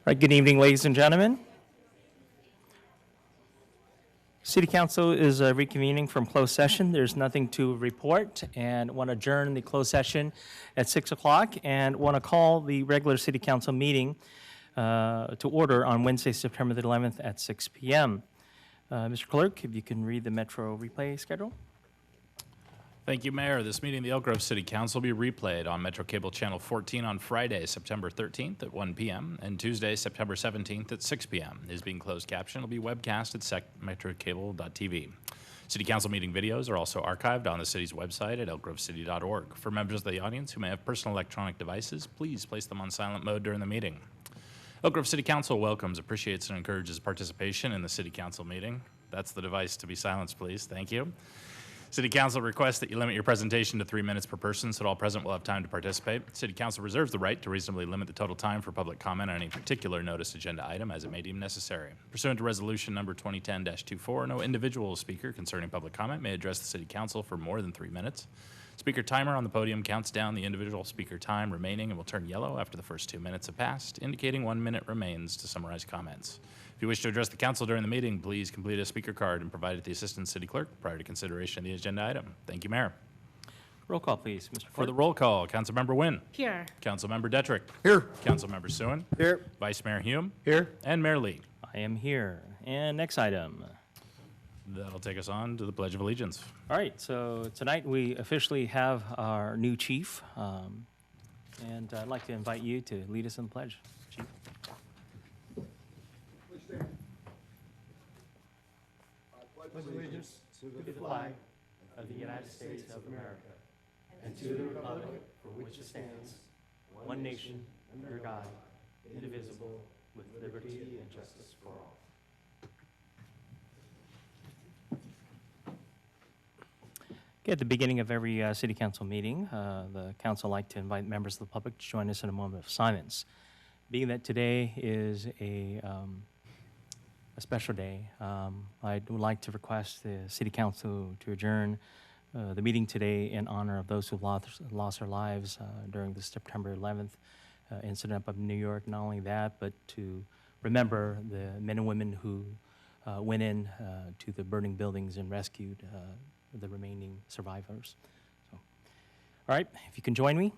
Right, good evening, ladies and gentlemen. City Council is reconvening from closed session. There's nothing to report, and want to adjourn the closed session at 6 o'clock and want to call the regular City Council meeting to order on Wednesday, September the 11th at 6 p.m. Mr. Clerk, if you can read the Metro replay schedule. Thank you, Mayor. This meeting of the Elk Grove City Council will be replayed on Metro Cable Channel 14 on Friday, September 13th at 1 p.m. and Tuesday, September 17th at 6 p.m. It is being closed captioned. It will be webcast at metrocable.tv. City Council meeting videos are also archived on the city's website at elkgrovecity.org. For members of the audience who may have personal electronic devices, please place them on silent mode during the meeting. Elk Grove City Council welcomes, appreciates, and encourages participation in the City Council meeting. That's the device to be silenced, please. Thank you. City Council requests that you limit your presentation to 3 minutes per person so that all present will have time to participate. City Council reserves the right to reasonably limit the total time for public comment on any particular notice agenda item as it may deem necessary. Pursuant to Resolution Number 2010-24, no individual speaker concerning public comment may address the City Council for more than 3 minutes. Speaker timer on the podium counts down the individual speaker time remaining and will turn yellow after the first 2 minutes have passed, indicating 1 minute remains to summarize comments. If you wish to address the council during the meeting, please complete a speaker card and provide it to the Assistant City Clerk prior to consideration of the agenda item. Thank you, Mayor. Roll call, please, Mr. Clerk. For the roll call, Councilmember Nguyen. Here. Councilmember Detrick. Here. Councilmember Suen. Here. Vice Mayor Hume. Here. And Mayor Lee. I am here. And next item. That'll take us on to the Pledge of Allegiance. All right, so tonight we officially have our new chief, and I'd like to invite you to lead us in the pledge, Chief. Pledge allegiance To the flag of the United States of America, and to the republic for which it stands, one nation, under God, indivisible, with liberty and justice for all. Okay, at the beginning of every City Council meeting, the council like to invite members of the public to join us in a moment of silence. Being that today is a special day, I would like to request the City Council to adjourn the meeting today in honor of those who lost their lives during the September 11th incident up in New York. Not only that, but to remember the men and women who went in to the burning buildings and rescued the remaining survivors. So, all right, if you can join me.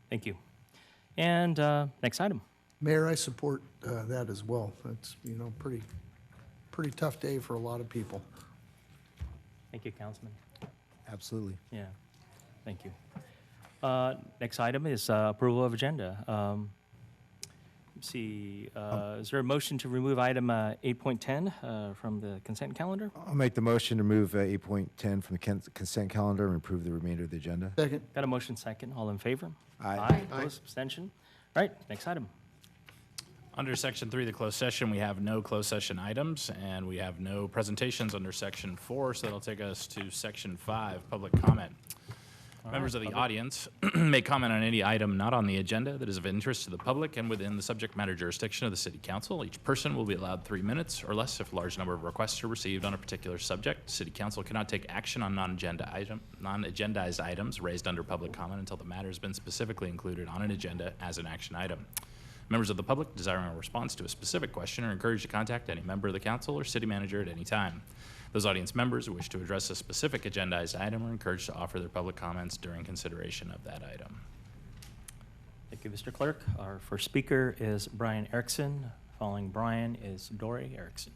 Thank you. And next item. Mayor, I support that as well. It's, pretty tough day for a lot of people. Thank you, Councilman. Absolutely. Yeah, thank you. Next item is approval of agenda. Let's see, is there a motion to remove item 8.10 from the consent calendar? I'll make the motion to remove 8.10 from the consent calendar and approve the remainder of the agenda. Second. Got a motion second. All in favor? Aye. Aye. Opposed? Abstention? All right, next item. Under Section 3 of the closed session, we have no closed session items, and we have no presentations under Section 4, so that'll take us to Section 5, public comment. Members of the audience may comment on any item not on the agenda that is of interest to the public and within the subject matter jurisdiction of the City Council. Each person will be allowed 3 minutes or less if a large number of requests are received on a particular subject. City Council cannot take action on non-agendized items raised under public comment until the matter has been specifically included on an agenda as an action item. Members of the public desiring a response to a specific question are encouraged to contact any member of the council or city manager at any time. Those audience members who wish to address a specific agendized item are encouraged to offer their public comments during consideration of that item. Thank you, Mr. Clerk. Our first speaker is Brian Erickson. Following Brian is Dory Erickson.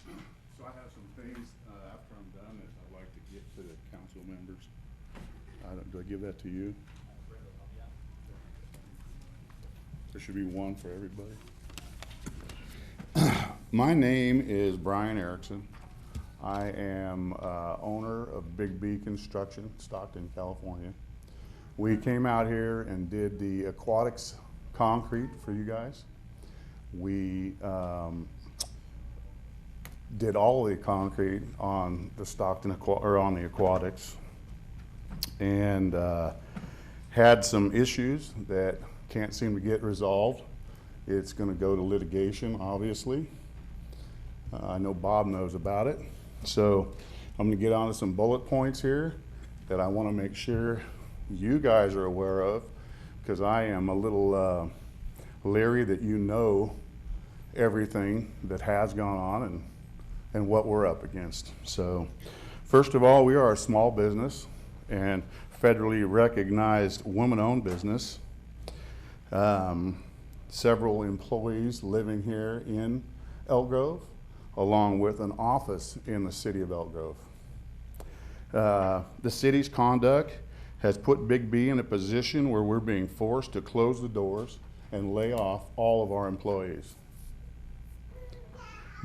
So I have some things after I'm done that I'd like to get to the council members. Do I give that to you? There should be one for everybody. My name is Brian Erickson. I am owner of Big B Construction, Stockton, California. We came out here and did the aquatics concrete for you guys. We did all the concrete on the Stockton on the aquatics, and had some issues that can't seem to get resolved. It's going to go to litigation, obviously, I know Bob knows about it. So I'm going to get on to some bullet points here that I want to make sure you guys are aware of, because I am a little leery that you know everything that has gone on and what we're up against. So first of all, we are a small business and federally recognized woman-owned business. Several employees living here in Elk Grove, along with an office in the city of Elk Grove. The city's conduct has put Big B in a position where we're being forced to close the doors and lay off all of our employees.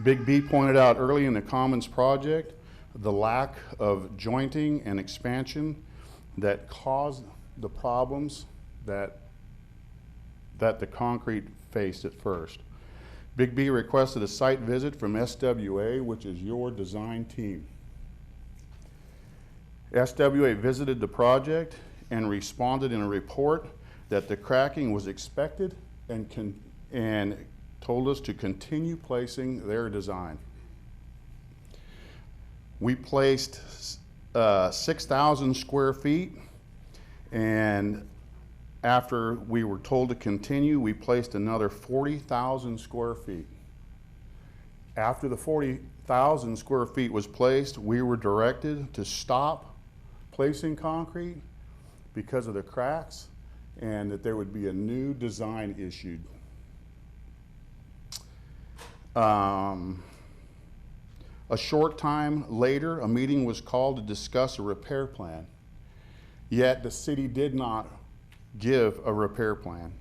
Big B pointed out early in the Commons project the lack of jointing and expansion that caused the problems that the concrete faced at first. Big B requested a site visit from SWA, which is your design team. SWA visited the project and responded in a report that the cracking was expected and told us to continue placing their design. We placed 6,000 square feet, and after we were told to continue, we placed another 40,000 square feet. After the 40,000 square feet was placed, we were directed to stop placing concrete because of the cracks and that there would be a new design issued. A short time later, a meeting was called to discuss a repair plan, yet the city did not give a repair plan.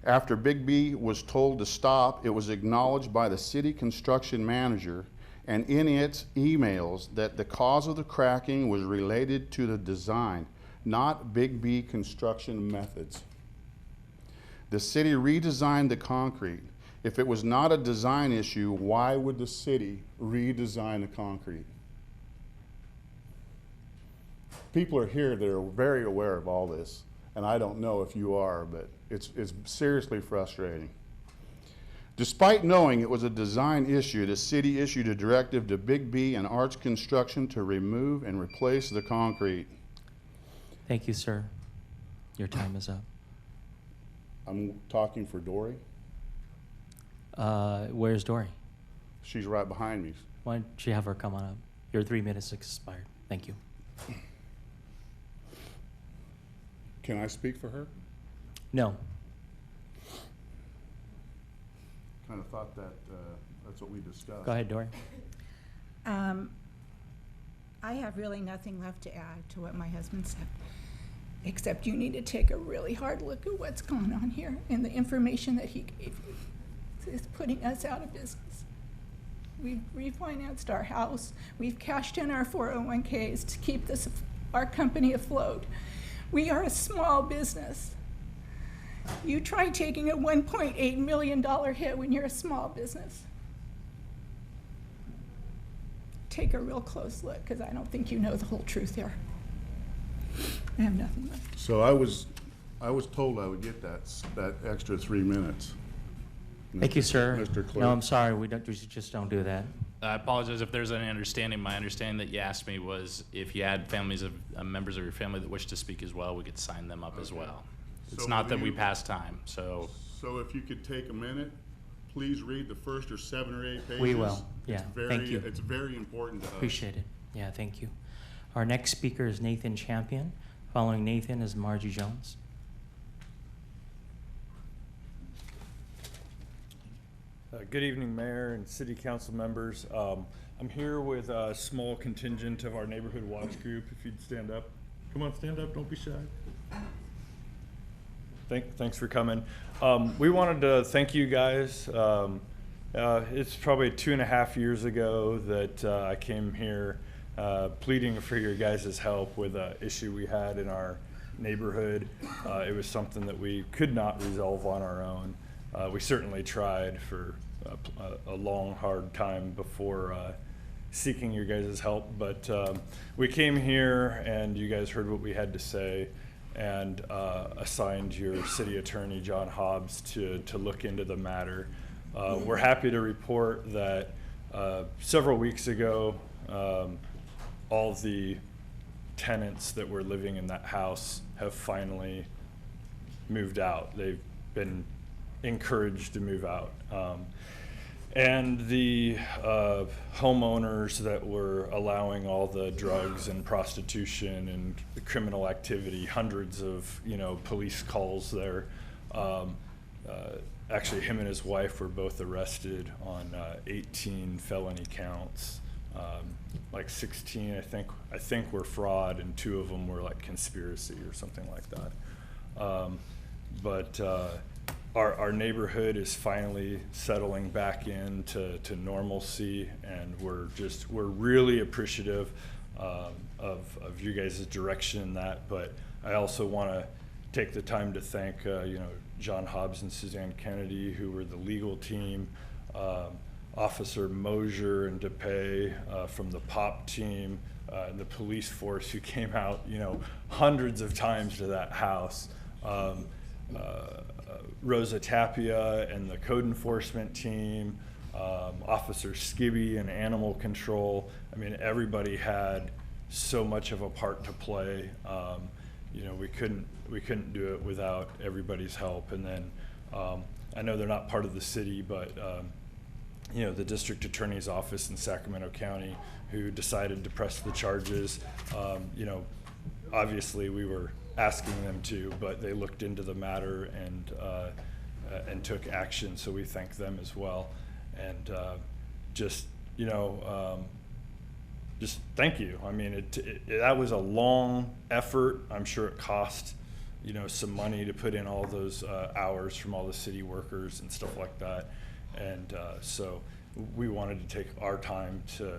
After Big B was told to stop, it was acknowledged by the city construction manager and in its emails that the cause of the cracking was related to the design, not Big B construction methods. The city redesigned the concrete. If it was not a design issue, why would the city redesign the concrete? People are here that are very aware of all this, and I don't know if you are, but it's seriously frustrating. Despite knowing it was a design issue, the city issued a directive to Big B and Arch Construction to remove and replace the concrete. Thank you, sir. Your time is up. I'm talking for Dory. Where's Dory? She's right behind me. Why don't you have her come on up? Your 3 minutes expired. Thank you. Can I speak for her? No. Kind of thought that that's what we discussed. Go ahead, Dory. I have really nothing left to add to what my husband said, except you need to take a really hard look at what's going on here, and the information that he gave you is putting us out of business. We've refinanced our house. We've cashed in our 401ks to keep our company afloat. We are a small business. You try taking a $1.8 million hit when you're a small business. Take a real close look, because I don't think you know the whole truth here. I have nothing left. So I was told I would get that extra 3 minutes. Thank you, sir. Mr. Clerk. No, I'm sorry. We just don't do that. I apologize if there's any understanding. My understanding that you asked me was if you had families of members of your family that wish to speak as well, we could sign them up as well. It's So not that will we you- pass time, so. So if you could take a minute, please read the first or 7 or 8 pages. We will. Yeah, thank you. It's very important to us. Appreciate it. Yeah, thank you. Our next speaker is Nathan Champion. Following Nathan is Margie Jones. Good evening, Mayor and City Council members. I'm here with a small contingent of our Neighborhood Watch Group. If you'd stand up. Come on, stand up. Don't be shy. Thanks for coming. We wanted to thank you guys. It's probably 2.5 years ago that I came here pleading for your guys' help with an issue we had in our neighborhood. It was something that we could not resolve on our own. We certainly tried for a long, hard time before seeking your guys' help, but we came here and you guys heard what we had to say and assigned your city attorney, John Hobbs, to look into the matter. We're happy to report that Several weeks ago, all the tenants that were living in that house have finally moved out. They've been encouraged to move out. And the homeowners that were allowing all the drugs and prostitution and the criminal activity, hundreds of police calls there. Actually, him and his wife were both arrested on 18 felony counts. Like 16, I think were fraud, and 2 of them were like conspiracy or something like that. But our neighborhood is finally settling back into normalcy, and we're really appreciative of you guys' direction in that. But I also want to take the time to thank John Hobbs and Suzanne Kennedy, who were the legal team, Officer Mosier and DePay from the POP team, and the police force who came out hundreds of times to that house. Rosa Tapia and the code enforcement team, Officer Skibby and animal control. I mean, everybody had so much of a part to play. We couldn't do it without everybody's help. And then I know they're not part of the city, but the district attorney's office in Sacramento County, who decided to press the charges. Obviously we were asking them to, but they looked into the matter and took action. So we thank them as well. And just thank you. I mean, that was a long effort. I'm sure it cost some money to put in all those hours from all the city workers and stuff like that. And so we wanted to take our time to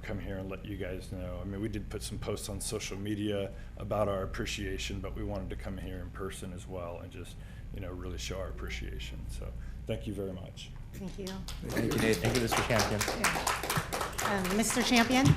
come here and let you guys know. I mean, we did put some posts on social media about our appreciation, but we wanted to come here in person as well and just, really show our appreciation. So thank you very much. Thank you. Thank you, Nathan. Thank you, Mr. Champion. Mr. Champion,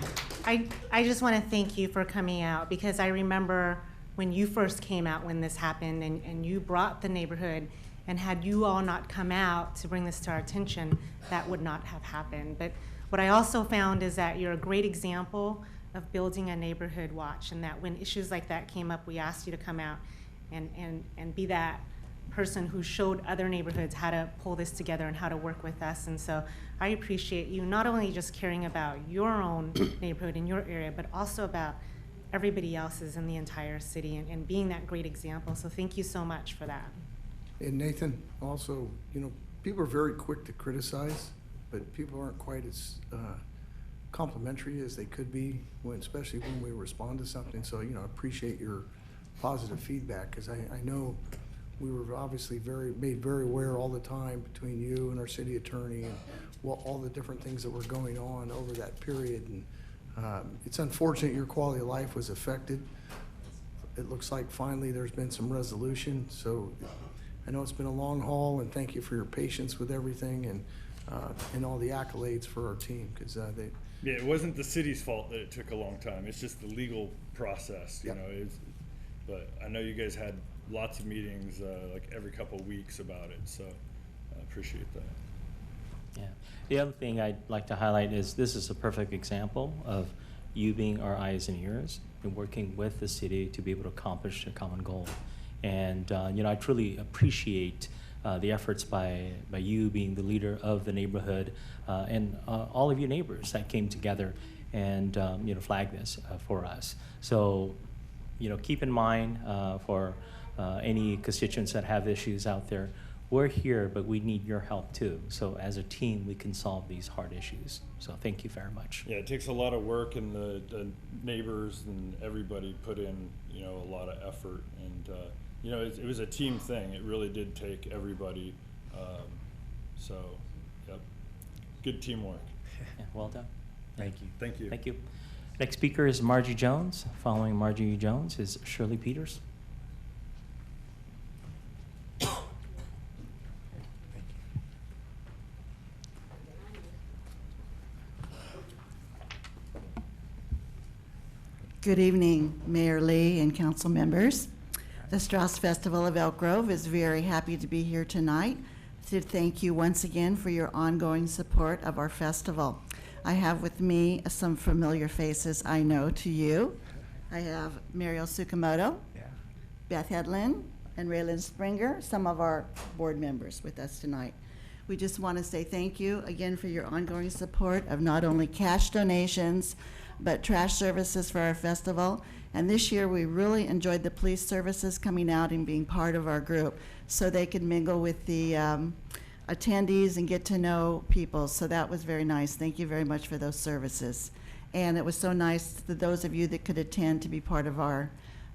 I just want to thank you for coming out, because I remember when you first came out when this happened, and you brought the neighborhood, and had you all not come out to bring this to our attention, that would not have happened. But what I also found is that you're a great example of building a neighborhood watch, and that when issues like that came up, we asked you to come out and be that person who showed other neighborhoods how to pull this together and how to work with us. And so I appreciate you not only just caring about your own neighborhood in your area, but also about everybody else's in the entire city, and being that great example. So thank you so much for that. And Nathan, also, people are very quick to criticize, but people aren't quite as complimentary as they could be, especially when we respond to something. So, I appreciate your positive feedback, because I know we were obviously made very aware all the time between you and our city attorney, and all the different things that were going on over that period. And it's unfortunate your quality of life was affected. It looks like finally there's been some resolution. So I know it's been a long haul, and thank you for your patience with everything, and all the accolades for our team, because Yeah, it wasn't the city's fault that it took a long time. It's just the legal process, Yep. But I know you guys had lots of meetings, like every couple of weeks about it, so I appreciate that. Yeah. The other thing I'd like to highlight is this is a perfect example of you being our eyes and ears and working with the city to be able to accomplish a common goal. And I truly appreciate the efforts by you being the leader of the neighborhood, and all of you neighbors that came together and flagged this for us. So keep in mind for any constituents that have issues out there, we're here, but we need your help too. So as a team, we can solve these hard issues. So thank you very much. Yeah, it takes a lot of work, and the neighbors and everybody put in, a lot of effort, and it was a team thing. It really did take everybody. So, yep, good teamwork. Yeah, well done. Thank you. Thank you. Thank you. Next speaker is Margie Jones. Following Margie Jones is Shirley Peters. Good evening, Mayor Lee and council members. The Strauss Festival of Elk Grove is very happy to be here tonight. to thank you once again for your ongoing support of our festival. I have with me some familiar faces I know to you. I have Muriel Tsukamoto, Beth Hedlund, and Raylan Springer, some of our board members with us tonight. We just want to say thank you again for your ongoing support of not only cash donations, but trash services for our festival. And this year, we really enjoyed the police services coming out and being part of our group so they could mingle with the attendees and get to know people. So that was very nice. Thank you very much for those services. And it was so nice that those of you that could attend to be part of our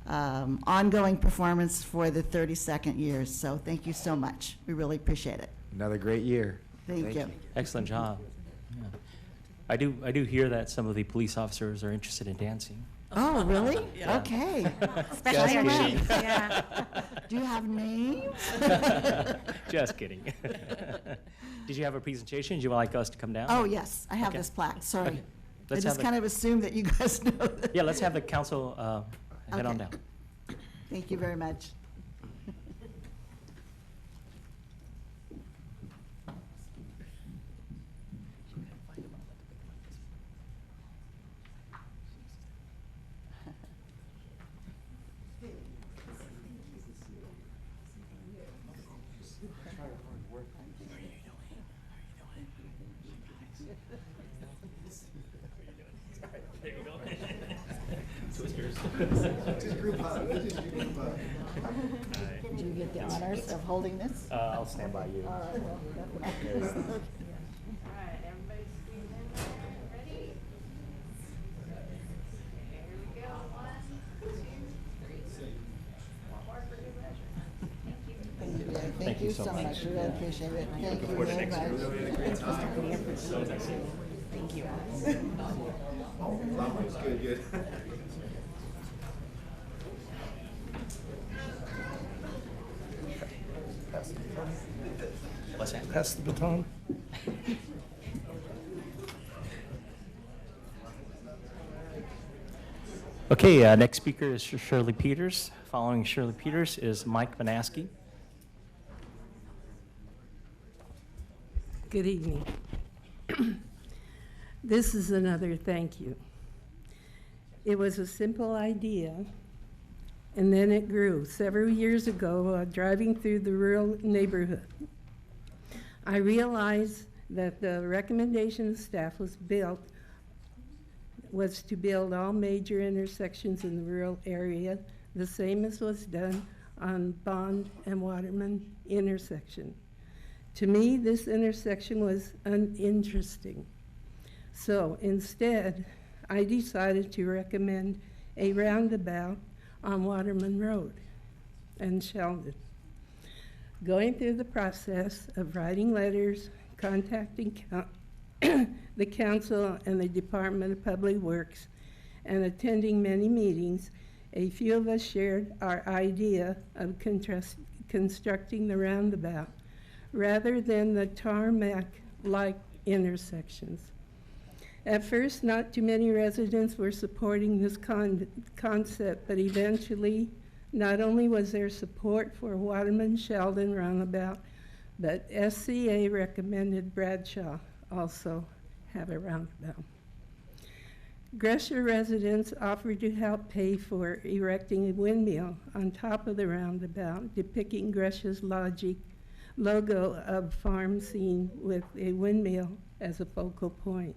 ongoing performance for the 32nd year. So thank you so much. We really appreciate it. Another great year. Thank you. Excellent job. Yeah. I do hear that some of the police officers are interested in dancing. Oh, really? Yeah. Okay. Especially our kidding. chief, yeah. Do you have names? Just kidding. Did you have a presentation? Would you like us to come down? Oh, yes, I have Okay. this plaque, sorry. Okay. I Let's just have the- kind of assumed that you guys know that. Yeah, let's have the council head on Okay. down. Thank you very much. Did you get the honors of holding this? I'll stand by you. All right, well, definitely. All right, everybody squeeze in there. Ready? Here we go. 1, 2, 3. One more for good measure. Thank you. Thank you so much, we really appreciate it. Thank you very much. Thank you. What's that? Pass the baton. Okay, next speaker is Shirley Peters. Following Shirley Peters is Mike Banaski. Good evening. This is another thank you. It was a simple idea, and then it grew. Several years ago, driving through the rural neighborhood, I realized that the recommendation of staff was to build all major intersections in the rural area, the same as was done on Bond and Waterman intersection. To me, this intersection was uninteresting. So instead, I decided to recommend a roundabout on Waterman Road and Sheldon. Going through the process of writing letters, contacting the council and the Department of Public Works, and attending many meetings, a few of us shared our idea of constructing the roundabout rather than the tarmac-like intersections. At first, not too many residents were supporting this concept, but eventually, not only was there support for Waterman-Sheldon roundabout, but SCA recommended Bradshaw also have a roundabout. Gresham residents offered to help pay for erecting a windmill on top of the roundabout, depicting Gresham's logo of farm scene with a windmill as a focal point.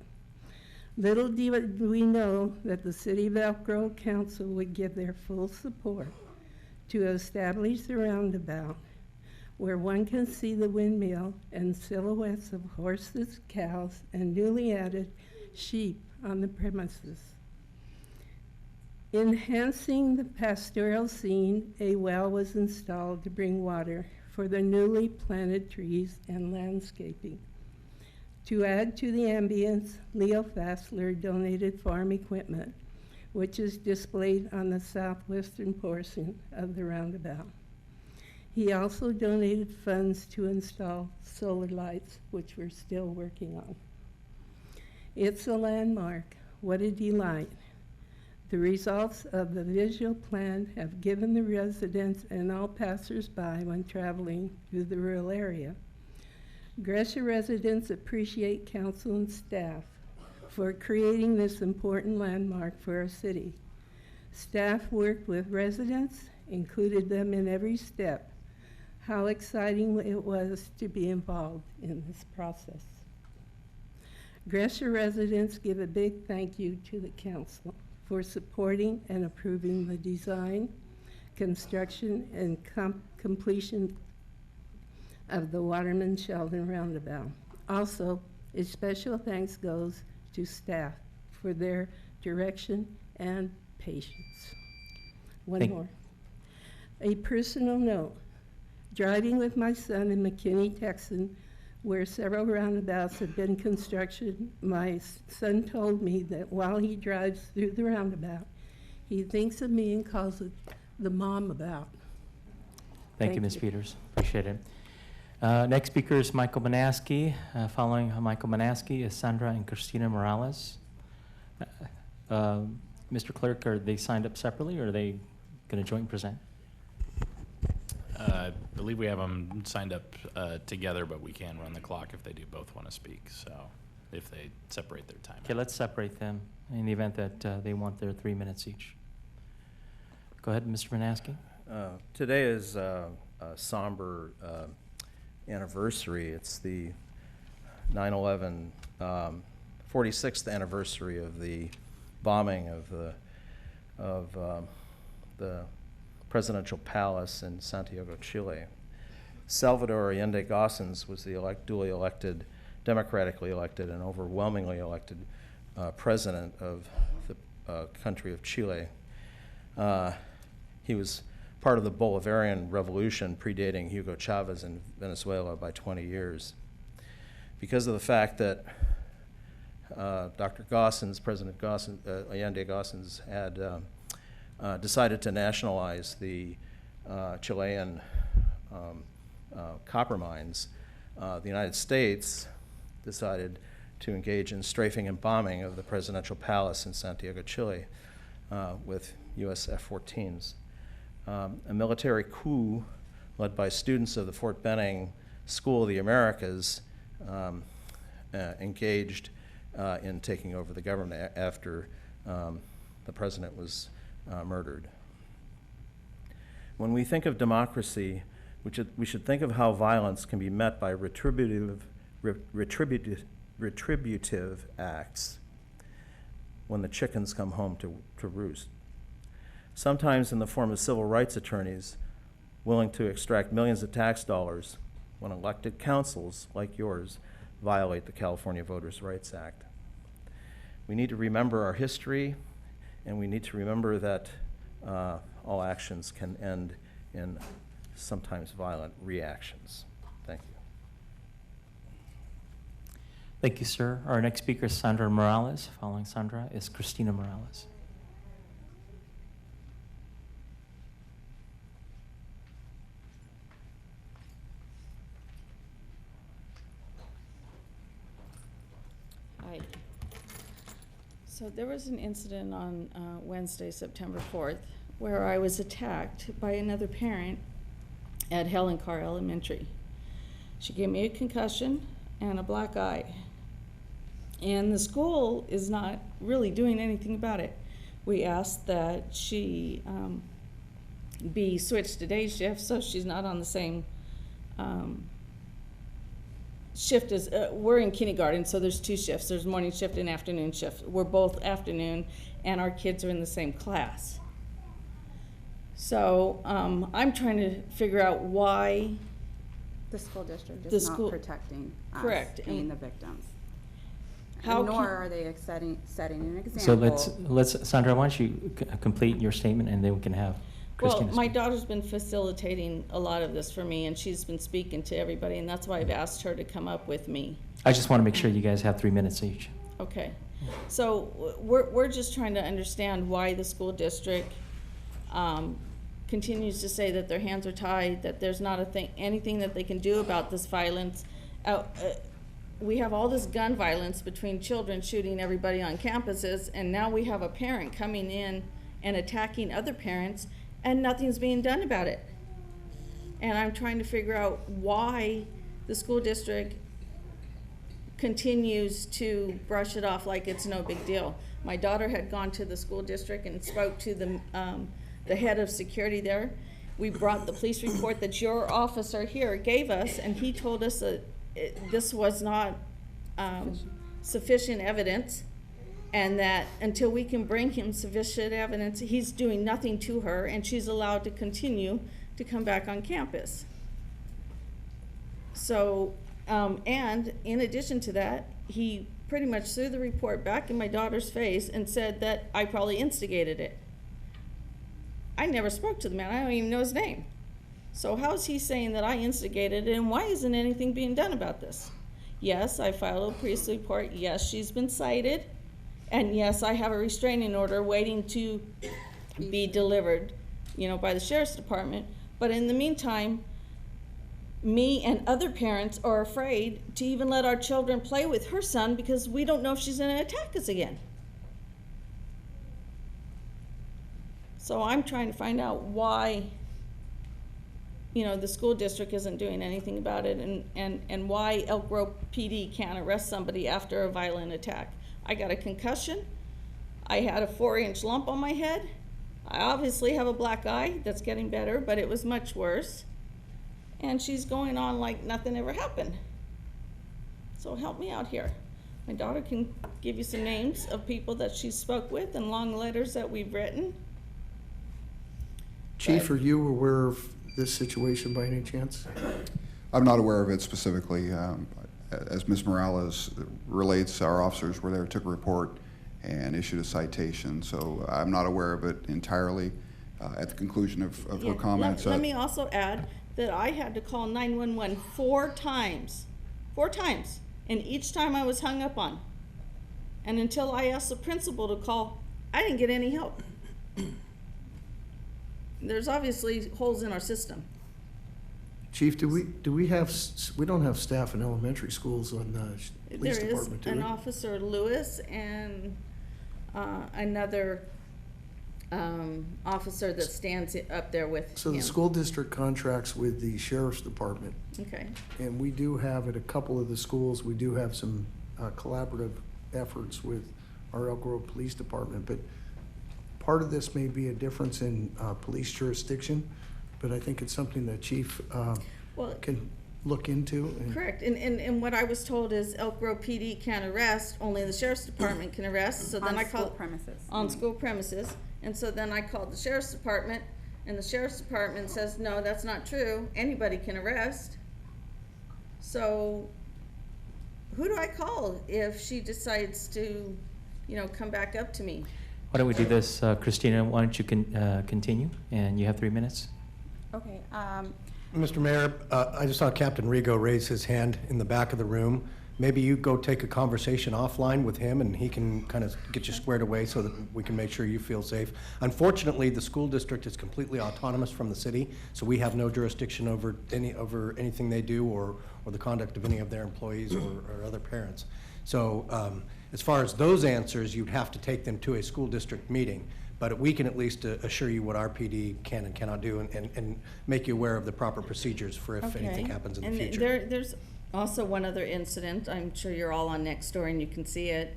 Little did we know that the City of Elk Grove Council would give their full support to establish the roundabout where one can see the windmill and silhouettes of horses, cows, and newly added sheep on the premises. Enhancing the pastoral scene, a well was installed to bring water for the newly planted trees and landscaping. To add to the ambience, Leo Fassler donated farm equipment, which is displayed on the southwestern portion of the roundabout. He also donated funds to install solar lights, which we're still working on. It's a landmark. What a delight. The results of the visual plan have given the residents and all passers-by when traveling through the rural area Gresham residents appreciate council and staff for creating this important landmark for our city. Staff worked with residents, included them in every step. How exciting it was to be involved in this process. Gresham residents give a big thank you to the council for supporting and approving the design, construction, and completion of the Waterman Sheldon Roundabout. Also, a special thanks goes to staff for their direction and patience. One more. A personal note. Driving with my son in McKinney, Texas, where several roundabouts have been constructed, my son told me that while he drives through the roundabout, he thinks of me and calls it the mom about. Thank you, Ms. Peters. Appreciate it. Next speaker is Michael Banaski. Following Michael Banaski is Sandra and Christina Morales. Mr. Clerk, are they signed up separately, or are they going to joint present? I believe we have them signed up together, but we can run the clock if they do both want to speak, so if they separate their time. Okay, let's separate them in the event that they want their 3 minutes each. Go ahead, Mr. Banaski. Today is a somber anniversary. It's the 9/11 46th anniversary of the bombing of the presidential palace in Santiago, Chile. Salvador Allende Gossens was the duly elected, democratically elected, and overwhelmingly elected president of the country of Chile. He was part of the Bolivarian Revolution predating Hugo Chavez in Venezuela by 20 years. Because of the fact that Dr. Gossens, President Gossens, Allende Gossens, had decided to nationalize the Chilean copper mines, the United States decided to engage in strafing and bombing of the presidential palace in Santiago, Chile, with U.S. F-14s. A military coup led by students of the Fort Benning School of the Americas engaged in taking over the government after the president was murdered. When we think of democracy, we should think of how violence can be met by retributive acts when the chickens come home to roost. Sometimes in the form of civil rights attorneys willing to extract millions of tax dollars when elected councils like yours violate the California Voters' Rights Act. We need to remember our history, and we need to remember that all actions can end in sometimes violent reactions. Thank you. Thank you, sir. Our next speaker is Sandra Morales. Following Sandra is Christina Morales. Hi. So there was an incident on Wednesday, September 4th, where I was attacked by another parent at Helen Carr Elementary. She gave me a concussion and a black eye. And the school is not really doing anything about it. We asked that she be switched to day shift so she's not on the same shift as, we're in kindergarten, so there's two shifts. There's morning shift and afternoon shift. We're both afternoon, and our kids are in the same class. So I'm trying to figure out why the school district the is school, not protecting us correct, being the victims. How nor are they setting an example. So let's Sandra, why don't you complete your statement, and then we can have Christina Well, my speak. daughter's been facilitating a lot of this for me, and she's been speaking to everybody, and that's why I've asked her to come up with me. I just want to make sure you guys have 3 minutes each. Okay. So we're just trying to understand why the school district continues to say that their hands are tied, that there's not anything that they can do about this violence. We have all this gun violence between children shooting everybody on campuses, and now we have a parent coming in and attacking other parents, and nothing's being done about it. And I'm trying to figure out why the school district continues to brush it off like it's no big deal. My daughter had gone to the school district and spoke to the head of security there. We brought the police report that your officer here gave us, and he told us that this was not sufficient evidence, and that until we can bring him sufficient evidence, he's doing nothing to her, and she's allowed to continue to come back on campus. So, and in addition to that, he pretty much threw the report back in my daughter's face and said that I probably instigated it. I never spoke to the man. I don't even know his name. So how is he saying that I instigated it, and why isn't anything being done about this? Yes, I filed a police report. Yes, she's been cited. And yes, I have a restraining order waiting to be delivered, by the sheriff's department. But in the meantime, me and other parents are afraid to even let our children play with her son because we don't know if she's going to attack us again. So I'm trying to find out why, the school district isn't doing anything about it, and why Elk Grove PD can't arrest somebody after a violent attack. I got a concussion. I had a 4-inch lump on my head. I obviously have a black eye that's getting better, but it was much worse. And she's going on like nothing ever happened. So help me out here. My daughter can give you some names of people that she spoke with and long letters that we've written. Chief, are you aware of this situation by any chance? I'm not aware of it specifically. As Ms. Morales relates, our officers were there, took a report, and issued a citation. So I'm not aware of it entirely. At the conclusion of her comments. Let me also add that I had to call 911 4 times. 4 times. And each time I was hung up on. And until I asked the principal to call, I didn't get any help. There's obviously holes in our system. Chief, we don't have staff in elementary schools on the police department, do we? There is an officer, Lewis, and another officer that stands up there with him. So the school district contracts with the sheriff's department. Okay. And we do have at a couple of the schools, we do have some collaborative efforts with our Elk Grove Police Department. But part of this may be a difference in police jurisdiction, but I think it's something that Chief can look into. Correct. And what I was told is Elk Grove PD can't arrest, only the sheriff's department can arrest. So then I called on school premises. And so then I called the sheriff's department, and the sheriff's department says, no, that's not true. Anybody can arrest. So who do I call if she decides to, come back up to me? Why don't we do this, Christina? Why don't you continue? And you have 3 minutes. Okay. Mr. Mayor, I just saw Captain Rigo raise his hand in the back of the room. Maybe you go take a conversation offline with him and he can kind of get you squared away so that we can make sure you feel safe. Unfortunately, the school district is completely autonomous from the city, so we have no jurisdiction over anything they do or the conduct of any of their employees or other parents. So as far as those answers, you'd have to take them to a school district meeting. But we can at least assure you what our PD can and cannot do and make you aware of the proper procedures for if anything happens in the future. There's also one other incident. I'm sure you're all on Nextdoor and you can see it.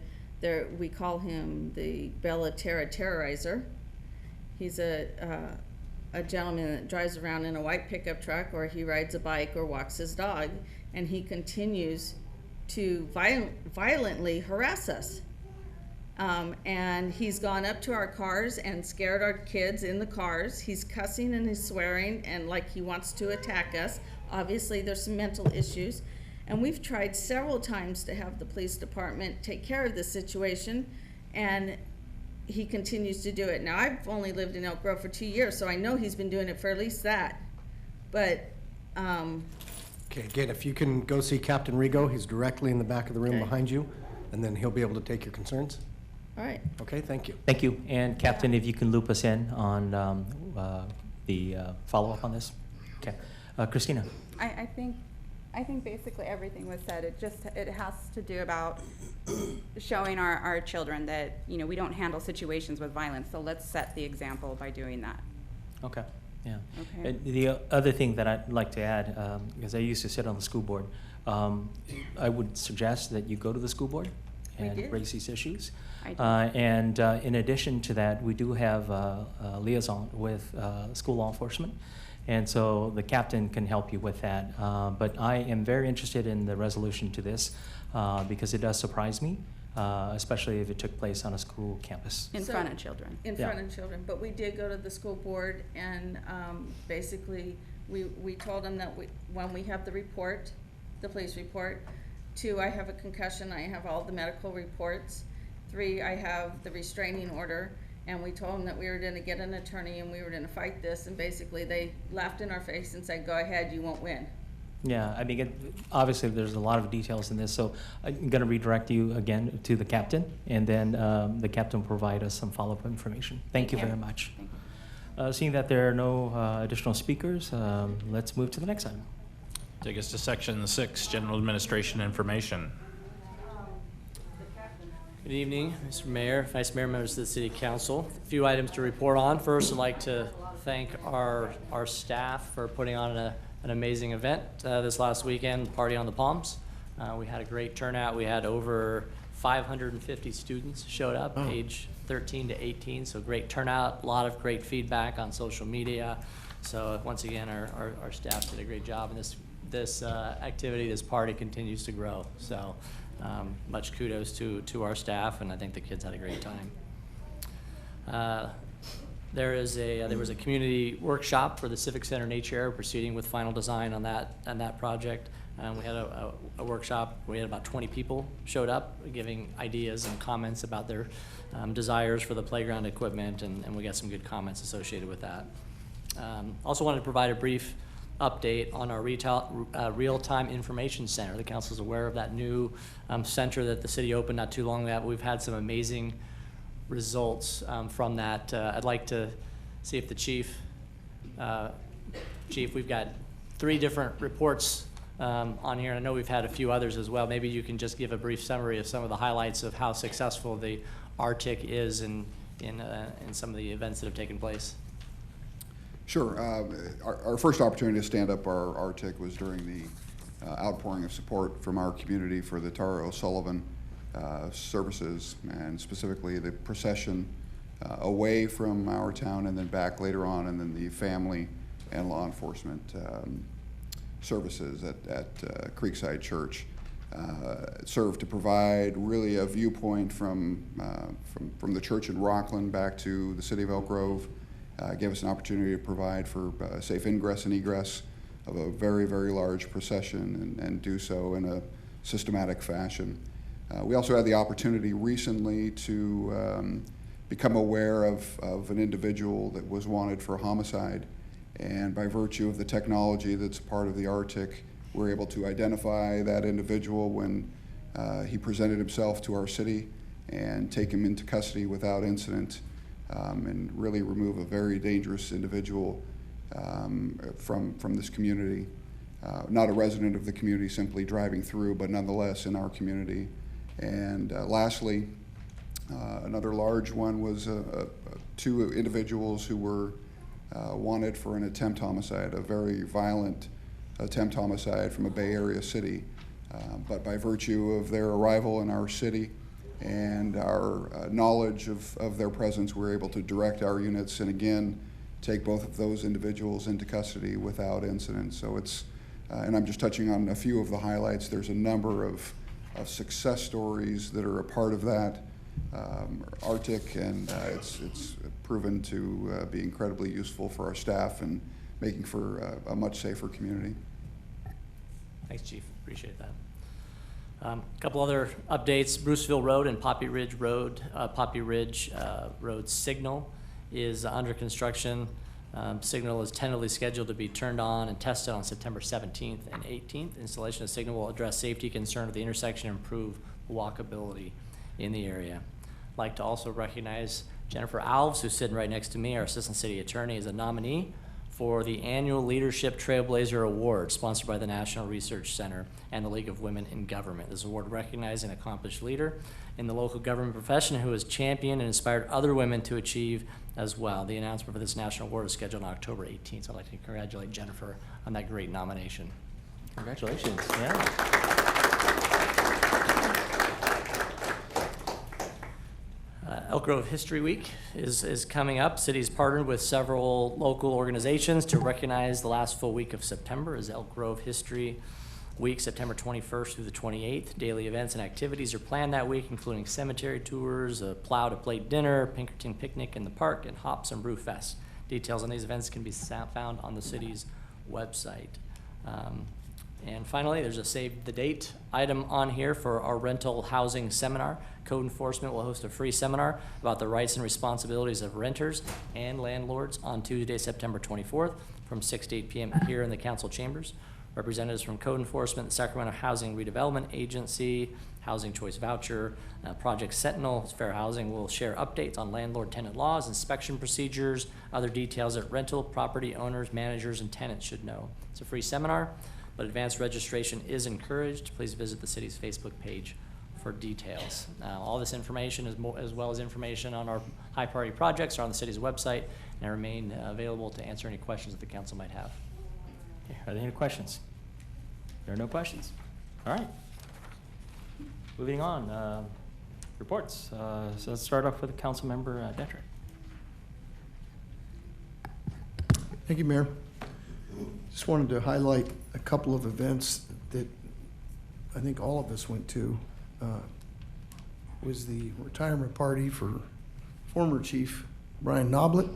We call him the Bella Terra Terrorizer. He's a gentleman that drives around in a white pickup truck, or he rides a bike or walks his dog, and he continues to violently harass us. And he's gone up to our cars and scared our kids in the cars. He's cussing and he's swearing and like he wants to attack us. Obviously, there's some mental issues. And we've tried several times to have the police department take care of this situation, and he continues to do it. Now, I've only lived in Elk Grove for 2 years, so I know he's been doing it for at least that. But, Okay, again, if you can go see Captain Rigo, he's directly in the back of the room behind you, and then he'll be able to take your concerns. All right. Okay, thank you. Thank you. And Captain, if you can loop us in on the follow-up on this. Okay. Christina. I think basically everything was said. It has to do about showing our children that, we don't handle situations with violence. So let's set the example by doing that. Okay. Yeah. Okay. And the other thing that I'd like to add, because I used to sit on the school board, I would suggest that you go to the school board We and did. raise these issues. I did. And in addition to that, we do have a liaison with school law enforcement. And so the captain can help you with that. But I am very interested in the resolution to this because it does surprise me, especially if it took place on a school campus. In front of children. In Yeah. front of children, but we did go to the school board and basically we told them that when we have the report, the police report, 2, I have a concussion, I have all the medical reports, 3, I have the restraining order, and we told them that we were gonna get an attorney and we were gonna fight this, and basically they laughed in our face and said, go ahead, you won't win. Yeah, I mean, obviously, there's a lot of details in this, so I'm going to redirect you again to the captain, and then the captain will provide us some follow-up information. Thank you very much. Thank you. Seeing that there are no additional speakers, let's move to the next item. Take us to section 6, general administration information. Good evening, Mr. Mayor, Vice Mayor, members of the City Council. A few items to report on. First, I'd like to thank our staff for putting on an amazing event this last weekend, Party on the Palms. We had a great turnout. We had over 550 students showed up, age 13 to 18, so great turnout, a lot of great feedback on social media. So once again, our staff did a great job, and this activity, this party continues to grow. So much kudos to our staff, and I think the kids had a great time. There was a community workshop for the Civic Center Nature Area, proceeding with final design on that project. We had a workshop. We had about 20 people showed up, giving ideas and comments about their desires for the playground equipment, and we got some good comments associated with that. Also wanted to provide a brief update on our real-time information center. The council is aware of that new center that the city opened not too long ago. We've had some amazing results from that. I'd like to see if the chief, we've got 3 different reports on here. I know we've had a few others as well. Maybe you can just give a brief summary of some of the highlights of how successful the RTIC is in some of the events that have taken place. Sure. Our first opportunity to stand up our RTIC was during the outpouring of support from our community for the Tara O'Sullivan services, and specifically the procession away from our town and then back later on, and then the family and law enforcement services at Creekside Church. Served to provide really a viewpoint from the church in Rockland back to the city of Elk Grove. Gave us an opportunity to provide for safe ingress and egress of a very, very large procession, and do so in a systematic fashion. We also had the opportunity recently to become aware of an individual that was wanted for homicide, and by virtue of the technology that's part of the RTIC, we're able to identify that individual when he presented himself to our city and take him into custody without incident, and really remove a very dangerous individual from this community. Not a resident of the community, simply driving through, but nonetheless in our community. And lastly, another large one was 2 individuals who were wanted for an attempt homicide, a very violent attempt homicide from a Bay Area city. But by virtue of their arrival in our city and our knowledge of their presence, we're able to direct our units and again take both of those individuals into custody without incident. So it's, and I'm just touching on a few of the highlights. There's a number of success stories that are a part of that RTIC, and it's proven to be incredibly useful for our staff and making for a much safer community. Thanks, Chief. Appreciate that. A couple other updates. Bruceville Road and Poppy Ridge Road. Road signal is under construction. Signal is tentatively scheduled to be turned on and tested on September 17th and 18th. Installation of signal will address safety concern of the intersection and improve walkability in the area. I'd like to also recognize Jennifer Alves, who's sitting right next to me, our Assistant City Attorney, as a nominee for the annual Leadership Trailblazer Award, sponsored by the National Research Center and the League of Women in Government. This award recognizes an accomplished leader in the local government profession who has championed and inspired other women to achieve as well. The announcement for this national award is scheduled on October 18th, so I'd like to congratulate Jennifer on that great nomination. Congratulations. Yeah. Elk Grove History Week is coming up. City's partnered with several local organizations to recognize the last full week of September as Elk Grove History Week, September 21st through the 28th. Daily events and activities are planned that week, including cemetery tours, a plow to plate dinner, Pinkerton picnic in the park, and Hops and Brew Fest. Details on these events can be found on the city's website. And finally, there's a save the date item on here for our rental housing seminar. Code enforcement will host a free seminar about the rights and responsibilities of renters and landlords on Tuesday, September 24th from 6 to 8 p.m. here in the council chambers. Representatives from Code Enforcement, the Sacramento Housing Redevelopment Agency, Housing Choice Voucher, Project Sentinel, Fair Housing will share updates on landlord-tenant laws, inspection procedures, other details that rental property owners, managers, and tenants should know. It's a free seminar, but advanced registration is encouraged. Please visit the city's Facebook page for details. All this information, as well as information on our high priority projects, are on the city's website and remain available to answer any questions that the council might have. Okay, are there any questions? There are no questions. All right. Moving on, reports. So let's start off with Councilmember Detrick. Thank you, Mayor. Just wanted to highlight a couple of events that I think all of us went to. Was the retirement party for former Chief Brian Noblet.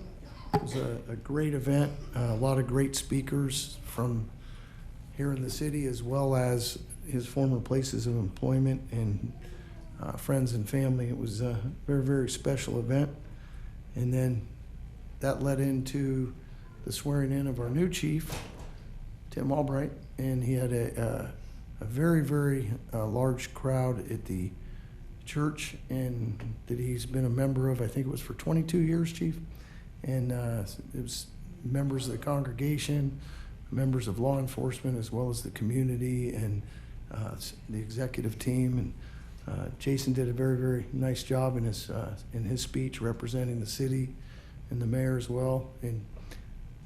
It was a great event, a lot of great speakers from here in the city, as well as his former places of employment and friends and family. It was a very, very special event. And then that led into the swearing in of our new chief, Tim Albright, and he had a very, very large crowd at the church, and that he's been a member of, I think it was for 22 years, Chief. And it was members of the congregation, members of law enforcement, as well as the community and the executive team. And Jason did a very, very nice job in his speech representing the city and the mayor as well. And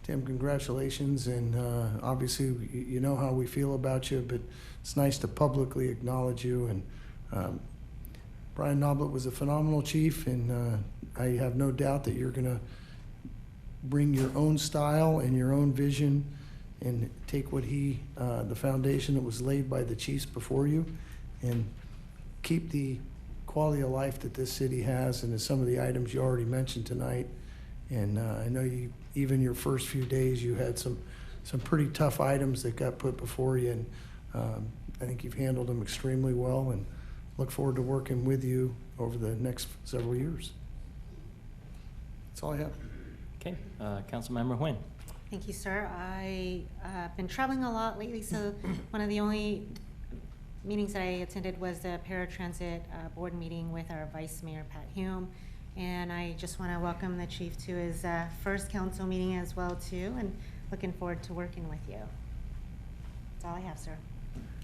Tim, congratulations. And obviously, you know how we feel about you, but it's nice to publicly acknowledge you. And Brian Noblet was a phenomenal chief, and I have no doubt that you're going to bring your own style and your own vision and take what the foundation that was laid by the chiefs before you, and keep the quality of life that this city has, and some of the items you already mentioned tonight. And I know even your first few days, you had some pretty tough items that got put before you, and I think you've handled them extremely well, and look forward to working with you over the next several years. That's all I have. Okay, Councilmember Nguyen. Thank you, sir. I've been traveling a lot lately, so one of the only meetings that I attended was the paratransit board meeting with our Vice Mayor, Pat Hume. And I just want to welcome the chief to his first council meeting as well, too, and looking forward to working with you. That's all I have, sir.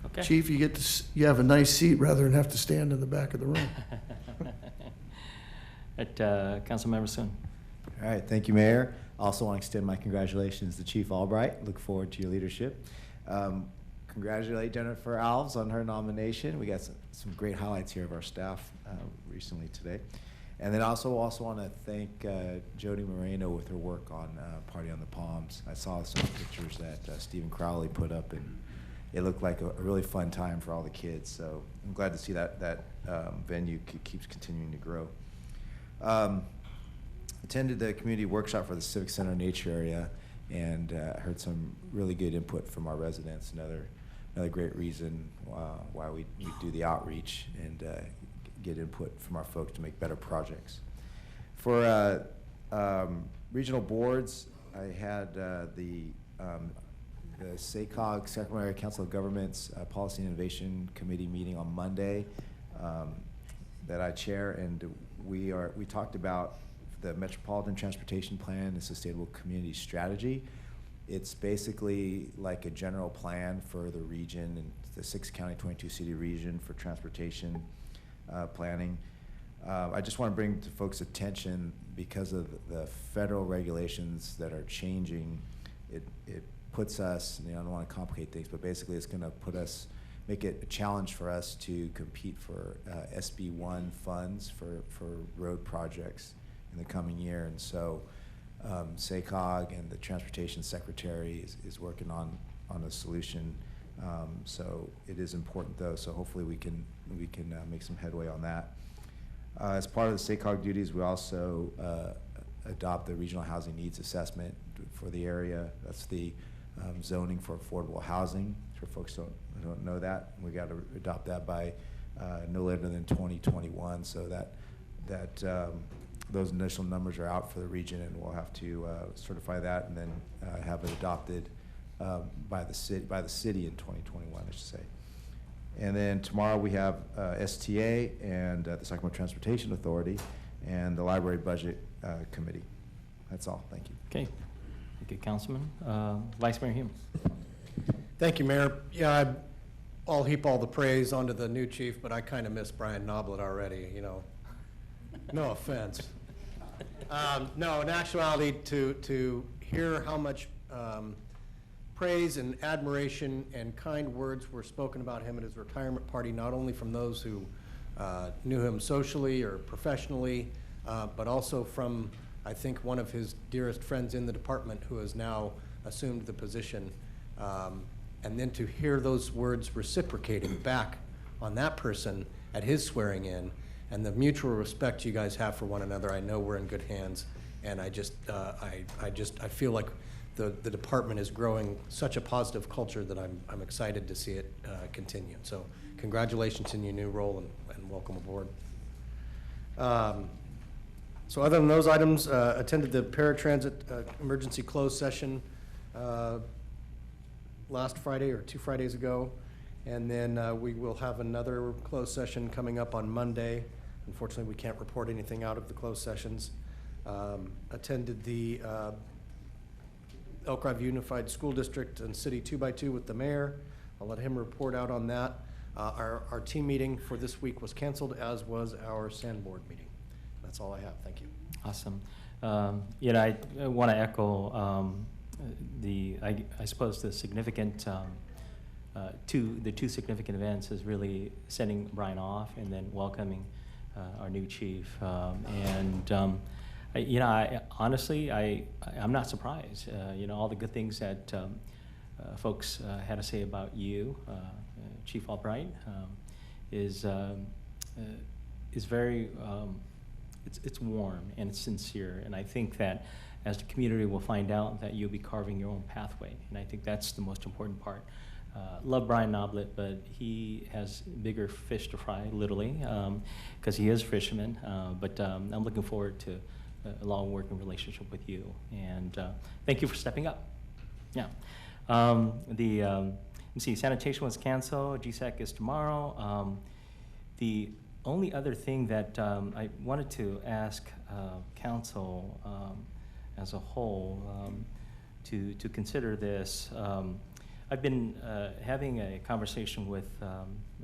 Okay. Chief, you have a nice seat rather than have to stand in the back of the room. Councilmember Soon. All right, thank you, Mayor. Also want to extend my congratulations to Chief Albright. Look forward to your leadership. Congratulate Jennifer Alves on her nomination. We got some great highlights here of our staff recently today. And then also want to thank Jody Moreno with her work on Party on the Palms. I saw some pictures that Stephen Crowley put up, and it looked like a really fun time for all the kids. So I'm glad to see that venue keeps continuing to grow. Attended the community workshop for the Civic Center Nature Area, and heard some really good input from our residents. Another great reason why we do the outreach and get input from our folks to make better projects. For regional boards, I had the SACOG, Sacramento Area Council of Governments Policy and Innovation Committee meeting on Monday that I chair, and we talked about the Metropolitan Transportation Plan and Sustainable Community Strategy. It's basically like a general plan for the region and the 6-county, 22-city region for transportation planning. I just want to bring to folks' attention, because of the federal regulations that are changing, it puts us, I don't want to complicate things, but basically it's going to make it a challenge for us to compete for SB1 funds for road projects in the coming year. And so SACOG and the Transportation Secretary is working on a solution. So it is important, though, so hopefully we can make some headway on that. As part of the SACOG duties, we also adopt the Regional Housing Needs Assessment for the area. That's the zoning for affordable housing. For folks don't know that, we got to adopt that by no later than 2021. So that those initial numbers are out for the region, and we'll have to certify that and then have it adopted by the city in 2021, I should say. And then tomorrow we have STA and the Sacramento Transportation Authority and the Library Budget Committee. That's all. Thank you. Okay. Thank you, Councilman. Vice Mayor Hume. Thank you, Mayor. Yeah, I'll heap all the praise onto the new chief, but I kind of miss Brian Noblet already, No offense. No, in actuality, to hear how much praise and admiration and kind words were spoken about him at his retirement party, not only from those who knew him socially or professionally, but also from, I think, one of his dearest friends in the department who has now assumed the position. And then to hear those words reciprocating back on that person at his swearing in, and the mutual respect you guys have for one another, I know we're in good hands. And I feel like the department is growing such a positive culture that I'm excited to see it continue. So congratulations in your new role, and welcome aboard. So other than those items, attended the paratransit emergency closed session last Friday or 2 Fridays ago. And then we will have another closed session coming up on Monday. Unfortunately, we can't report anything out of the closed sessions. Attended the Elk Grove Unified School District and City 2x2 with the mayor. I'll let him report out on that. Our team meeting for this week was canceled, as was our Sandboard meeting. That's all I have. Thank you. Awesome. I want to echo I suppose the significant two significant events is really sending Brian off and then welcoming our new chief. Honestly, I'm not surprised. All the good things that folks had to say about you, Chief Albright, is very, it's warm and it's sincere. And I think that as the community will find out that you'll be carving your own pathway. And I think that's the most important part. Love Brian Noblet, but he has bigger fish to fry, literally, because he is a fisherman. But I'm looking forward to a long working relationship with you. And thank you for stepping up. Yeah. Let's see, sanitation was canceled. GSAC is tomorrow. The only other thing that I wanted to ask council as a whole to consider this. I've been having a conversation with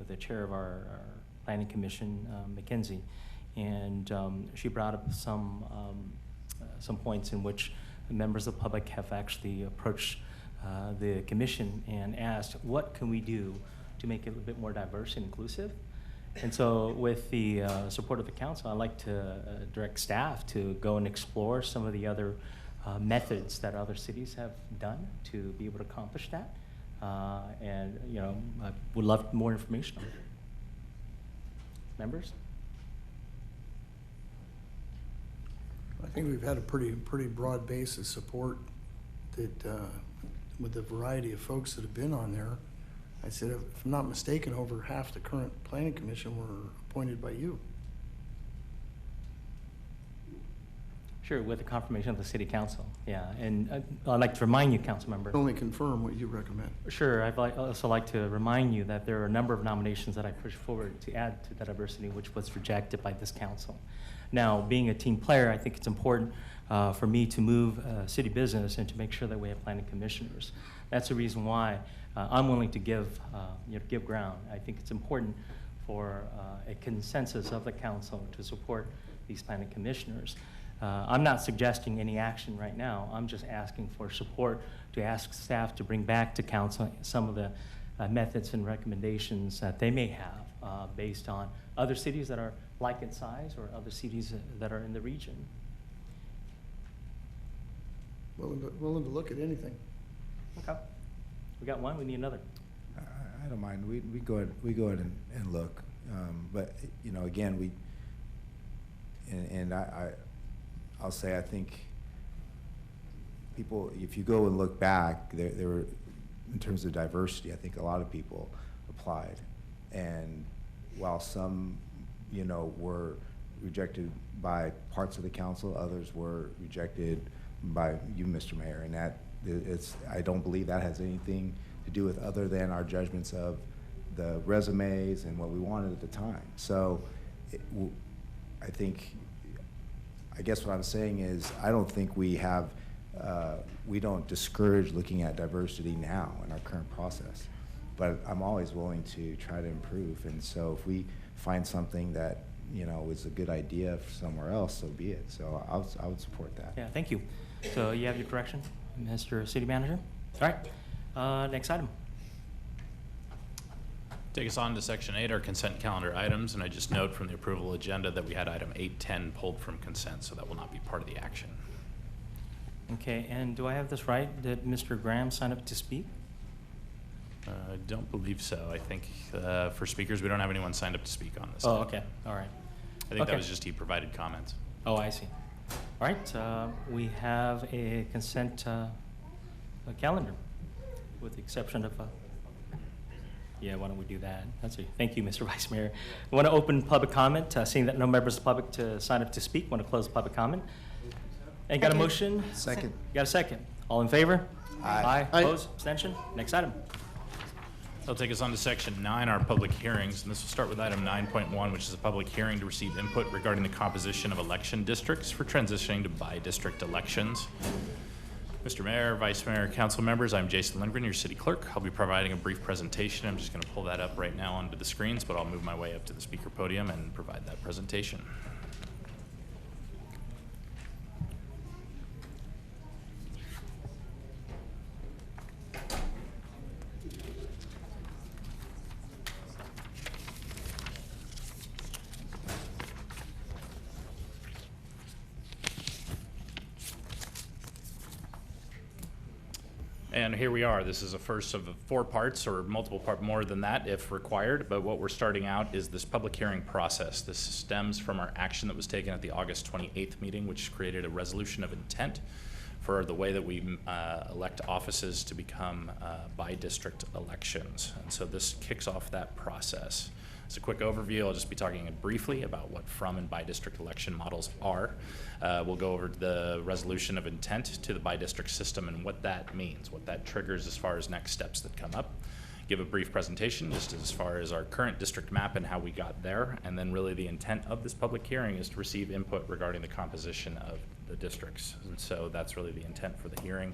the chair of our planning commission, Mackenzie, and she brought up some points in which members of the public have actually approached the commission and asked, what can we do to make it a little bit more diverse and inclusive? And so with the support of the council, I'd like to direct staff to go and explore some of the other methods that other cities have done to be able to accomplish that. And I would love more information on it. Members? I think we've had a pretty broad base of support that with the variety of folks that have been on there. I said, if I'm not mistaken, over half the current planning commission were appointed by you. Sure, with the confirmation of the city council, yeah. And I'd like to remind you, council member. Only confirm what you recommend. Sure, also like to remind you that there are a number of nominations that I pushed forward to add to the diversity, which was rejected by this council. Now, being a team player, I think it's important for me to move city business and to make sure that we have planning commissioners. That's the reason why I'm willing to give ground. I think it's important for a consensus of the council to support these planning commissioners. I'm not suggesting any action right now. I'm just asking for support to ask staff to bring back to council some of the methods and recommendations that they may have based on other cities that are like in size or other cities that are in the region. Willing to look at anything. Okay. We got one, we need another. I don't mind. We go ahead and look. But, you know, again, I'll say I think people, if you go and look back, there were, in terms of diversity, I think a lot of people applied. And while some, you know, were rejected by parts of the council, others were rejected by you, Mr. Mayor. And I don't believe that has anything to do with other than our judgments of the resumes and what we wanted at the time. So I guess what I'm saying is I don't think we don't discourage looking at diversity now in our current process, but I'm always willing to try to improve. And so if we find something that, you know, is a good idea somewhere else, so be it. So I would support that. Yeah, thank you. So you have your correction, Mr. City Manager? All right, next item. Take us on to section 8, our consent calendar items, and I just note from the approval agenda that we had item 810 pulled from consent, so that will not be part of the action. Okay, and do I have this right? Did Mr. Graham sign up to speak? I don't believe so. I think for speakers, we don't have anyone signed up to speak on this. Oh, okay, all right. I think that was just he provided comments. Oh, I see. All right, we have a consent calendar with the exception of yeah, why don't we do that? Thank you, Mr. Vice Mayor. I want to open public comment, seeing that no members of the public to sign up to speak. Want to close public comment? And got a motion? Second. Got a second? All in favor? Aye. Aye. Opposed? Abstention? Next item. That'll take us on to section 9, our public hearings, and this will start with item 9.1, which is a public hearing to receive input regarding the composition of election districts for transitioning to by-district elections. Mr. Mayor, Vice Mayor, Council members, I'm Jason Lindgren, your City Clerk. I'll be providing a brief presentation. I'm just going to pull that up right now onto the screens, but I'll move my way up to the speaker podium and provide that presentation. And here we are. This is a first of 4 parts, or multiple part more than that if required, but what we're starting out is this public hearing process. This stems from our action that was taken at the August 28th meeting, which created a resolution of intent for the way that we elect offices to become by-district elections. And so this kicks off that process. As a quick overview, I'll just be talking briefly about what from and by-district election models are. We'll go over the resolution of intent to the by-district system and what that means, what that triggers as far as next steps that come up. Give a brief presentation just as far as our current district map and how we got there, and then really the intent of this public hearing is to receive input regarding the composition of the districts. And so that's really the intent for the hearing.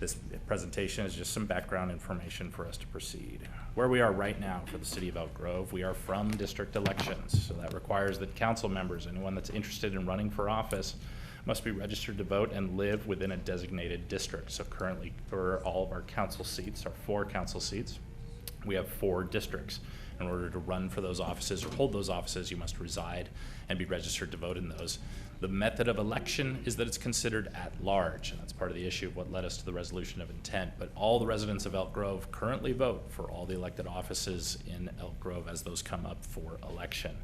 This presentation is just some background information for us to proceed. Where we are right now for the city of Elk Grove, we are from district elections. So that requires that council members, anyone that's interested in running for office, must be registered to vote and live within a designated district. So currently for all of our council seats, our 4 council seats, we have 4 districts. In order to run for those offices or hold those offices, you must reside and be registered to vote in those. The method of election is that it's considered at large, and that's part of the issue of what led us to the resolution of intent. But all the residents of Elk Grove currently vote for all the elected offices in Elk Grove as those come up for election.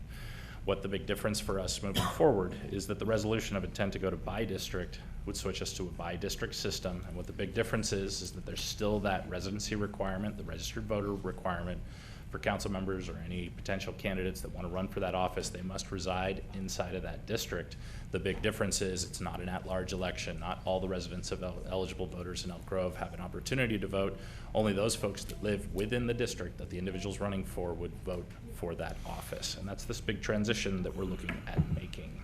What the big difference for us moving forward is that the resolution of intent to go to by-district would switch us to a by-district system. And what the big difference is that there's still that residency requirement, the registered voter requirement For council members or any potential candidates that want to run for that office, they must reside inside of that district. The big difference is it's not an at-large election. Not all the residents of eligible voters in Elk Grove have an opportunity to vote. Only those folks that live within the district that the individual's running for would vote for that office. And that's this big transition that we're looking at making.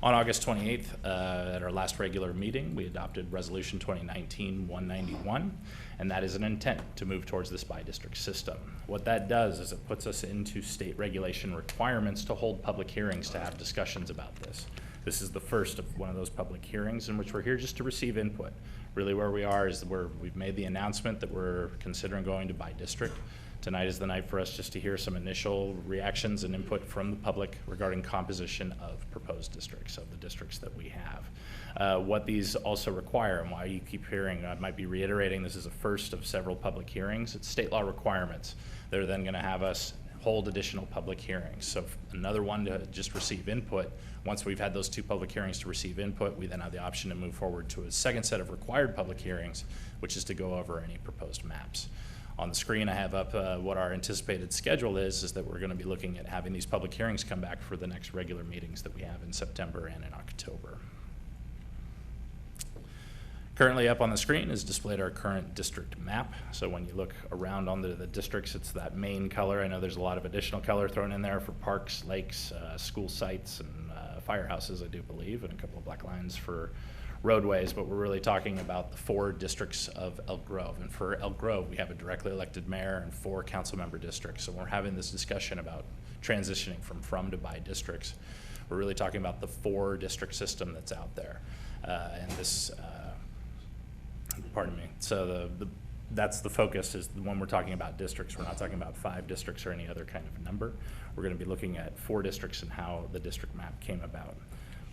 On August 28th, at our last regular meeting, we adopted Resolution 2019-191, and that is an intent to move towards this by-district system. What that does is it puts us into state regulation requirements to hold public hearings to have discussions about this. This is the first of one of those public hearings in which we're here just to receive input. Really where we are is we've made the announcement that we're considering going to by-district. Tonight is the night for us just to hear some initial reactions and input from the public regarding composition of proposed districts, of the districts that we have. What these also require, and why you keep hearing, I might be reiterating, this is a first of several public hearings. It's state law requirements. They're then going to have us hold additional public hearings. So another one to just receive input. Once we've had those 2 public hearings to receive input, we then have the option to move forward to a second set of required public hearings, which is to go over any proposed maps. On the screen, I have up what our anticipated schedule is that we're going to be looking at having these public hearings come back for the next regular meetings that we have in September and in October. Currently up on the screen is displayed our current district map. So when you look around on the districts, it's that main color. I know there's a lot of additional color thrown in there for parks, lakes, school sites, and firehouses, I do believe, and a couple of black lines for roadways, but we're really talking about the 4 districts of Elk Grove. And for Elk Grove, we have a directly elected mayor and 4 council member districts. So we're having this discussion about transitioning from to by districts. We're really talking about the 4 district system that's out there. And this, pardon me, so that's the focus, is when we're talking about districts. We're not talking about 5 districts or any other kind of number. We're going to be looking at 4 districts and how the district map came about.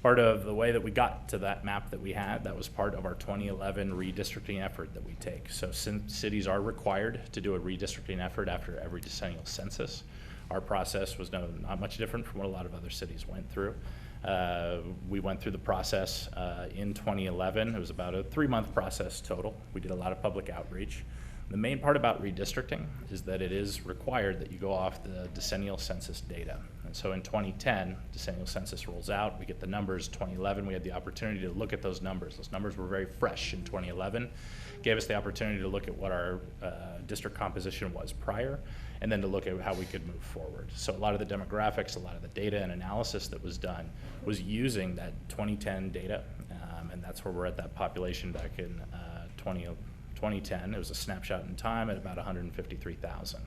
Part of the way that we got to that map that we had, that was part of our 2011 redistricting effort that we take. So cities are required to do a redistricting effort after every decennial census. Our process was not much different from what a lot of other cities went through. We went through the process in 2011. It was about a 3-month process total. We did a lot of public outreach. The main part about redistricting is that it is required that you go off the decennial census data. And so in 2010, decennial census rolls out, we get the numbers. 2011, we had the opportunity to look at those numbers. Those numbers were very fresh in 2011. Gave us the opportunity to look at what our district composition was prior, and then to look at how we could move forward. So a lot of the demographics, a lot of the data and analysis that was done was using that 2010 data, and that's where we're at that population back in 2010. It was a snapshot in time at about 153,000.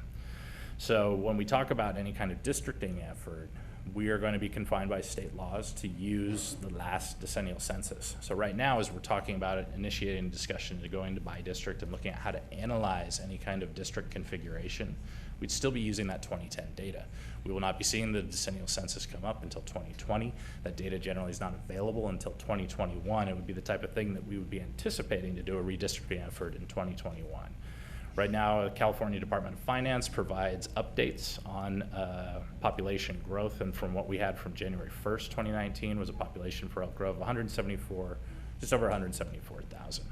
So when we talk about any kind of districting effort, we are going to be confined by state laws to use the last decennial census. So right now, as we're talking about it, initiating a discussion to going to by district and looking at how to analyze any kind of district configuration, we'd still be using that 2010 data. We will not be seeing the decennial census come up until 2020. That data generally is not available until 2021. It would be the type of thing that we would be anticipating to do a redistricting effort in 2021. Right now, the California Department of Finance provides updates on population growth, and from what we had from January 1st, 2019, was a population for Elk Grove of just over 174,000.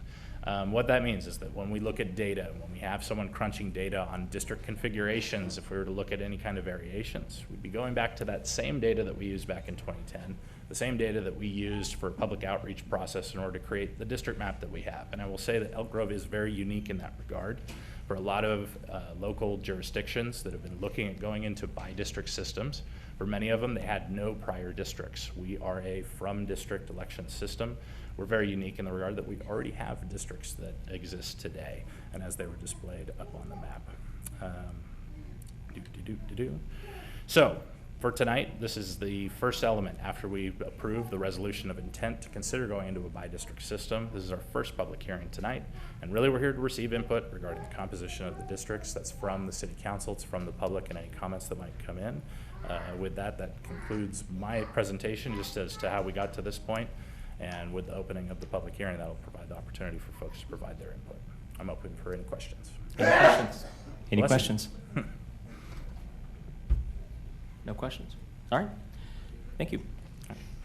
What that means is that when we look at data, when we have someone crunching data on district configurations, if we were to look at any kind of variations, we'd be going back to that same data that we used back in 2010, the same data that we used for a public outreach process in order to create the district map that we have. And I will say that Elk Grove is very unique in that regard. For a lot of local jurisdictions that have been looking at going into by-district systems, for many of them, they had no prior districts. We are a from-district election system. We're very unique in the regard that we already have districts that exist today, and as they were displayed up on the map. So, for tonight, this is the first element after we approve the resolution of intent to consider going into a by-district system. This is our first public hearing tonight, and really we're here to receive input regarding the composition of the districts. That's from the city council, it's from the public, and any comments that might come in. With that concludes my presentation just as to how we got to this point, and with the opening of the public hearing, that'll provide the opportunity for folks to provide their input. I'm open for any questions. Any questions? Any Bless questions? No questions? All right. Thank you.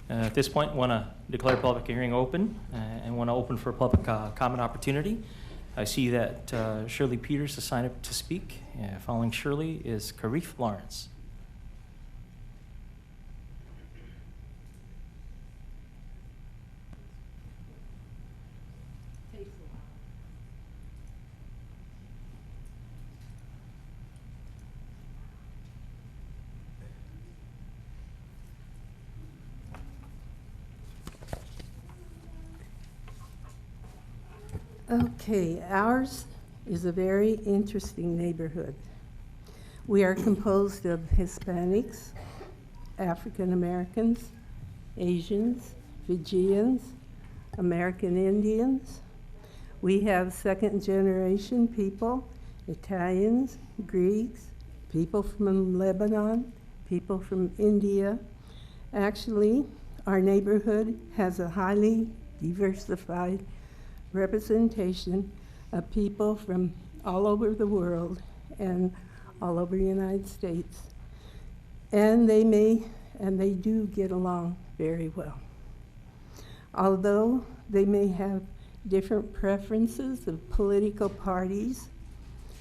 At this point, I want to declare public hearing open and want to open for public comment opportunity. I see that Shirley Peters has signed up to speak. Following Shirley is Karif Lawrence. Okay, ours is a very interesting neighborhood. We are composed of Hispanics, African Americans, Asians, Fijians, American Indians. We have second generation people, Italians, Greeks, people from Lebanon, people from India. Actually, our neighborhood has a highly diversified representation of people from all over the world and all over the United States. And they do get along very well. Although they may have different preferences of political parties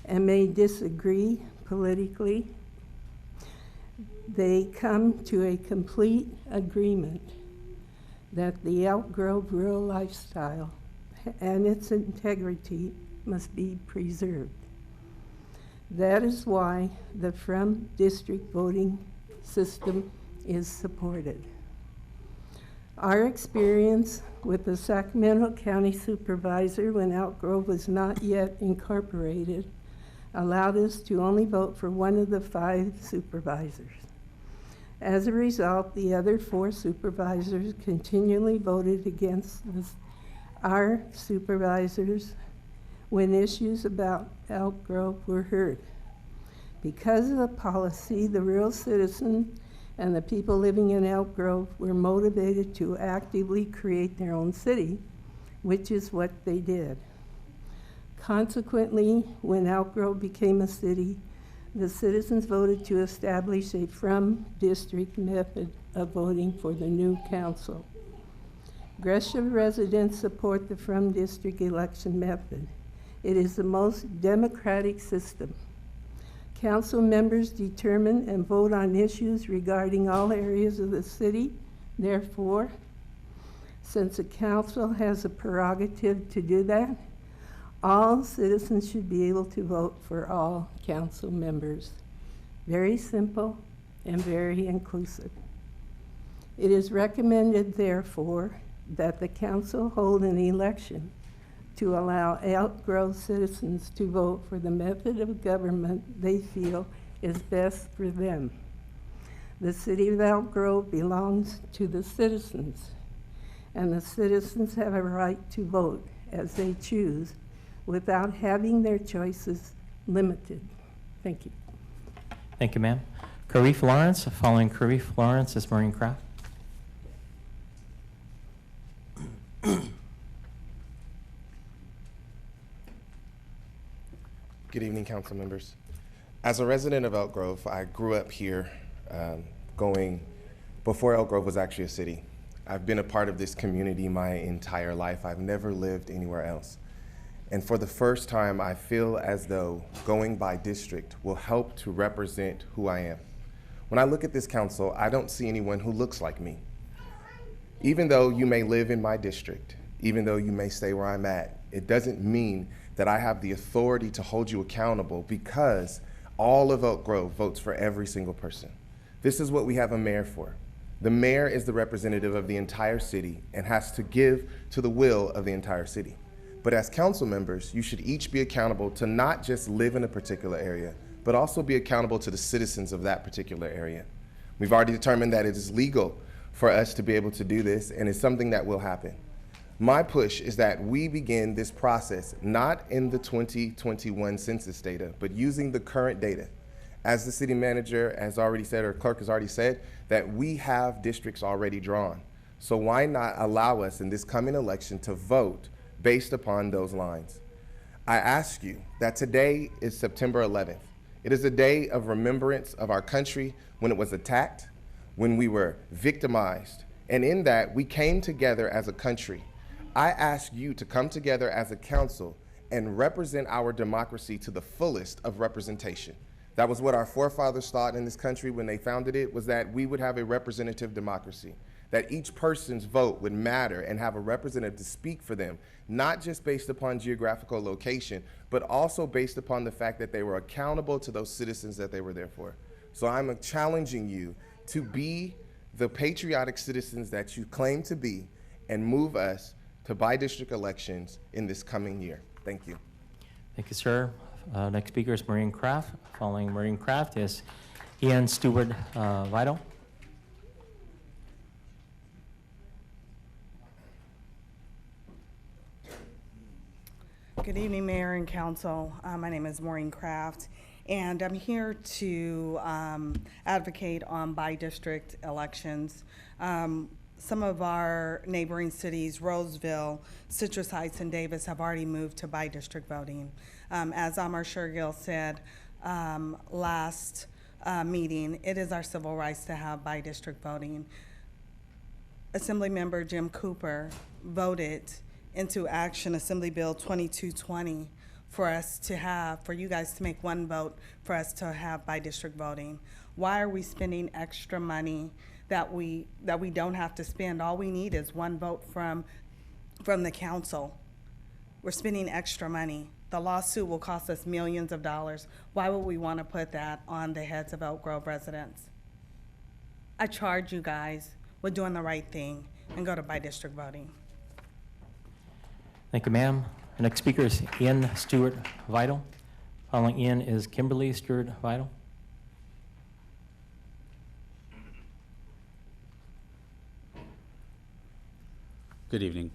and may disagree politically, they come to a complete agreement that the Elk Grove rural lifestyle and its integrity must be preserved. That is why the from district voting system is supported. Our experience with the Sacramento County Supervisor when Elk Grove was not yet incorporated allowed us to only vote for one of the 5 supervisors. As a result, the other 4 supervisors continually voted against our supervisors when issues about Elk Grove were heard. Because of the policy, the rural citizen and the people living in Elk Grove were motivated to actively create their own city, which is what they did. Consequently, when Elk Grove became a city, the citizens voted to establish a from district method of voting for the new council. Gresham residents support the from district election method. It is the most democratic system. Council members determine and vote on issues regarding all areas of the city. Therefore, since the council has a prerogative to do that, all citizens should be able to vote for all council members. Very simple and very inclusive. It is recommended, therefore, that the council hold an election to allow Elk Grove citizens to vote for the method of government they feel is best for them. The city of Elk Grove belongs to the citizens, and the citizens have a right to vote as they choose without having their choices limited. Thank you. Thank you, ma'am. Karif Lawrence. Following Karif Lawrence is Maureen Kraft. Good evening, council members. As a resident of Elk Grove, I grew up here before Elk Grove was actually a city. I've been a part of this community my entire life. I've never lived anywhere else. And for the first time, I feel as though going by district will help to represent who I am. When I look at this council, I don't see anyone who looks like me. Even though you may live in my district, even though you may stay where I'm at, it doesn't mean that I have the authority to hold you accountable because all of Elk Grove votes for every single person. This is what we have a mayor for. The mayor is the representative of the entire city and has to give to the will of the entire city. But as council members, you should each be accountable to not just live in a particular area, but also be accountable to the citizens of that particular area. We've already determined that it is legal for us to be able to do this, and it's something that will happen. My push is that we begin this process not in the 2021 census data, but using the current data. As the city manager has already said, or clerk has already said, that we have districts already drawn. So why not allow us in this coming election to vote based upon those lines? I ask you that today is September 11th. It is a day of remembrance of our country when it was attacked, when we were victimized, and in that we came together as a country. I ask you to come together as a council and represent our democracy to the fullest of representation. That was what our forefathers thought in this country when they founded it, was that we would have a representative democracy, that each person's vote would matter and have a representative to speak for them, not just based upon geographical location, but also based upon the fact that they were accountable to those citizens that they were there for. So I'm challenging you to be the patriotic citizens that you claim to be and move us to by-district elections in this coming year. Thank you. Thank you, sir. Next speaker is Maureen Kraft. Following Maureen Kraft is Ian Stewart Vital. Good evening, Mayor and Council. My name is Maureen Kraft, and I'm here to advocate on by-district elections. Some of our neighboring cities, Roseville, Citrus Heights, and Davis, have already moved to by-district voting. As Amar Shergill said last meeting, it is our civil rights to have by-district voting. Assemblymember Jim Cooper voted into action Assembly Bill 2220 for us to have, for you guys to make one vote for us to have by-district voting. Why are we spending extra money that we don't have to spend? All we need is one vote from the council. We're spending extra money. The lawsuit will cost us millions of dollars. Why would we want to put that on the heads of Elk Grove residents? I charge you guys with doing the right thing and go to by-district voting. Thank you, ma'am. Our next speaker is Ian Stewart Vital. Following Ian is Kimberly Stewart Vital. Good evening.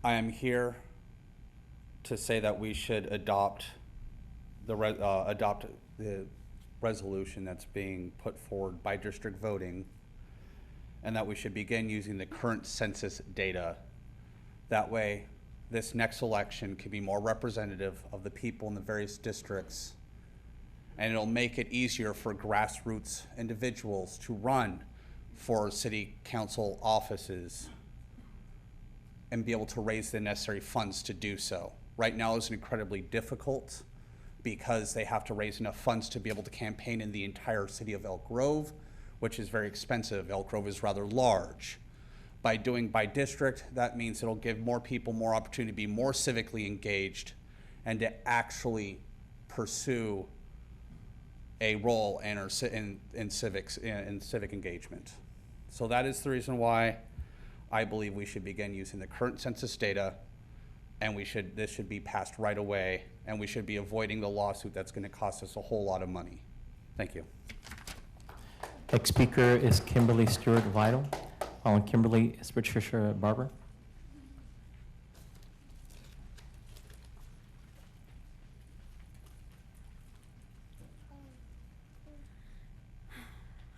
I am here to say that we should adopt the resolution that's being put forward by district voting, and that we should begin using the current census data. That way, this next election can be more representative of the people in the various districts, and it'll make it easier for grassroots individuals to run for city council offices and be able to raise the necessary funds to do so. Right now is incredibly difficult because they have to raise enough funds to be able to campaign in the entire city of Elk Grove, which is very expensive. Elk Grove is rather large. By doing by district, that means it'll give more people more opportunity to be more civically engaged and to actually pursue a role in civic engagement. So that is the reason why I believe we should begin using the current census data, and this should be passed right away, and we should be avoiding the lawsuit that's going to cost us a whole lot of money. Thank you. Next speaker is Kimberly Stewart Vital. Following Kimberly is Patricia Barber.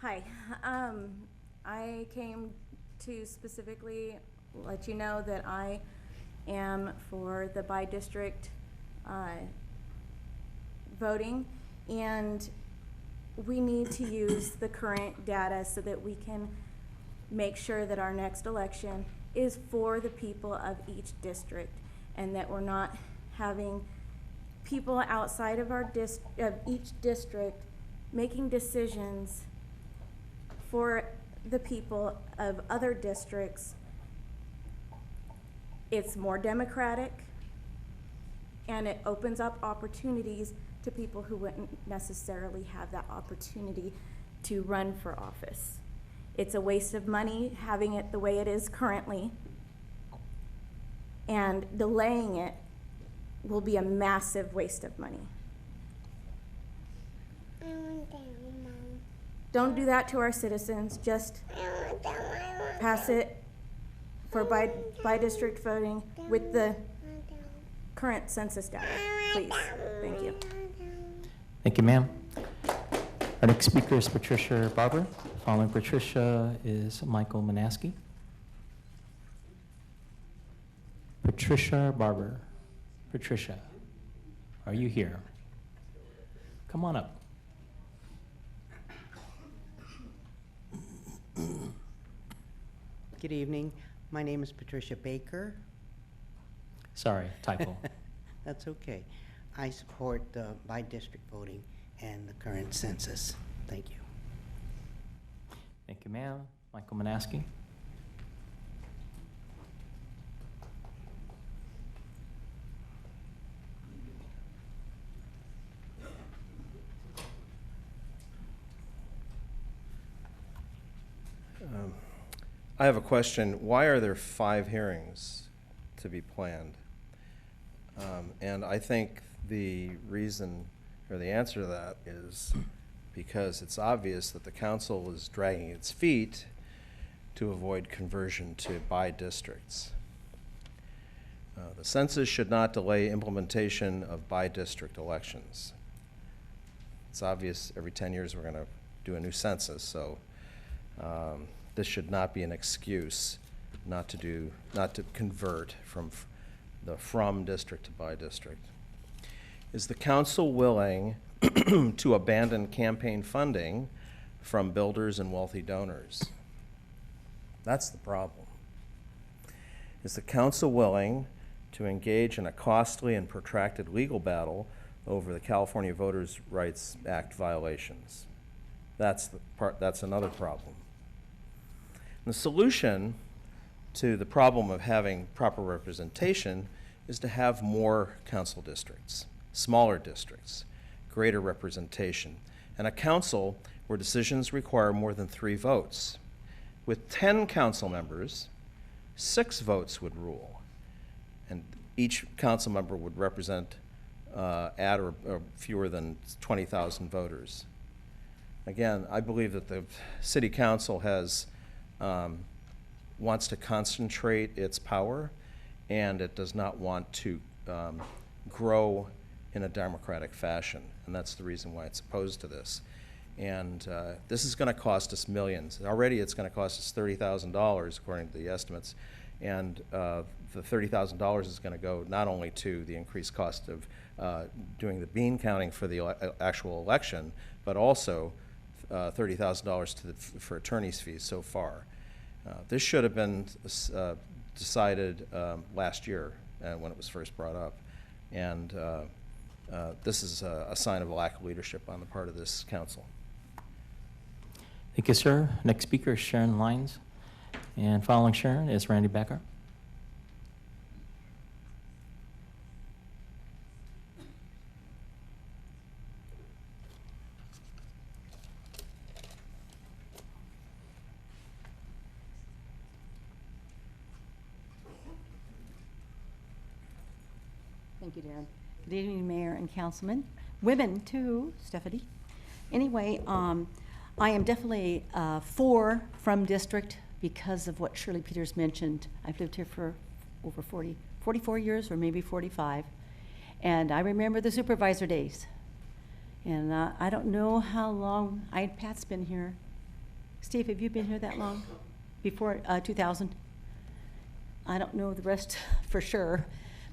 Hi. I came to specifically let you know that I am for the by-district voting, and we need to use the current data so that we can make sure that our next election is for the people of each district, and that we're not having people outside of each district making decisions for the people of other districts. It's more democratic, and it opens up opportunities to people who wouldn't necessarily have that opportunity to run for office. It's a waste of money having it the way it is currently, and delaying it will be a massive waste of money. Don't do that to our citizens. Just pass it for by district voting with the current census data, please. Thank you. Thank you, ma'am. Our next speaker is Patricia Barber. Following Patricia is Michael Banaski. Patricia Barber. Patricia, are you here? Come on up. Good evening. My name is Patricia Baker. Sorry, typo. That's okay. I support the by-district voting and the current census. Thank you. Thank you, ma'am. Michael Banaski. I have a question. Why are there 5 hearings to be planned? And I think the reason, or the answer to that, is because it's obvious that the council is dragging its feet to avoid conversion to by-districts. The census should not delay implementation of by-district elections. It's obvious every 10 years we're going to do a new census, so this should not be an excuse not to convert from district to by district. Is the council willing to abandon campaign funding from builders and wealthy donors? That's the problem. Is the council willing to engage in a costly and protracted legal battle over the California Voters' Rights Act violations? That's another problem. The solution to the problem of having proper representation is to have more council districts, smaller districts, greater representation, and a council where decisions require more than 3 votes. With 10 council members, 6 votes would rule, and each council member would represent at or fewer than 20,000 voters. Again, I believe that the city council wants to concentrate its power, and it does not want to grow in a democratic fashion, and that's the reason why it's opposed to this. And this is going to cost us millions. Already it's going to cost us $30,000 according to the estimates, and the $30,000 is going to go not only to the increased cost of doing the bean counting for the actual election, but also $30,000 for attorney's fees so far. This should have been decided last year when it was first brought up, and this is a sign of a lack of leadership on the part of this council. Thank you, sir. Next speaker is Sharon Lyons, and following Sharon is Randy Becker. Thank you, Darren. Good evening, Mayor and Councilman. Women, too, Stephanie. Anyway, I am definitely for from district because of what Shirley Peters mentioned. I've lived here for over 44 years or maybe 45. And I remember the supervisor days. And I don't know how long, Pat's been here. Steve, have you been here that long? Before 2000? I don't know the rest for sure.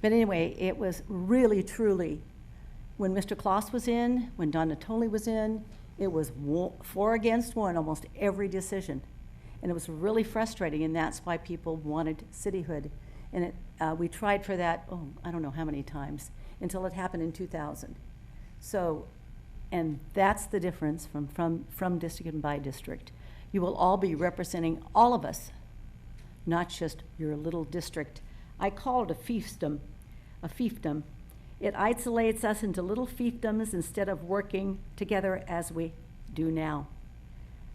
But anyway, it was really, truly, when Mr. Kloss was in, when Don Natoli was in, it was 4 against 1 almost every decision. And it was really frustrating, and that's why people wanted cityhood. And we tried for that, I don't know how many times, until it happened in 2000. So, and that's the difference from district and by district. You will all be representing all of us, not just your little district. I call it a fiefdom. It isolates us into little fiefdoms instead of working together as we do now.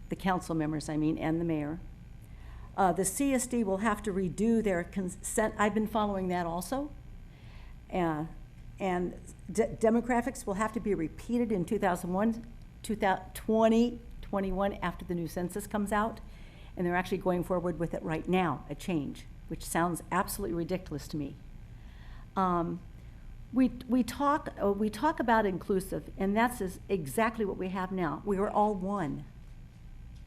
The council members, I mean, and the mayor. The CSD will have to redo their consent. I've been following that also. And demographics will have to be repeated in 2021 after the new census comes out. And they're actually going forward with it right now, a change, which sounds absolutely ridiculous to me. We talk about inclusive, and that's exactly what we have now. We are all one.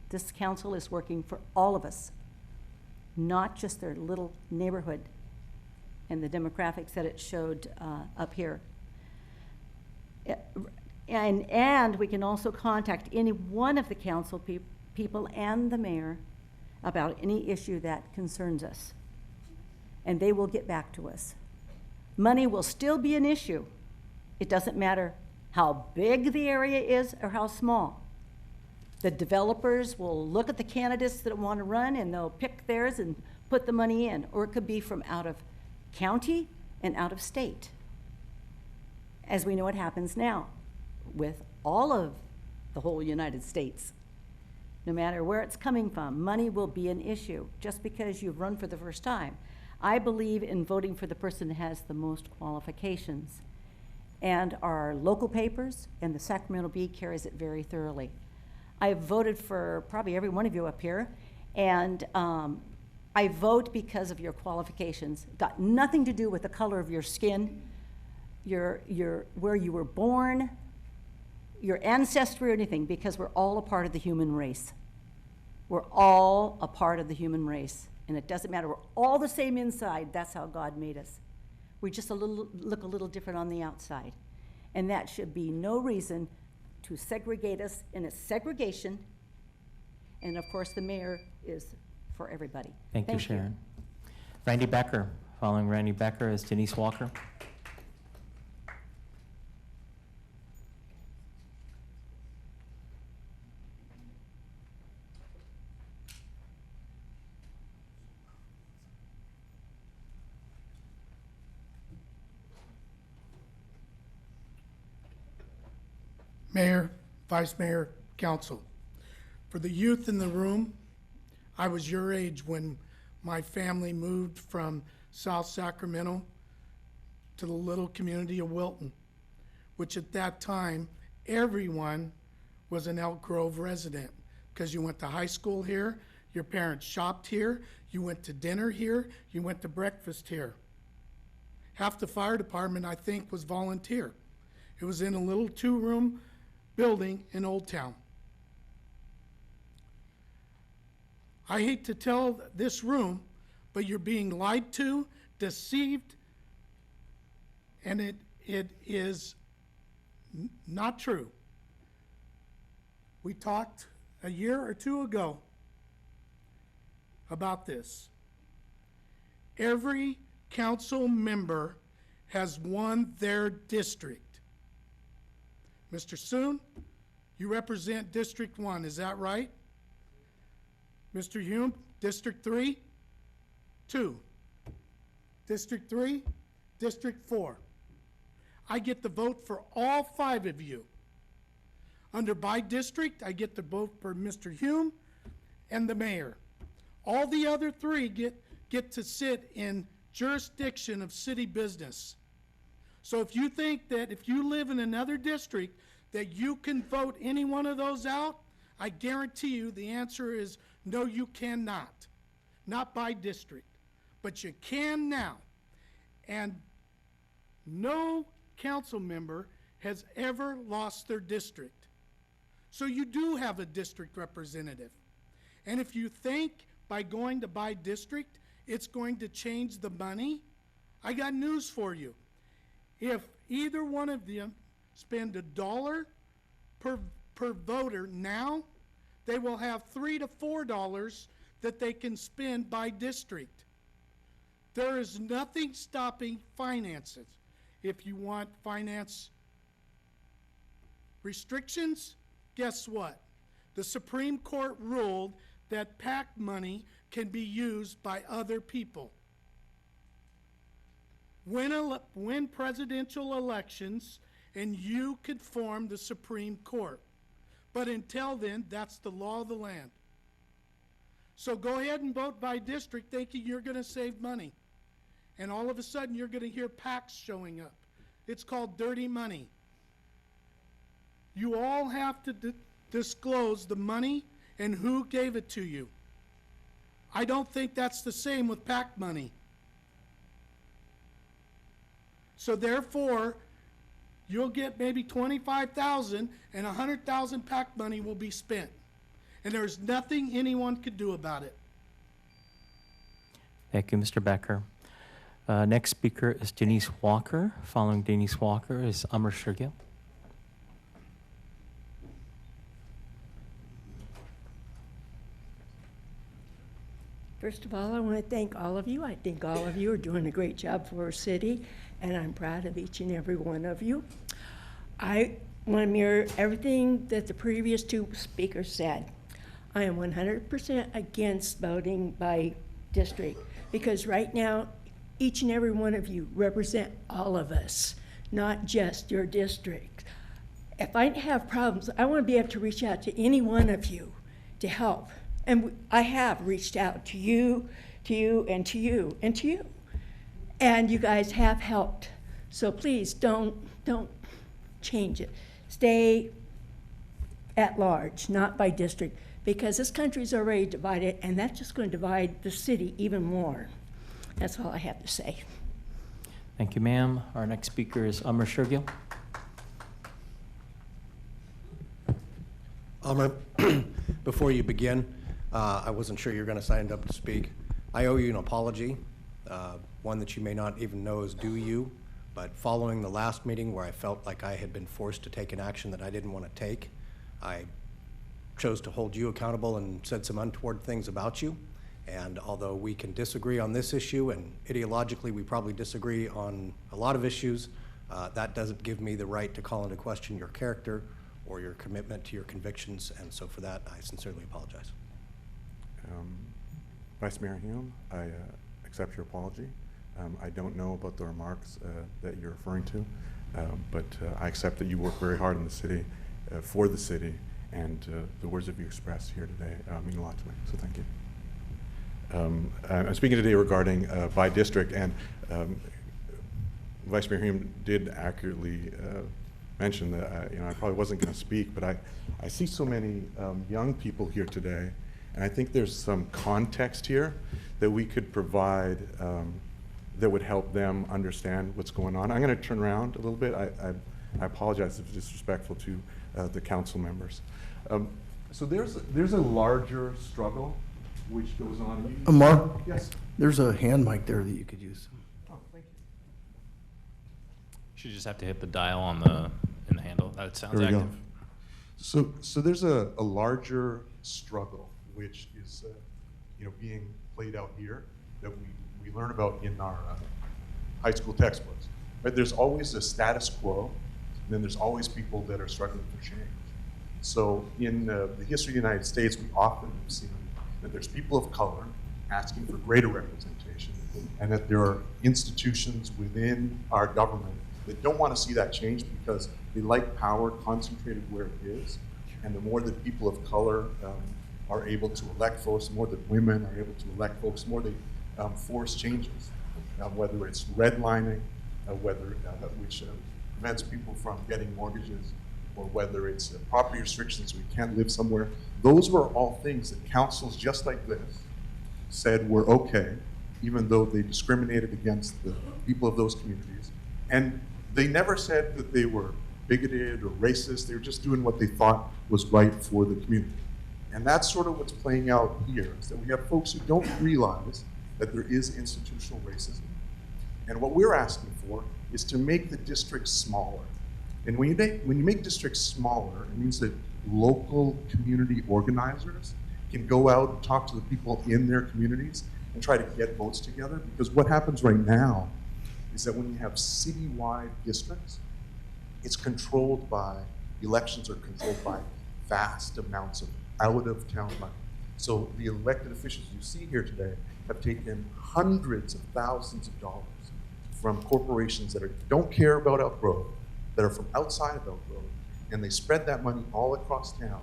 This council is working for all of us, not just their little neighborhood and the demographics that it showed up here. And we can also contact any one of the council people and the mayor about any issue that concerns us. and they will get back to us. Money will still be an issue. It doesn't matter how big the area is or how small. The developers will look at the candidates that want to run and they'll pick theirs and put the money in, or it could be from out of county and out of state. As we know what happens now with all of the whole United States. No matter where it's coming from, money will be an issue just because you've run for the first time. I believe in voting for the person that has the most qualifications. And our local papers and the Sacramento Bee carries it very thoroughly. I have voted for probably every one of you up here, and I vote because of your qualifications. Got nothing to do with the color of your skin, where you were born, your ancestry or anything, because we're all a part of the human race. We're all a part of the human race, and it doesn't matter. We're all the same inside. That's how God made us. We just look a little different on the outside, and that should be no reason to segregate us in a segregation. And of course, the mayor is for everybody. Thank you, Sharon. Randy Becker. Following Randy Becker is Denise Walker. Mayor, Vice Mayor, Council. For the youth in the room, I was your age when my family moved from South Sacramento to the little community of Wilton, which at that time, everyone was an Elk Grove resident because you went to high school here, your parents shopped here, you went to dinner here, you went to breakfast here. Half the fire department, I think, was volunteer. It was in a little two-room building in Old Town. I hate to tell this room, but you're being lied to, deceived, and it is not true. We talked a year or two ago about this. Every council member has won their district. Mr. Soon, you represent District 1, is that right? Mr. Hume, District 3? 2. District 3, District 4. I get the vote for all 5 of you. Under by district, I get the vote for Mr. Hume and the mayor. All the other 3 get to sit in jurisdiction of city business. So if you think that if you live in another district that you can vote any one of those out, I guarantee you the answer is no, you cannot. Not by district. But you can now. And no council member has ever lost their district. So you do have a district representative. And if you think by going to by district it's going to change the money, I got news for you. If either one of them spend $1 per voter now, they will have $3 to $4 that they can spend by district. There is nothing stopping finances. If you want finance restrictions, guess what? The Supreme Court ruled that PAC money can be used by other people. Win presidential elections, and you could form the Supreme Court. But until then, that's the law of the land. So go ahead and vote by district thinking you're going to save money. And all of a sudden, you're going to hear PACs showing up. It's called dirty money. You all have to disclose the money and who gave it to you. I don't think that's the same with PAC money. So therefore, you'll get maybe $25,000 and $100,000 PAC money will be spent. And there's nothing anyone could do about it. Thank you, Mr. Becker. Next speaker is Denise Walker. Following Denise Walker is Amr Shirgil. First of all, I want to thank all of you. I think all of you are doing a great job for our city, and I'm proud of each and every one of you. I want to mirror everything that the previous two speakers said. I am 100% against voting by district, because right now, each and every one of you represent all of us, not just your district. If I have problems, I want to be able to reach out to any one of you to help. And I have reached out to you, and to you, and to you. And you guys have helped. So please don't change it. Stay at large, not by district, because this country's already divided, and that's just going to divide the city even more. That's all I have to say. Thank you, ma'am. Our next speaker is Amr Shergill. Amr, before you begin, I wasn't sure you were going to sign up to speak. I owe you an apology, one that you may not even know is due you, but following the last meeting where I felt like I had been forced to take an action that I didn't want to take, I chose to hold you accountable and said some untoward things about you. And although we can disagree on this issue, and ideologically we probably disagree on a lot of issues, that doesn't give me the right to call into question your character or your commitment to your convictions, and so for that, I sincerely apologize. Vice Mayor Hume, I accept your apology. I don't know about the remarks that you're referring to, but I accept that you work very hard in the city, for the city, and the words that you expressed here today mean a lot to me, so thank you. I'm speaking today regarding by district, and Vice Mayor Hume did accurately mention that I probably wasn't going to speak, but I see so many young people here today, and I think there's some context here that we could provide that would help them understand what's going on. I'm going to turn around a little bit. I apologize if it's disrespectful to the council members. So there's a larger struggle which goes on. Amar? Yes. There's a hand mic there that you could use. Oh, thank you. You should just have to hit the dial on in the handle. That sounds There we active. go. So there's a larger struggle which is being played out here that we learn about in our high school textbooks. Right? There's always a status quo, and then there's always people that are struggling for change. So in the history of the United States, we often have seen that there's people of color asking for greater representation, and that there are institutions within our government that don't want to see that change because they like power concentrated where it is. And the more that people of color are able to elect folks, the more that women are able to elect folks, the more they force changes, whether it's redlining, which prevents people from getting mortgages, or whether it's property restrictions, we can't live somewhere. Those were all things that councils just like this said were okay, even though they discriminated against the people of those communities. And they never said that they were bigoted or racist. They were just doing what they thought was right for the community. And that's sort of what's playing out here, is that we have folks who don't realize that there is institutional racism. And what we're asking for is to make the district smaller. And when you make districts smaller, it means that local community organizers can go out and talk to the people in their communities and try to get votes together. Because what happens right now is that when you have citywide districts, it's controlled by, elections are controlled by vast amounts of out-of-town money. So the elected officials you see here today have taken hundreds of thousands of dollars from corporations that don't care about Elk Grove, that are from outside of Elk Grove, and they spread that money all across town.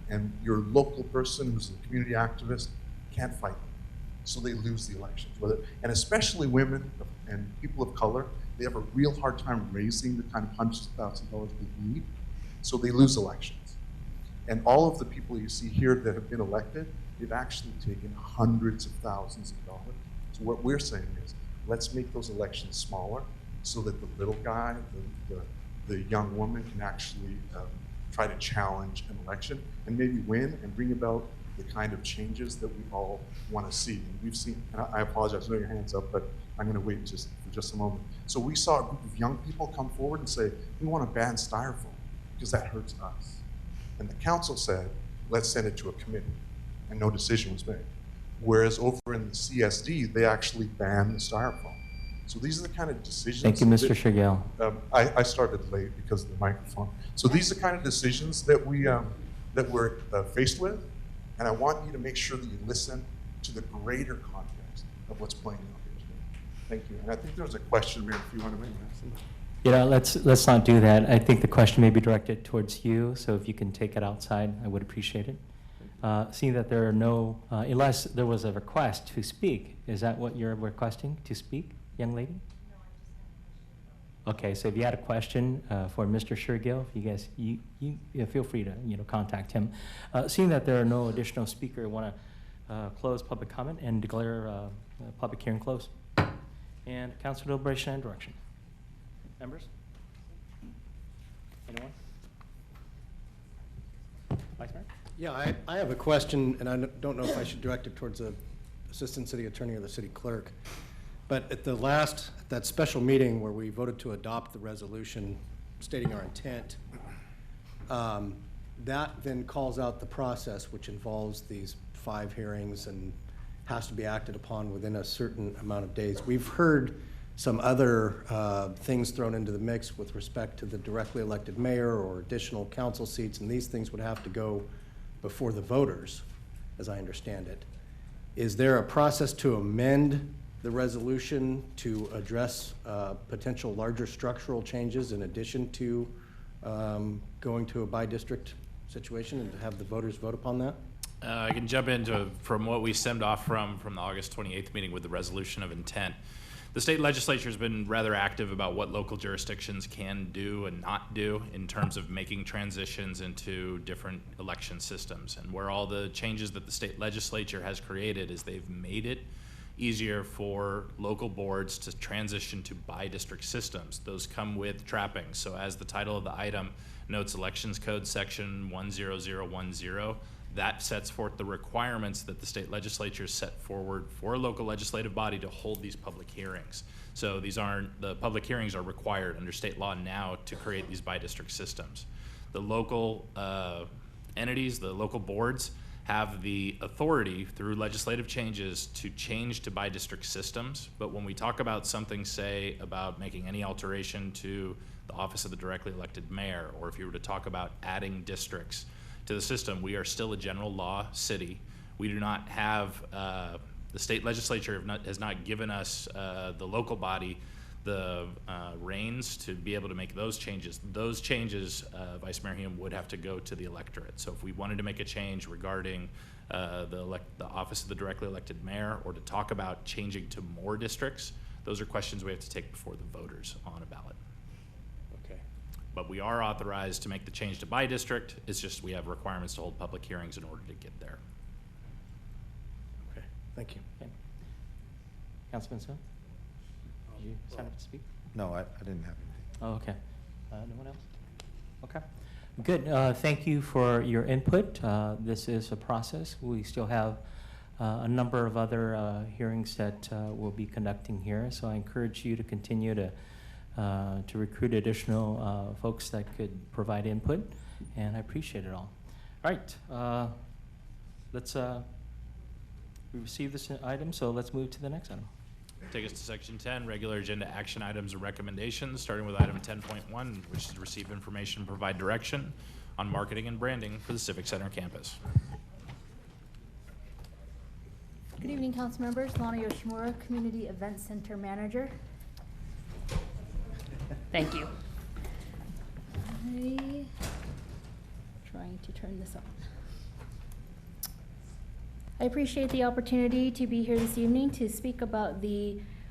And your local person who's a community activist can't fight them. So they lose the elections. And especially women and people of color, they have a real hard time raising the kind of hundreds of thousands of dollars they need, so they lose elections. And all of the people you see here that have been elected, they've actually taken hundreds of thousands of dollars. So what we're saying is, let's make those elections smaller so that the little guy, the young woman can actually try to challenge an election and maybe win and bring about the kind of changes that we all want to see. And we've seen, and I apologize, I know your hand's up, but I'm going to wait for just a moment. So we saw a group of young people come forward and say, we want to ban styrofoam because that hurts us. And the council said, let's send it to a committee, and no decision was made. Whereas over in the CSD, they actually ban the styrofoam. So these are the kind of decisions. Thank you, Mr. that- Shigel. I started late because of the microphone. So these are the kind of decisions that we're faced with, and I want you to make sure that you listen to the greater context of what's playing out here today. Thank you. And I think there was a question, Mayor, if you want to make that. You know, let's not do that. I think the question may be directed towards you, so if you can take it outside, I would appreciate it. Seeing that there are no, unless there was a request to speak, is that what you're requesting, to speak, young lady? Okay, so if you had a question for Mr. Shergill, you guys, you feel free to contact him. Seeing that there are no additional speaker, I want to close public comment and declare public hearing closed. And council deliberation and direction. Members? Anyone? Vice Mayor? Yeah, I have a question, and I don't know if I should direct it towards the Assistant City Attorney or the City Clerk. But at that special meeting where we voted to adopt the resolution stating our intent, that then calls out the process, which involves these 5 hearings and has to be acted upon within a certain amount of days. We've heard some other things thrown into the mix with respect to the directly elected mayor or additional council seats, and these things would have to go before the voters, as I understand it. Is there a process to amend the resolution to address potential larger structural changes in addition to going to a by-district situation and to have the voters vote upon that? I can jump into from what we stemmed off from the August 28th meeting with the resolution of intent. The state legislature has been rather active about what local jurisdictions can do and not do in terms of making transitions into different election systems. And where all the changes that the state legislature has created is they've made it easier for local boards to transition to by-district systems. Those come with trappings. So as the title of the item notes, Elections Code Section 10010, that sets forth the requirements that the state legislature set forward for a local legislative body to hold these public hearings. So the public hearings are required under state law now to create these by-district systems. The local entities, the local boards, have the authority through legislative changes to change to by-district systems. But when we talk about something, say, about making any alteration to the office of the directly elected mayor, or if you were to talk about adding districts to the system, we are still a general law city. We do not have, the state legislature has not given us, the local body, the reins to be able to make those changes. Those changes, Vice Mayor Hume, would have to go to the electorate. So if we wanted to make a change regarding the office of the directly elected mayor, or to talk about changing to more districts, those are questions we have to take before the voters on a ballot. Okay. But we are authorized to make the change to by district. It's just we have requirements to hold public hearings in order to get there. Okay, thank you. Okay. Councilman Sun? Did you sign up to speak? No, I didn't have anything. Oh, okay. No one else? Okay. Good. Thank you for your input. This is a process. We still have a number of other hearings that we'll be conducting here. So I encourage you to continue to recruit additional folks that could provide input, and I appreciate it all. All right. We received this item, so let's move to the next item. Take us to section 10, regular agenda action items and recommendations, starting with item 10.1, which is to receive information and provide direction on marketing and branding for the Civic Center campus. Good evening, council members. Lana Yoshimura, Community Event Center Manager. Thank you. I'm trying to turn this on. I appreciate the opportunity to be here this evening to speak about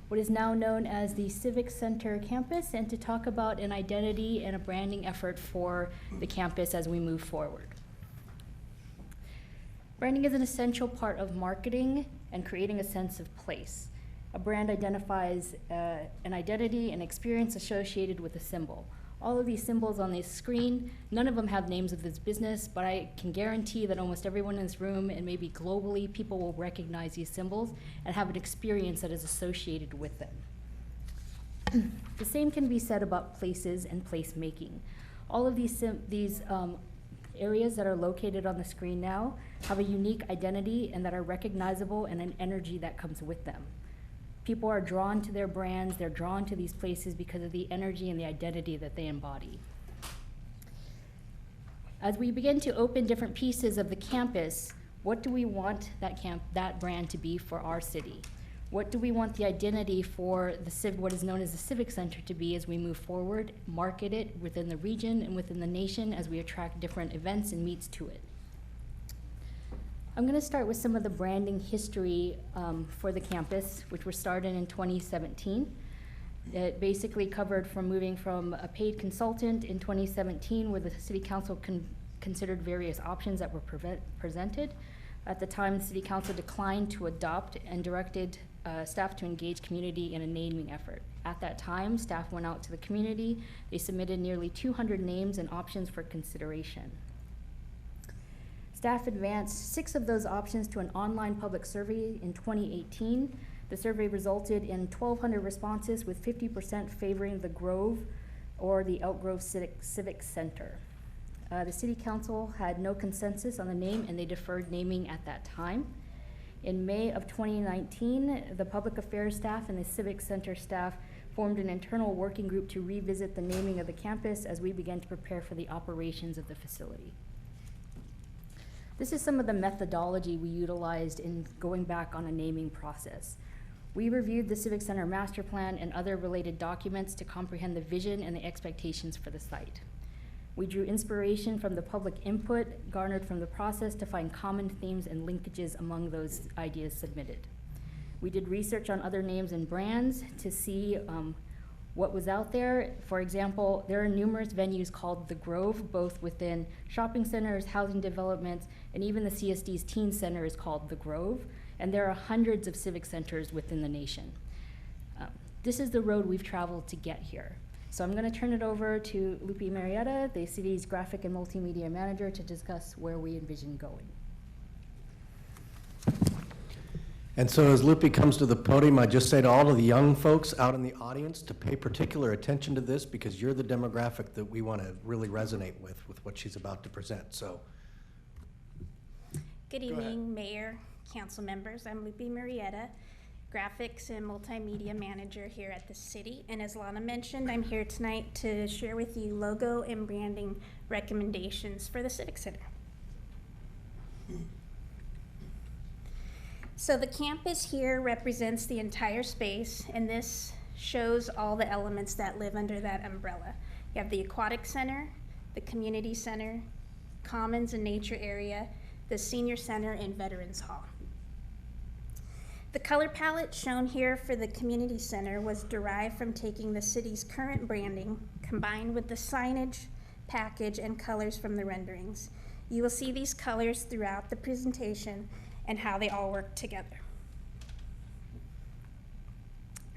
what is now known as the Civic Center campus, and to talk about an identity and a branding effort for the campus as we move forward. Branding is an essential part of marketing and creating a sense of place. A brand identifies an identity and experience associated with a symbol. All of these symbols on this screen, none of them have names of this business, but I can guarantee that almost everyone in this room, and maybe globally, people will recognize these symbols and have an experience that is associated with them. The same can be said about places and placemaking. All of these areas that are located on the screen now have a unique identity and that are recognizable and an energy that comes with them. People are drawn to their brands, they're drawn to these places because of the energy and the identity that they embody. As we begin to open different pieces of the campus, what do we want that brand to be for our city? What do we want the identity for what is known as the Civic Center to be as we move forward, market it within the region and within the nation as we attract different events and meets to it? I'm gonna start with some of the branding history for the campus, which were started in 2017. It basically covered from moving from a paid consultant in 2017 where the City Council considered various options that were presented. At the time, the City Council declined to adopt and directed staff to engage community in a naming effort. At that time, staff went out to the community. They submitted nearly 200 names and options for consideration. Staff advanced 6 of those options to an online public survey in 2018. The survey resulted in 1,200 responses with 50% favoring the Grove or the Elk Grove Civic Center. The City Council had no consensus on the name and they deferred naming at that time. In May of 2019, the Public Affairs staff and the Civic Center staff formed an internal working group to revisit the naming of the campus as we began to prepare for the operations of the facility. This is some of the methodology we utilized in going back on a naming process. We reviewed the Civic Center master plan and other related documents to comprehend the vision and the expectations for the site. We drew inspiration from the public input garnered from the process to find common themes and linkages among those ideas submitted. We did research on other names and brands to see what was out there. For example, there are numerous venues called The Grove, both within shopping centers, housing developments, and even the CSD's teen center is called The Grove, and there are hundreds of civic centers within the nation. This is the road we've traveled to get here. So I'm going to turn it over to Lupe Marietta, the city's graphic and multimedia manager, to discuss where we envision going. And so as Lupe comes to the podium, I just say to all of the young folks out in the audience to pay particular attention to this because you're the demographic that we want to really resonate with what she's about to present. So. Good evening, Mayor, council members. I'm Lupe Marietta, graphics and multimedia manager here at the city. And as Lana mentioned, I'm here tonight to share with you logo and branding recommendations for the Civic Center. So the campus here represents the entire space, and this shows all the elements that live under that umbrella. You have the Aquatic Center, the Community Center, Commons and Nature Area, the Senior Center, and Veterans Hall. The color palette shown here for the Community Center was derived from taking the city's current branding combined with the signage, package, and colors from the renderings. You will see these colors throughout the presentation and how they all work together.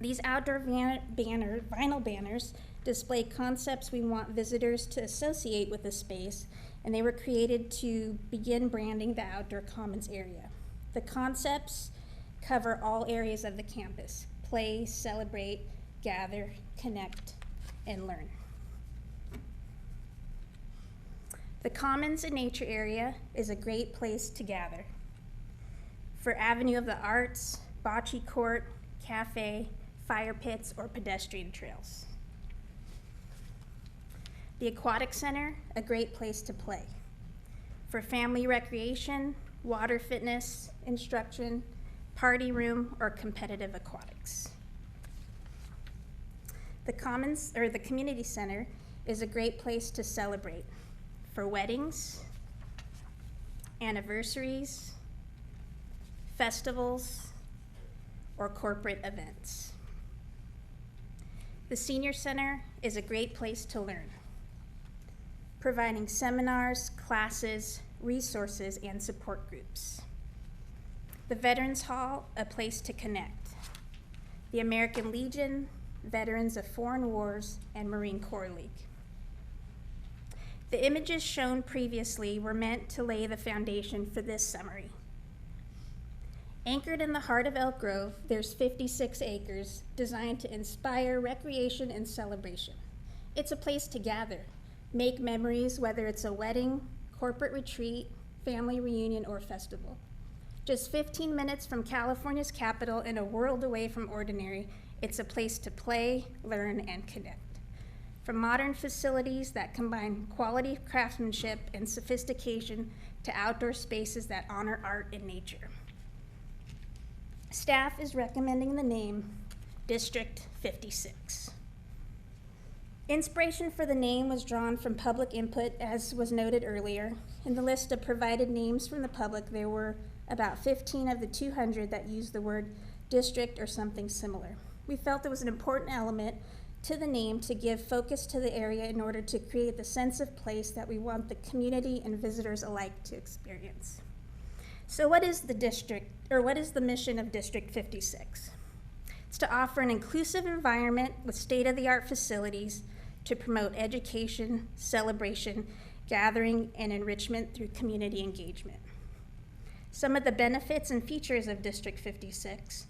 These outdoor vinyl banners display concepts we want visitors to associate with the space, and they were created to begin branding the outdoor commons area. The concepts cover all areas of the campus: play, celebrate, gather, connect, and learn. The Commons and Nature Area is a great place to gather for Avenue of the Arts, bocce court, cafe, fire pits, or pedestrian trails. The Aquatic Center, a great place to play for family recreation, water fitness, instruction, party room, or competitive aquatics. The Commons, or the Community Center, is a great place to celebrate for weddings, anniversaries, festivals, or corporate events. The Senior Center is a great place to learn, providing seminars, classes, resources, and support groups. The Veterans Hall, a place to connect. The American Legion, Veterans of Foreign Wars, and Marine Corps League. The images shown previously were meant to lay the foundation for this summary. Anchored in the heart of Elk Grove, there's 56 acres designed to inspire recreation and celebration. It's a place to gather, make memories, whether it's a wedding, corporate retreat, family reunion, or festival. Just 15 minutes from California's capital and a world away from ordinary, it's a place to play, learn, and connect. From modern facilities that combine quality craftsmanship and sophistication to outdoor spaces that honor art and nature. Staff is recommending the name District 56. Inspiration for the name was drawn from public input, as was noted earlier. In the list of provided names from the public, there were about 15 of the 200 that used the word district or something similar. We felt it was an important element to the name to give focus to the area in order to create the sense of place that we want the community and visitors alike to experience. So what is the district, or what is the mission of District 56? It's to offer an inclusive environment with state-of-the-art facilities to promote education, celebration, gathering, and enrichment through community engagement. Some of the benefits and features of District 56.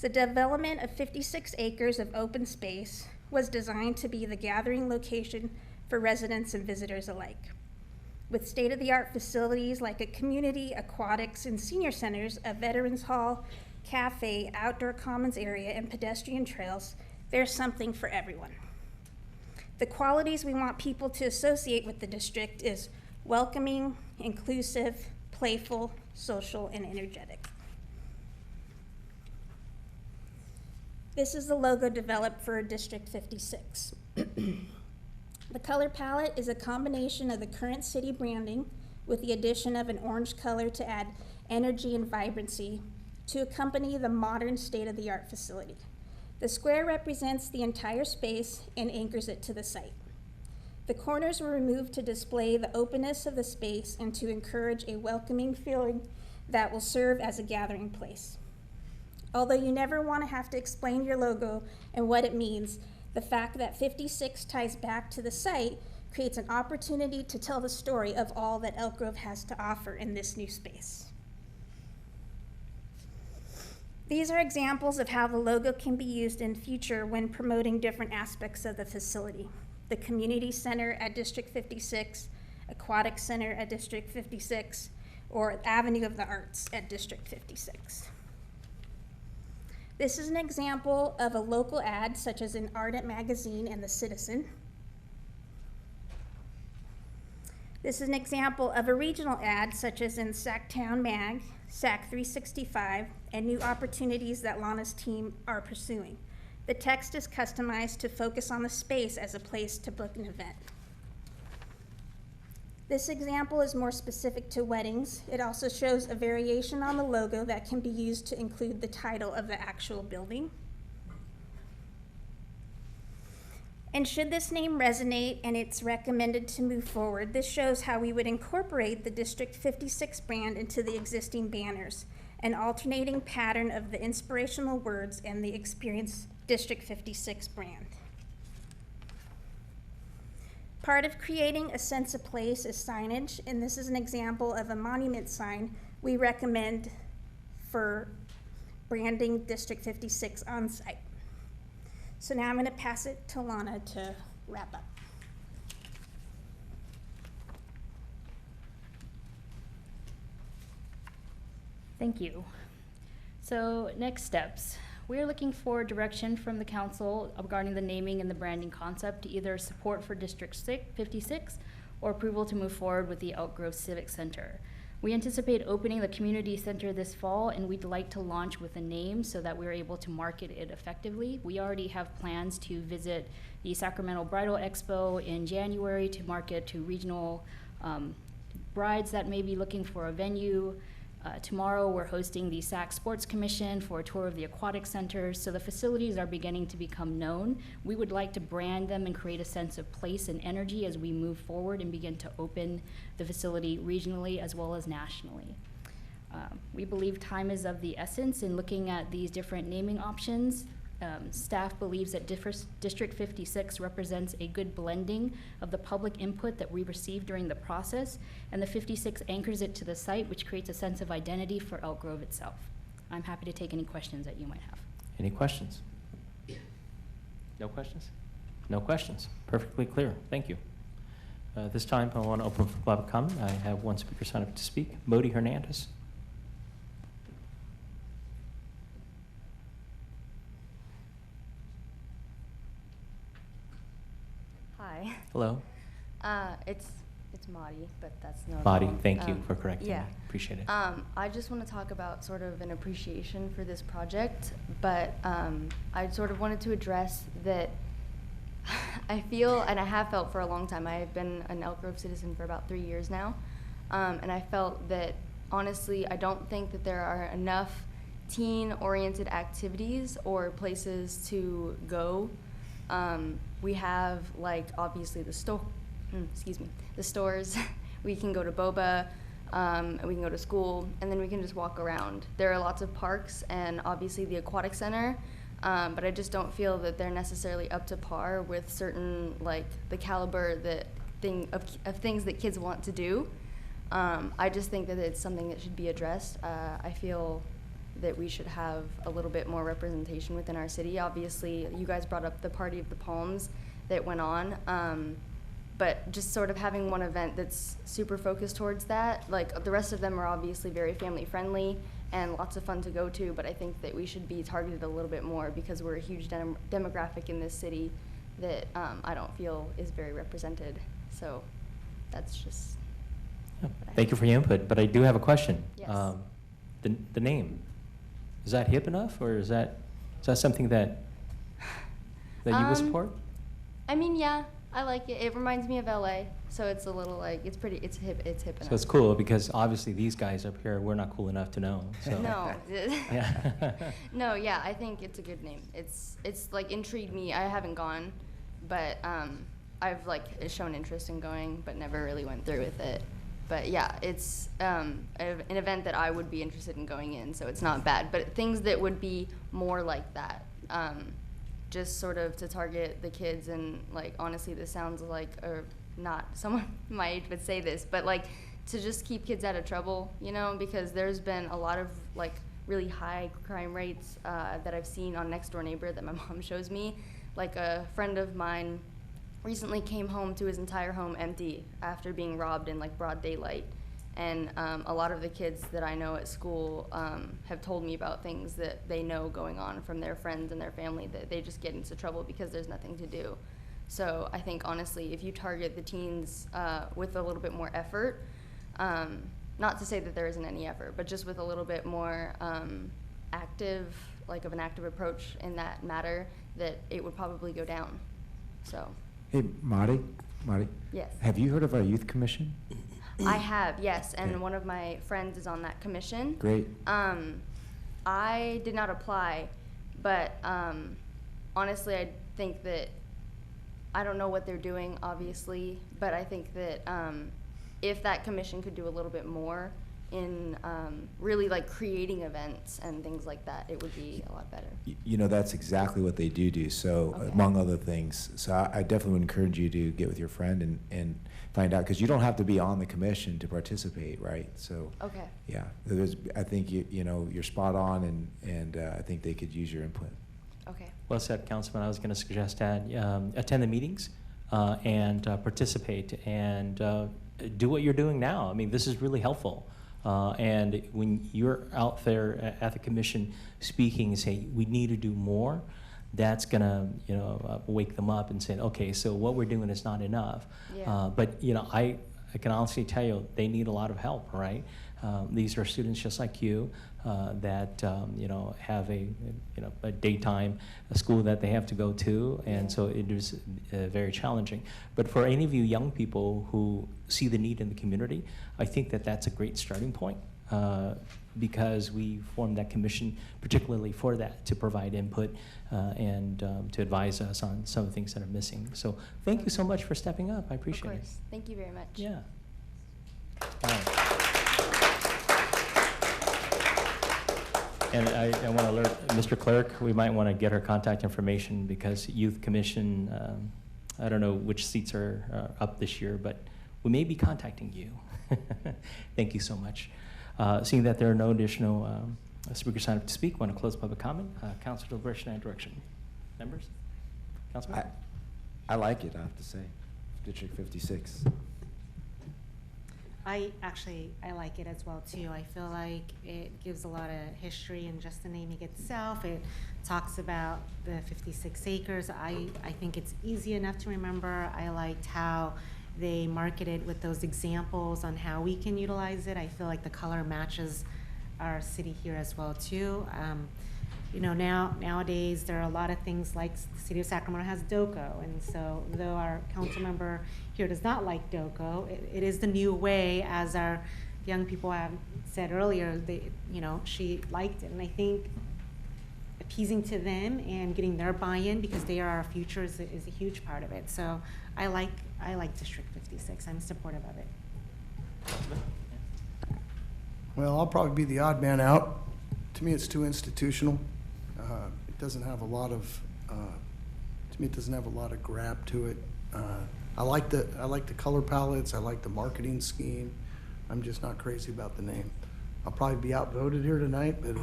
The development of 56 acres of open space was designed to be the gathering location for residents and visitors alike. With state-of-the-art facilities like a community, aquatics, and senior centers, a veterans hall, cafe, outdoor commons area, and pedestrian trails, there's something for everyone. The qualities we want people to associate with the district is welcoming, inclusive, playful, social, and energetic. This is the logo developed for District 56. The color palette is a combination of the current city branding with the addition of an orange color to add energy and vibrancy to accompany the modern state-of-the-art facility. The square represents the entire space and anchors it to the site. The corners were removed to display the openness of the space and to encourage a welcoming feeling that will serve as a gathering place. Although you never want to have to explain your logo and what it means, the fact that 56 ties back to the site creates an opportunity to tell the story of all that Elk Grove has to offer in this new space. These are examples of how the logo can be used in future when promoting different aspects of the facility. The community center at District 56, aquatic center at District 56, or Avenue of the Arts at District 56. This is an example of a local ad, such as in Ardent Magazine and The Citizen. This is an example of a regional ad, such as in Sacktown Mag, SAC 365, and new opportunities that Lana's team are pursuing. The text is customized to focus on the space as a place to book an event. This example is more specific to weddings. It also shows a variation on the logo that can be used to include the title of the actual building. And should this name resonate and it's recommended to move forward, this shows how we would incorporate the District 56 brand into the existing banners, an alternating pattern of the inspirational words and the Experience District 56 brand. Part of creating a sense of place is signage, and this is an example of a monument sign we recommend for branding District 56 on site. So now I'm going to pass it to Lana to wrap up. Thank you. So next steps. We're looking for direction from the council regarding the naming and the branding concept, either support for District 56 or approval to move forward with the Elk Grove Civic Center. We anticipate opening the community center this fall, and we'd like to launch with a name so that we're able to market it effectively. We already have plans to visit the Sacramento Bridal Expo in January to market to regional brides that may be looking for a venue. Tomorrow we're hosting the SAC Sports Commission for a tour of the aquatic centers, so the facilities are beginning to become known. We would like to brand them and create a sense of place and energy as we move forward and begin to open the facility regionally as well as nationally. We believe time is of the essence in looking at these different naming options. Staff believes that District 56 represents a good blending of the public input that we received during the process, and the 56 anchors it to the site, which creates a sense of identity for Elk Grove itself. I'm happy to take any questions that you might have. Any questions? No questions? No questions. Perfectly clear. Thank you. This time, I want to open for public comment. I have one speaker sign up to speak, Modi Hernandez. Hi. Hello. It's Madi, but that's no. Madi, thank you for correcting yeah. me. Appreciate it. I just want to talk about sort of an appreciation for this project, but I sort of wanted to address that I feel, and I have felt for a long time, I've been an Elk Grove citizen for about 3 years now, and I felt that, honestly, I don't think that there are enough teen-oriented activities or places to go. We have, like, obviously the the stores. We can go to boba, and we can go to school, and then we can just walk around. There are lots of parks and obviously the aquatic center, but I just don't feel that they're necessarily up to par with certain, like, the caliber of things that kids want to do. I just think that it's something that should be addressed. I feel that we should have a little bit more representation within our city. Obviously, you guys brought up the Party of the Palms that went on, but just sort of having one event that's super focused towards that. Like, the rest of them are obviously very family friendly and lots of fun to go to, but I think that we should be targeted a little bit more because we're a huge demographic in this city that I don't feel is very represented. So that's just. Yeah. Thank you for your input, but I do have a question. Yes. The name, is that hip enough, or is that something that you would support? I mean, yeah, I like it. It reminds me of LA, so it's a little like it's hip enough. So it's cool because obviously these guys up here, we're not cool enough to know. So. No. Yeah. No, yeah, I think it's a good name. It's like intrigued me. I haven't gone, but I've like shown interest in going, but never really went through with it. But yeah, it's an event that I would be interested in going in, so it's not bad. But things that would be more like that, just sort of to target the kids, and like honestly, this sounds like, or not someone my age would say this, but like to just keep kids out of trouble, you know, because there's been a lot of like really high crime rates that I've seen on Next Door Neighbor that my mom shows me. Like a friend of mine recently came home to his entire home empty after being robbed in like broad daylight. And a lot of the kids that I know at school have told me about things that they know going on from their friends and their family, that they just get into trouble because there's nothing to do. So I think honestly, if you target the teens with a little bit more effort, not to say that there isn't any effort, but just with a little bit more active, like of an active approach in that matter, that it would probably go down, so. Hey, Marty? Yes. Have you heard of our youth commission? I have, yes, and Okay. one of my friends is on that commission. Great. I did not apply, but honestly, I think that, I don't know what they're doing, obviously, but I think that if that commission could do a little bit more in really like creating events and things like that, it would be a lot better. You know, that's exactly what they do. So Okay. among other things, so I definitely would encourage you to get with your friend and find out, because you don't have to be on the commission to participate, right? So Okay. yeah, I think you know you're spot on, and I think they could use your input. Okay. Well said, Councilman. I was going to suggest that attend the meetings and participate and do what you're doing now. I mean, this is really helpful. And when you're out there at the commission speaking and saying, we need to do more, that's going to, wake them up and say, okay, so what we're doing is not enough. Yeah. But, I can honestly tell you, they need a lot of help, right? These are students just like you that, have a daytime school that they have to go to, and so it is very challenging. But for any of you young people who see the need in the community, I think that that's a great starting point because we formed that commission particularly for that, to provide input and to advise us on some of the things that are missing. So thank you so much for stepping up. I appreciate it. Of course. Thank you very much. Yeah. And I want to alert Mr. Clerk, we might want to get her contact information, because Youth Commission, I don't know which seats are up this year, but we may be contacting you. Thank you so much. Seeing that there are no additional speakers signed up to speak, want to close public comment. Council deliberation and direction. Members? Councilman? I like it, I have to say. District 56. I like it as well too. I feel like it gives a lot of history in just the naming itself. It talks about the 56 acres. I think it's easy enough to remember. I liked how they marketed with those examples on how we can utilize it. I feel like the color matches our city here as well too. You know, nowadays there are a lot of things like the city of Sacramento has DOCO, and so though our council member here does not like DOCO, it is the new way, as our young people have said earlier. You know, she liked it, and I think appeasing to them and getting their buy-in, because they are our future, is a huge part of it. So I like District 56. I'm supportive of it. Well, I'll probably be the odd man out. To me, it's too institutional. It doesn't have a lot of, to me, it doesn't have a lot of grab to it. I like the color palettes. I like the marketing scheme. I'm just not crazy about the name. I'll probably be outvoted here tonight, but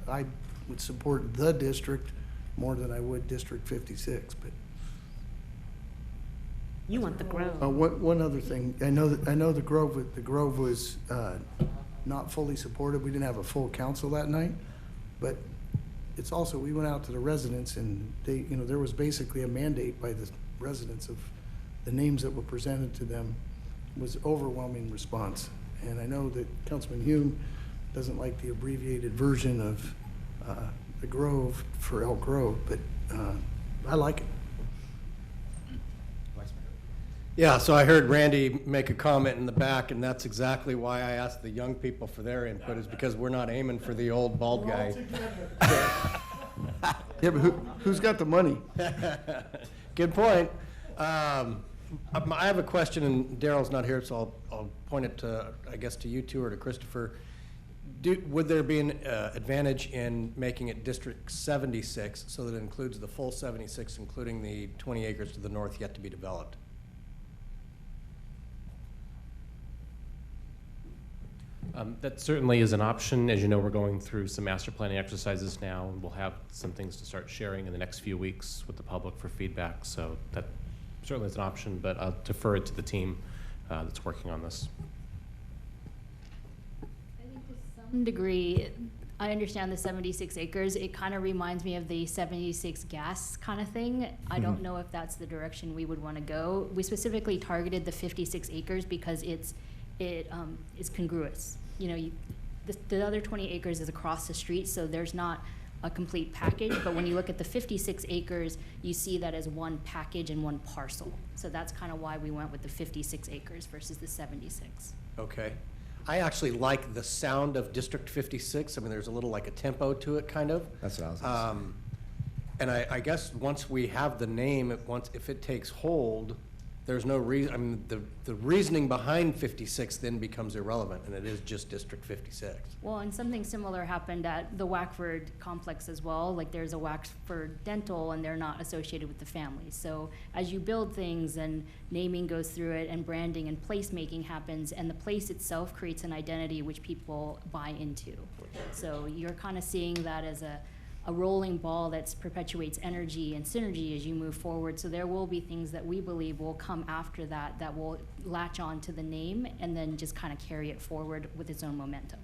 I would support the district more than I would District 56. But you want the Grove. One other thing. I know the Grove was not fully supported. We didn't have a full council that night, but it's also, we went out to the residents, and they, you know, there was basically a mandate by the residents of the names that were presented to them. Was overwhelming response. And I know that Councilman Hume doesn't like the abbreviated version of the Grove for Elk Grove, but I like it. Yeah, so I heard Randy make a comment in the back, and that's exactly why I asked the young people for their input, is because we're not aiming for the old bald guy. Yeah, but who's got the money? Good point. I have a question, and Daryl's not here, so I'll point it to, I guess, to you two or to Christopher. Would there be an advantage in making it District 76 so that it includes the full 76, including the 20 acres to the north yet to be developed? That certainly is an option. As you know, we're going through some master planning exercises now, and we'll have some things to start sharing in the next few weeks with the public for feedback. So that certainly is an option, but I'll defer it to the team that's working on this. I think to some degree, I understand the 76 acres. It kind of reminds me of the 76 gas kind of thing. I don't know if that's the direction we would want to go. We specifically targeted the 56 acres because it's congruous. You know, the other 20 acres is across the street, so there's not a complete package, but when you look at the 56 acres, you see that as one package and one parcel. So that's kind of why we went with the 56 acres versus the 76. Okay. I actually like the sound of District 56. I mean, there's a little like a tempo to it, kind of. That's what I was gonna say. And I guess once we have the name, if it takes hold, there's no reason, I mean, the reasoning behind 56 then becomes irrelevant, and it is just District 56. Well, and something similar happened at the Wackford complex as well. Like, there's a Wackford Dental, and they're not associated with the family. So as you build things and naming goes through it and branding and placemaking happens, and the place itself creates an identity which people buy into. So you're kind of seeing that as a rolling ball that perpetuates energy and synergy as you move forward. So there will be things that we believe will come after that that will latch on to the name and then just kind of carry it forward with its own momentum.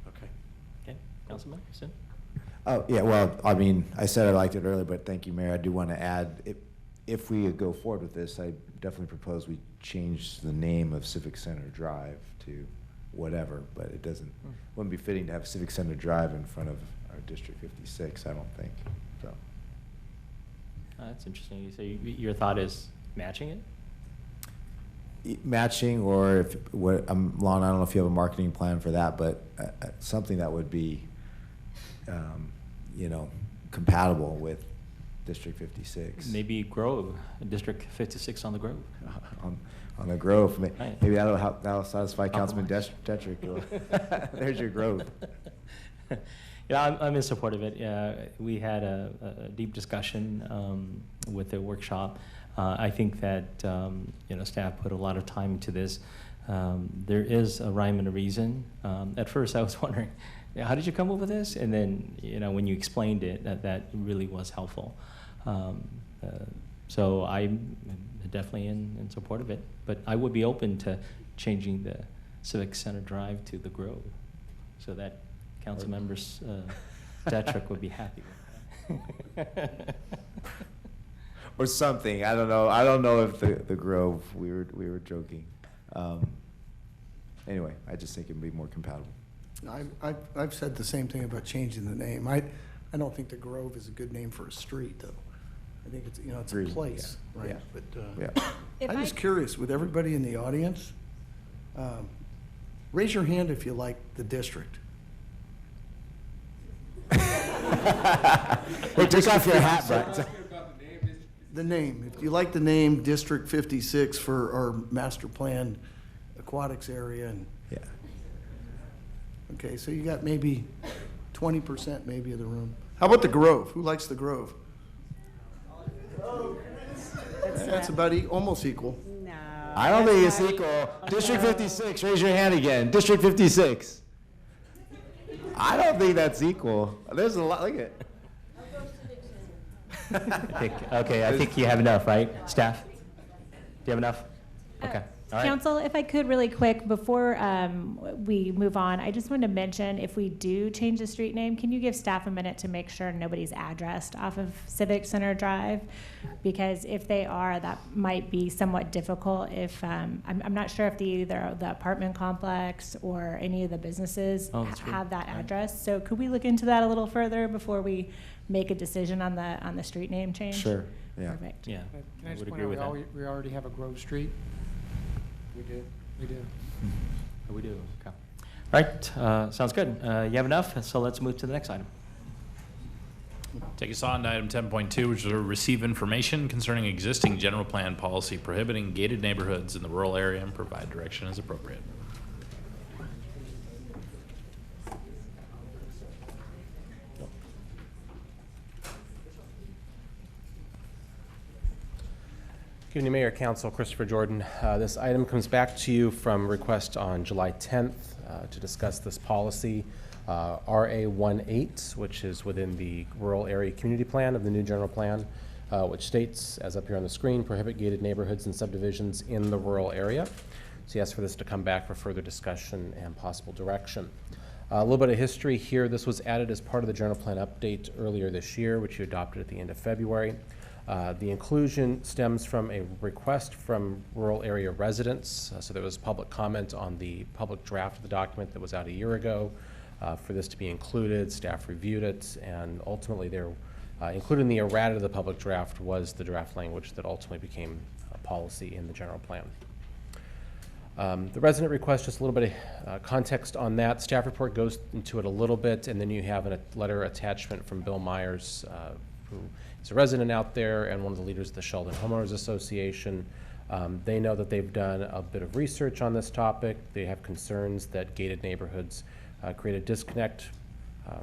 Okay. Okay, Councilman, Sin? Oh, yeah, well, I mean, I said I liked it earlier, but thank you, Mayor. I do want to add, if we go forward with this, I definitely propose we change the name of Civic Center Drive to whatever, but it wouldn't be fitting to have Civic Center Drive in front of our District 56, I don't think, so. That's interesting. So your thought is matching it? Matching, or Lon, I don't know if you have a marketing plan for that, but something that would be, you know, compatible with District 56. Maybe Grove, District 56 on the Grove. on the Grove, maybe that'll satisfy Councilman Detrick. There's your Grove. Yeah, I'm in support of it. We had a deep discussion with the workshop. I think that you know, staff put a lot of time into this. There is a rhyme and a reason. At first, I was wondering, how did you come up with this? And then, you know, when you explained it, that really was helpful. So I'm definitely in support of it. But I would be open to changing the Civic Center Drive to the Grove, so that council members, Tetrick would be happy with that. Or something. I don't know. I don't know if the Grove. We were joking. Anyway, I just think it would be more compatible. I've said the same thing about changing the name. I don't think the Grove is a good name for a street, though. I think it's, it's a place, right? Yeah. But I'm just curious, with everybody in the audience, raise your hand if you like the district. Hey, take off your hat, Brett. The name. If you like the name District 56 for our master plan aquatics area, and okay, so you got maybe 20% maybe of the room. How about the Grove? Who likes the Grove? That's about almost equal. No. I don't think it's equal. District 56, raise your hand again. District 56. I don't think that's equal. There's a lot. Look at I think you have enough, right? Staff? Do you have enough? Okay. All right. Council, if I could really quick, before we move on, I just wanted to mention, if we do change the street name, can you give staff a minute to make sure nobody's addressed off of Civic Center Drive? Because if they are, that might be somewhat difficult. If I'm not sure if either the apartment complex or any of the businesses have that address. So could we look into that a little further before we make a decision on the street name change? Sure. Yeah. Perfect. Yeah. Can I just point out, we already have a Grove Street? We do. We do. We do. Okay. All right. Sounds good. You have enough, so let's move to the next item. Take us on to item 10.2, which is to receive information concerning existing general plan policy prohibiting gated neighborhoods in the rural area and provide direction as appropriate. Good evening, Mayor, Council, Christopher Jordan. This item comes back to you from request on July 10th to discuss this policy, RA18, which is within the rural area community plan of the new general plan, which states, as up here on the screen, prohibit gated neighborhoods and subdivisions in the rural area. So he asked for this to come back for further discussion and possible direction. A little bit of history here. This was added as part of the general plan update earlier this year, which you adopted at the end of February. The inclusion stems from a request from rural area residents. So there was public comment on the public draft of the document that was out a year ago for this to be included. Staff reviewed it, and ultimately included in the errata of the public draft was the draft language that ultimately became a policy in the general plan. The resident request, just a little bit of context on that. Staff report goes into it a little bit, and then you have a letter attachment from Bill Myers, who is a resident out there and one of the leaders of the Sheldon Homeowners Association. They know that they've done a bit of research on this topic. They have concerns that gated neighborhoods create a disconnect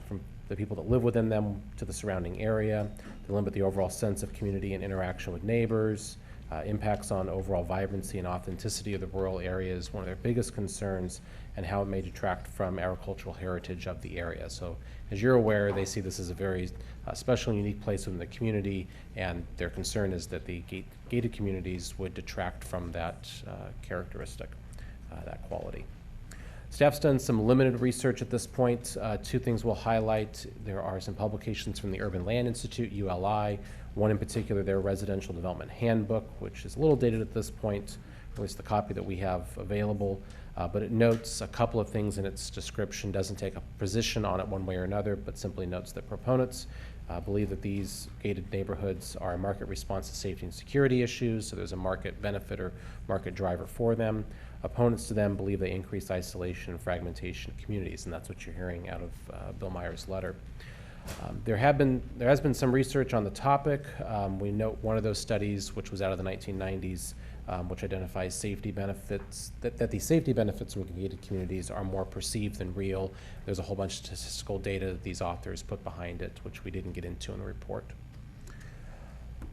from the people that live within them to the surrounding area. They limit the overall sense of community and interaction with neighbors. Impacts on overall vibrancy and authenticity of the rural area is one of their biggest concerns, and how it may detract from agricultural heritage of the area. So as you're aware, they see this as a very special and unique place within the community, and their concern is that the gated communities would detract from that characteristic, that quality. Staff's done some limited research at this point. Two things we'll highlight. There are some publications from the Urban Land Institute, ULI, one in particular, their Residential Development Handbook, which is a little dated at this point, at least the copy that we have available. But it notes a couple of things in its description, doesn't take a position on it one way or another, but simply notes that proponents believe that these gated neighborhoods are a market response to safety and security issues, so there's a market benefit or market driver for them. Opponents to them believe they increase isolation and fragmentation of communities, and that's what you're hearing out of Bill Myers' letter. There has been some research on the topic. We note one of those studies, which was out of the 1990s, which identifies safety benefits, that the safety benefits from gated communities are more perceived than real. There's a whole bunch of statistical data that these authors put behind it, which we didn't get into in the report.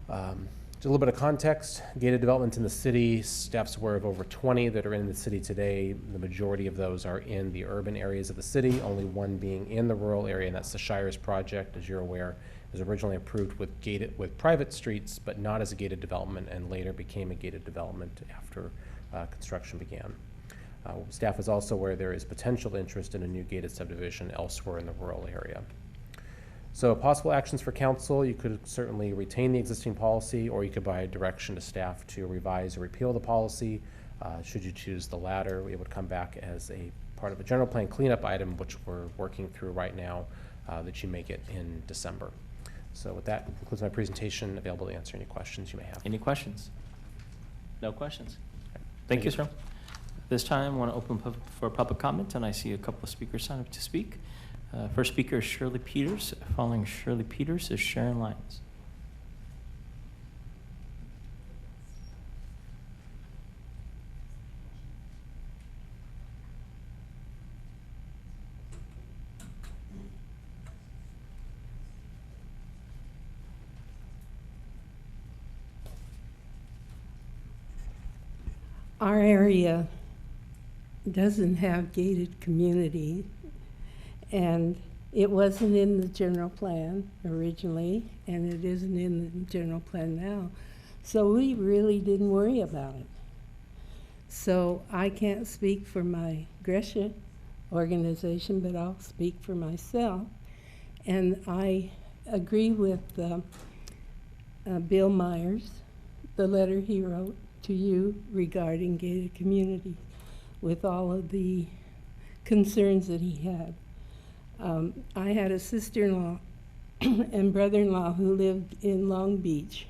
Just a little bit of context. Gated development in the city, staff's aware of over 20 that are in the city today. The majority of those are in the urban areas of the city, only one being in the rural area, and that's the Shires project, as you're aware, was originally approved with private streets, but not as a gated development, and later became a gated development after construction began. Staff is also aware there is potential interest in a new gated subdivision elsewhere in the rural area. So possible actions for council, you could certainly retain the existing policy, or you could provide direction to staff to revise or repeal the policy. Should you choose the latter, it would come back as a part of a general plan cleanup item, which we're working through right now, that you may get in December. So with that, concludes my presentation. Available to answer any questions you may have. Any questions? No questions? Thank you, sir. This time, I want to open for public comment, and I see a couple of speakers sign up to speak. First speaker is Shirley Peters. Following Shirley Peters is Sharon Lyons. Our area doesn't have gated community, and it wasn't in the general plan originally, and it isn't in the general plan now. So we really didn't worry about it. So I can't speak for my Gresha organization, but I'll speak for myself. And I agree with Bill Myers, the letter he wrote to you regarding gated communities, with all of the concerns that he had. I had a sister-in-law and brother-in-law who lived in Long Beach,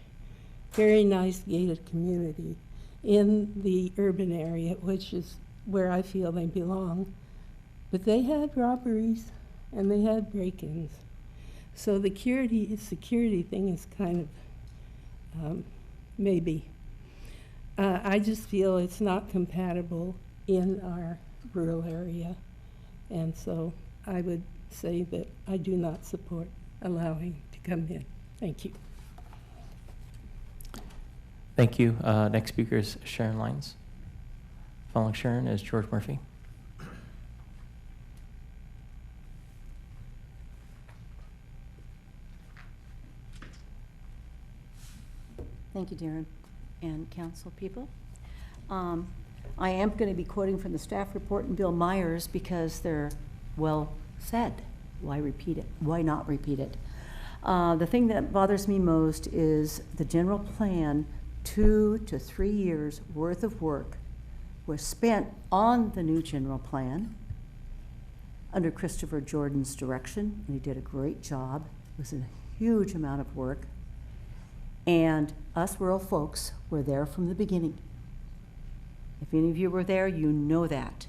very nice gated community in the urban area, which is where I feel they belong. But they had robberies and they had break-ins. So the security thing is kind of maybe. I just feel it's not compatible in our rural area. And so I would say that I do not support allowing to come in. Thank you. Thank you. Next speaker is Sharon Lyons. Following Sharon is George Murphy. Thank you, Darren, and council people. I am going to be quoting from the staff report and Bill Myers because they're well said. Why repeat it? Why not repeat it? The thing that bothers me most is the general plan, 2 to 3 years worth of work was spent on the new general plan under Christopher Jordan's direction, and he did a great job. It was a huge amount of work. And us rural folks were there from the beginning. If any of you were there, you know that.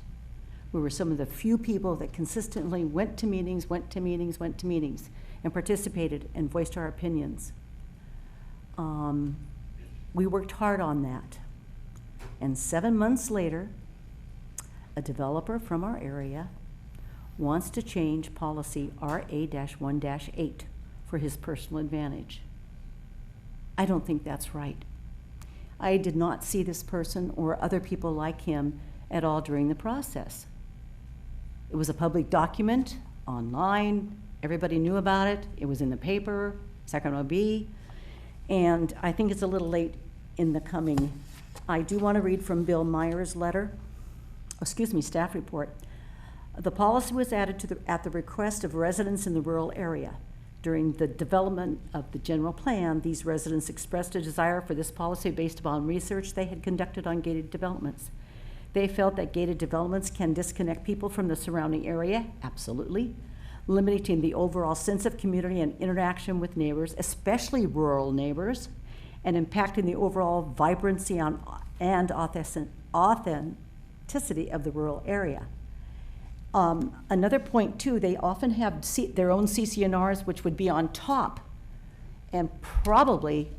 We were some of the few people that consistently went to meetings, and participated and voiced our opinions. We worked hard on that. And 7 months later, a developer from our area wants to change policy RA-1-8 for his personal advantage. I don't think that's right. I did not see this person or other people like him at all during the process. It was a public document online. Everybody knew about it. It was in the paper, Sacramento Bee, and I think it's a little late in the coming. I do want to read from Bill Myers' letter, staff report. The policy was added at the request of residents in the rural area. During the development of the general plan, these residents expressed a desire for this policy based upon research they had conducted on gated developments. They felt that gated developments can disconnect people from the surrounding area, absolutely, limiting the overall sense of community and interaction with neighbors, especially rural neighbors, and impacting the overall vibrancy and authenticity of the rural area. Another point too, they often have their own CCNRs, which would be on top and probably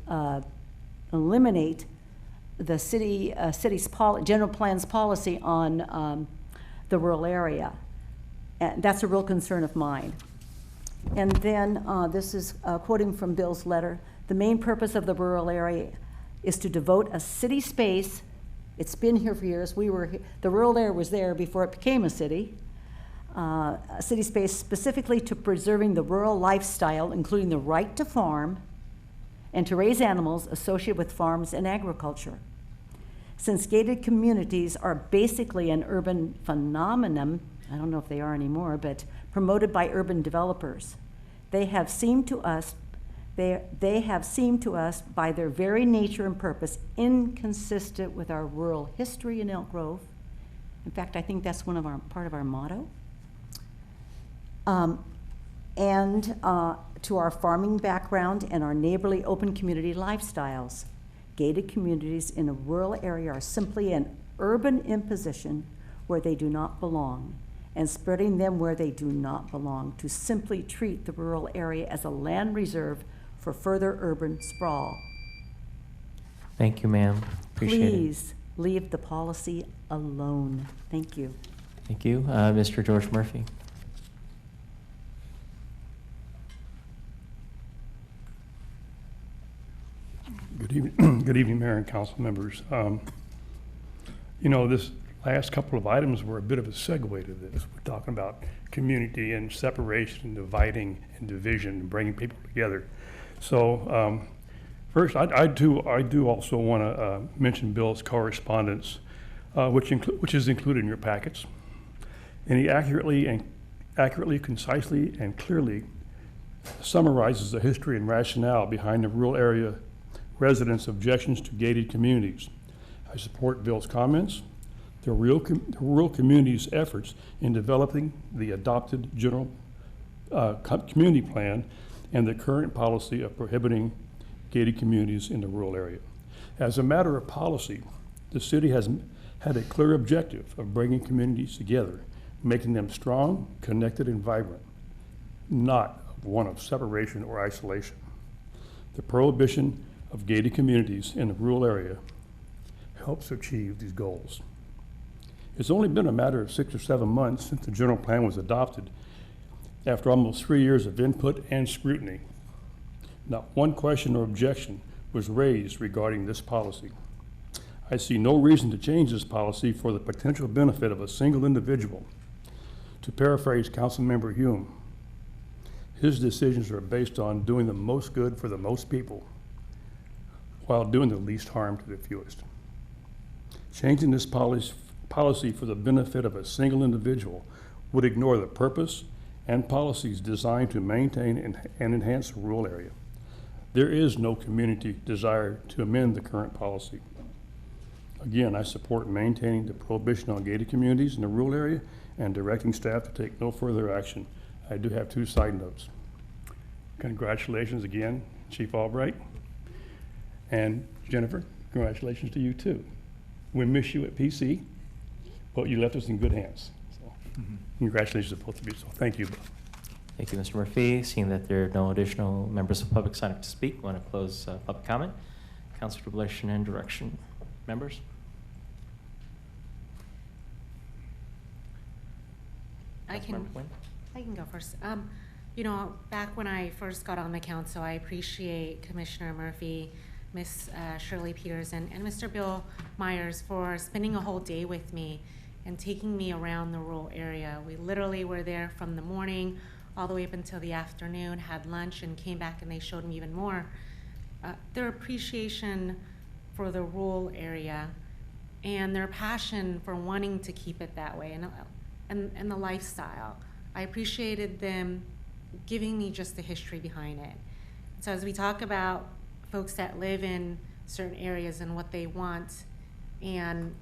eliminate the city's general plan's policy on the rural area. And that's a real concern of mine. And then this is quoting from Bill's letter. The main purpose of the rural area is to devote a city space. It's been here for years. The rural area was there before it became a city. a city space specifically to preserving the rural lifestyle, including the right to farm and to raise animals associated with farms and agriculture. Since gated communities are basically an urban phenomenon, I don't know if they are anymore, but promoted by urban developers, they have seemed to us by their very nature and purpose inconsistent with our rural history in Elk Grove. In fact, I think that's part of our motto. And to our farming background and our neighborly open community lifestyles. Gated communities in a rural area are simply an urban imposition where they do not belong, and spreading them where they do not belong to simply treat the rural area as a land reserve for further urban sprawl. Thank you, ma'am. Appreciate it. Please leave the policy alone. Thank you. Thank you. Mr. George Murphy. Good evening, Mayor and council members. You know, this last couple of items were a bit of a segue to this. We're talking about community and separation, dividing and division, and bringing people together. So first, I do also want to mention Bill's correspondence, which is included in your packets. And he accurately, concisely, and clearly summarizes the history and rationale behind the rural area residents' objections to gated communities. I support Bill's comments, the rural community's efforts in developing the adopted general community plan and the current policy of prohibiting gated communities in the rural area. As a matter of policy, the city has had a clear objective of bringing communities together, making them strong, connected, and vibrant, not one of separation or isolation. The prohibition of gated communities in the rural area helps achieve these goals. It's only been a matter of 6 or 7 months since the general plan was adopted, after almost 3 years of input and scrutiny. Not one question or objection was raised regarding this policy. I see no reason to change this policy for the potential benefit of a single individual. To paraphrase Councilmember Hume, his decisions are based on doing the most good for the most people while doing the least harm to the fewest. Changing this policy for the benefit of a single individual would ignore the purpose and policies designed to maintain and enhance the rural area. There is no community desire to amend the current policy. Again, I support maintaining the prohibition on gated communities in the rural area and directing staff to take no further action. I do have 2 side notes. Congratulations again, Chief Albright. And Jennifer, congratulations to you too. We miss you at PC, but you left us in good hands. So congratulations to both of you. So thank you. Thank you, Mr. Murphy. Seeing that there are no additional members of the public signed up to speak, I want to close public comment. Council Relation and Direction. Members? I can go first. You know, back when I first got on the council, I appreciate Commissioner Murphy, Miss Shirley Peters, and Mr. Bill Myers for spending a whole day with me and taking me around the rural area. We literally were there from the morning all the way up until the afternoon, had lunch, and came back and they showed me even more. Their appreciation for the rural area and their passion for wanting to keep it that way and the lifestyle. I appreciated them giving me just the history behind it. So as we talk about folks that live in certain areas and what they want and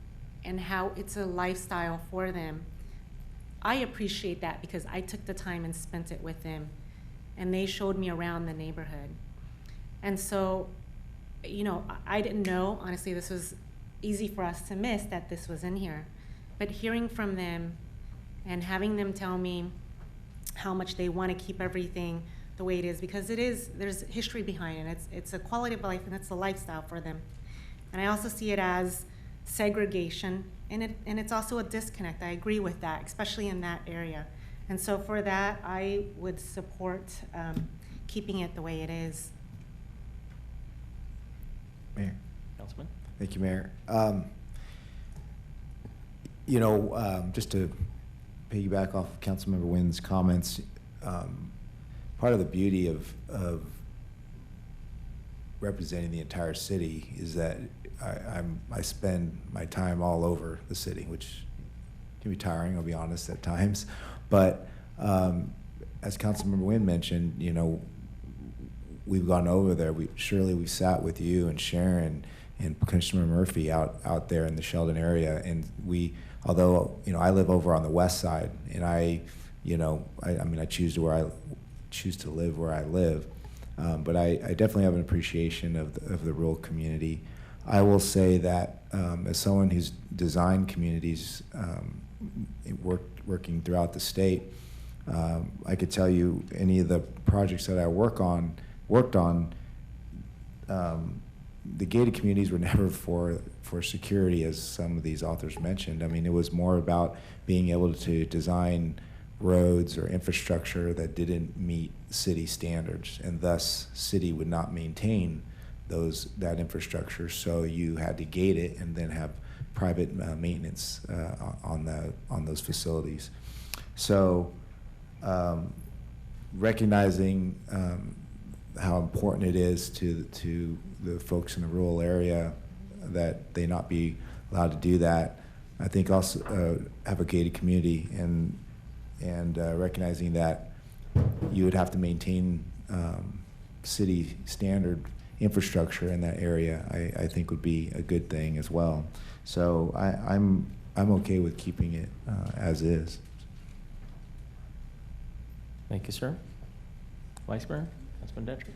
how it's a lifestyle for them, I appreciate that because I took the time and spent it with them and they showed me around the neighborhood. And so, you know, I didn't know, honestly, this was easy for us to miss that this was in here. But hearing from them and having them tell me how much they want to keep everything the way it is, because there's history behind it. It's a quality of life and it's a lifestyle for them. And I also see it as segregation and it's also a disconnect. I agree with that, especially in that area. And so for that, I would support keeping it the way it is. Mayor. Councilman. Thank you, Mayor. You know, just to piggyback off of Councilmember Wynn's comments. Part of the beauty of representing the entire city is that I spend my time all over the city, which can be tiring, I'll be honest, at times. But as Councilmember Wynn mentioned, you know, we've gone over there. Shirley, we sat with you and Sharon and Commissioner Murphy out there in the Sheldon area, and although you know I live over on the west side, and I mean I choose to live where I live, but I definitely have an appreciation of the rural community. I will say that as someone who's designed communities, working throughout the state, I could tell you any of the projects that I worked on. The gated communities were never for security, as some of these authors mentioned. I mean, it was more about being able to design roads or infrastructure that didn't meet city standards, and thus city would not maintain that infrastructure. So you had to gate it and then have private maintenance on those facilities. So recognizing how important it is to the folks in the rural area that they not be allowed to do that. I think also have a gated community and recognizing that you would have to maintain city standard infrastructure in that area, I think would be a good thing as well. So I'm okay with keeping it as is. Thank you, sir. Vice Mayor, Councilman Detry.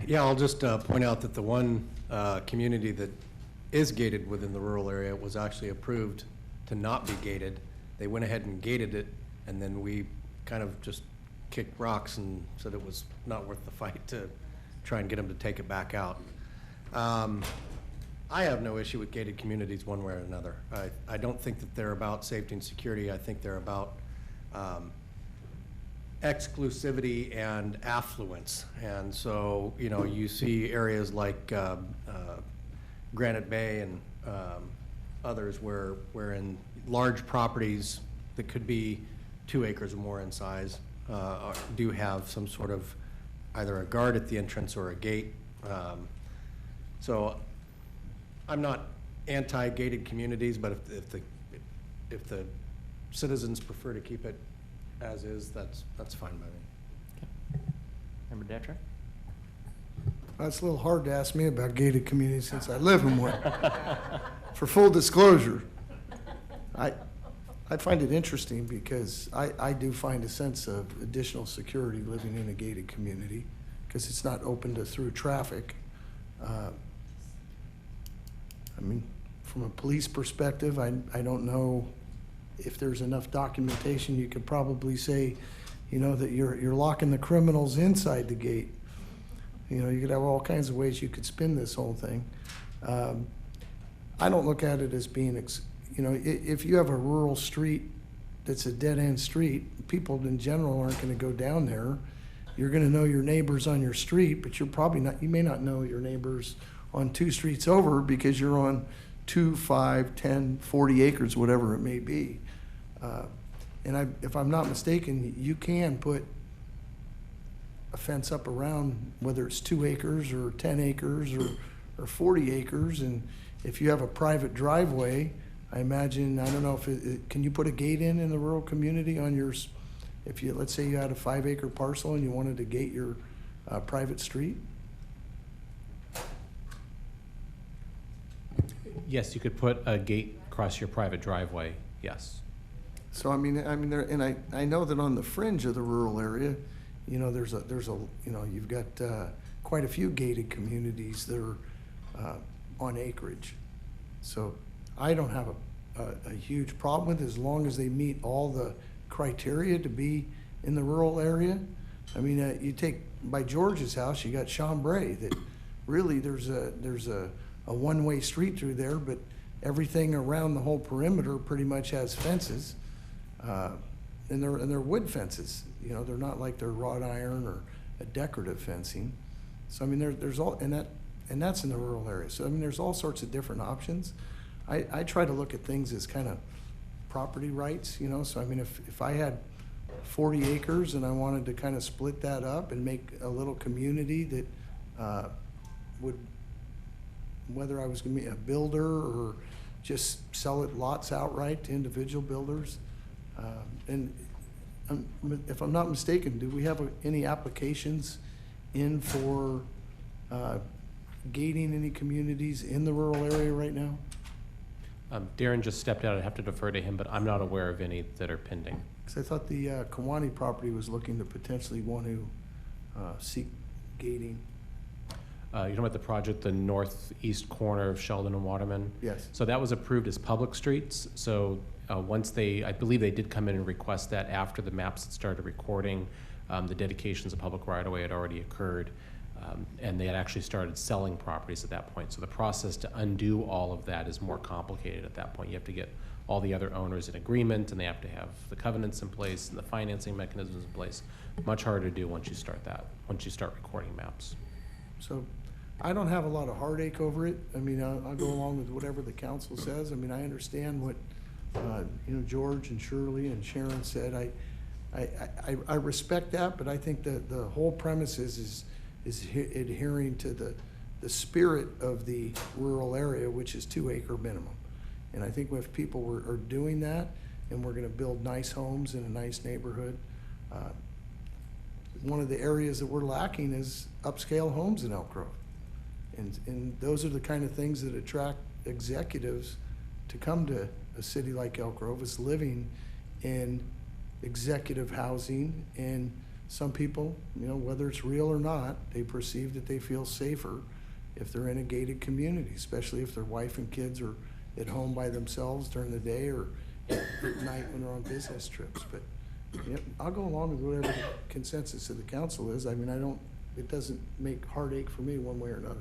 Yeah, I'll just point out that the one community that is gated within the rural area was actually approved to not be gated. They went ahead and gated it, and then we kind of just kicked rocks and said it was not worth the fight to try and get them to take it back out. I have no issue with gated communities one way or another. I don't think that they're about safety and security. I think they're about exclusivity and affluence. And so, you know, you see areas like Granite Bay and others where in large properties that could be 2 acres or more in size do have some sort of either a guard at the entrance or a gate. So I'm not anti-gated communities, but if the citizens prefer to keep it as is, that's fine by me. Okay. Member Detry? It's a little hard to ask me about gated communities since I live in one. For full disclosure, I find it interesting because I do find a sense of additional security living in a gated community because it's not open to through traffic. I mean, from a police perspective, I don't know if there's enough documentation. You could probably say, you know, that you're locking the criminals inside the gate. You know, you could have all kinds of ways you could spin this whole thing. I don't look at it as being, you know, if you have a rural street that's a dead-end street, people in general aren't going to go down there. You're going to know your neighbors on your street, but you may not know your neighbors on 2 streets over because you're on 2, 5, 10, 40 acres, whatever it may be. And if I'm not mistaken, you can put a fence up around, whether it's 2 acres or 10 acres or 40 acres. And if you have a private driveway, I imagine, I don't know if can you put a gate in the rural community on yours? If you, let's say you had a 5-acre parcel and you wanted to gate your private street? Yes, you could put a gate across your private driveway, yes. So I mean, there, and I know that on the fringe of the rural area, you know, there's a you know, you've got quite a few gated communities that are on acreage. So I don't have a huge problem with it as long as they meet all the criteria to be in the rural area. I mean, you take by George's house, you got Chambray that really there's a one-way street through there, but everything around the whole perimeter pretty much has fences, and they're wood fences. You know, they're not like they're wrought iron or a decorative fencing. So I mean, there's all, and that's in the rural area. So I mean, there's all sorts of different options. I try to look at things as kind of property rights, you know, so I mean, if I had 40 acres and I wanted to kind of split that up and make a little community that would, whether I was going to be a builder or just sell it lots outright to individual builders. And if I'm not mistaken, do we have any applications in for gating any communities in the rural area right now? Darren just stepped out. I'd have to defer to him, but I'm not aware of any that are pending. Because I thought the Kiwanee property was looking to potentially want to seek gating. You're talking about the project, the northeast corner of Sheldon and Waterman? Yes. So that was approved as public streets. So once I believe they did come in and request that after the maps had started recording, the dedications of public right-of-way had already occurred. And they had actually started selling properties at that point. So the process to undo all of that is more complicated at that point. You have to get all the other owners in agreement, and they have to have the covenants in place and the financing mechanisms in place. Much harder to do once you start recording maps. So I don't have a lot of heartache over it. I mean, I'll go along with whatever the council says. I mean, I understand what, you know, George and Shirley and Sharon said. I respect that, but I think that the whole premise is adhering to the spirit of the rural area, which is 2-acre minimum. And I think if people are doing that, and we're going to build nice homes in a nice neighborhood, one of the areas that we're lacking is upscale homes in Elk Grove. And those are the kind of things that attract executives to come to a city like Elk Grove, is living in executive housing. And some people, you know, whether it's real or not, they perceive that they feel safer if they're in a gated community, especially if their wife and kids are at home by themselves during the day or at night when they're on business trips. But yeah, I'll go along with whatever the consensus of the council is. I mean, it doesn't make heartache for me one way or another.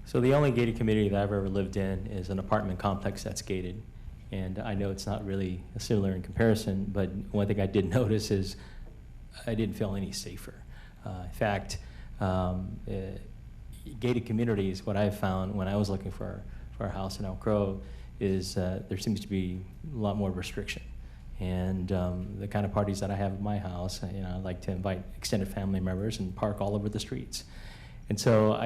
So the only gated community that I've ever lived in is an apartment complex that's gated. And I know it's not really similar in comparison, but one thing I did notice is I didn't feel any safer. In fact, gated communities, what I found when I was looking for a house in Elk Grove is there seems to be a lot more restriction. And the kind of parties that I have at my house, you know, I like to invite extended family members and park all over the streets. And so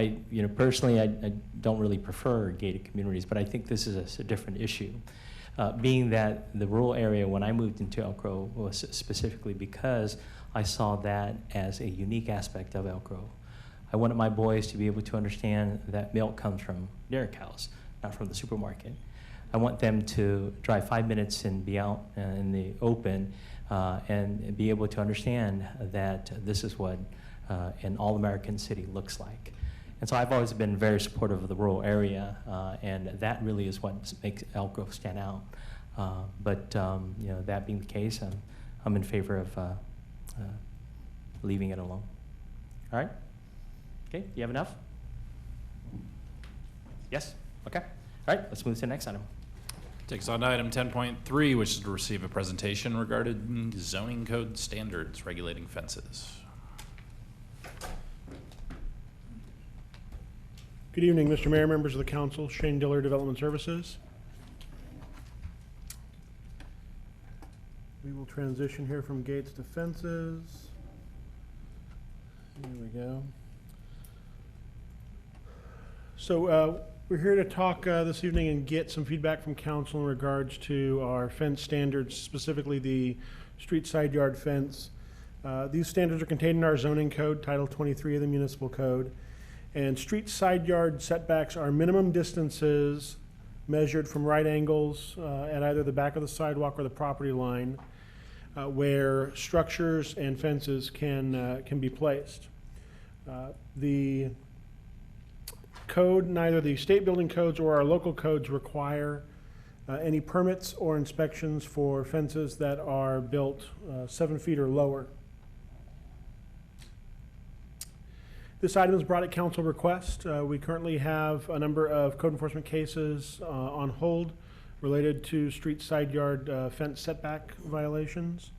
personally, I don't really prefer gated communities, but I think this is a different issue. Being that the rural area, when I moved into Elk Grove, was specifically because I saw that as a unique aspect of Elk Grove. I wanted my boys to be able to understand that milk comes from dairy cows, not from the supermarket. I want them to drive 5 minutes and be out in the open and be able to understand that this is what an all-American city looks like. And so I've always been very supportive of the rural area, and that really is what makes Elk Grove stand out. But that being the case, I'm in favor of leaving it alone. All right? Okay, you have enough? Yes? Okay. All right, let's move to the next item. Takes on to item 10.3, which is to receive a presentation regarding zoning code standards regulating fences. Good evening, Mr. Mayor, members of the council. Shane Diller, Development Services. We will transition here from gates to fences. Here we go. So we're here to talk this evening and get some feedback from council in regards to our fence standards, specifically the street side yard fence. These standards are contained in our zoning code, Title 23 of the Municipal Code. And street side yard setbacks are minimum distances measured from right angles at either the back of the sidewalk or the property line where structures and fences can be placed. The code, neither the state building codes or our local codes require any permits or inspections for fences that are built 7 feet or lower. This item is brought at council request. We currently have a number of code enforcement cases on hold related to street side yard fence setback violations.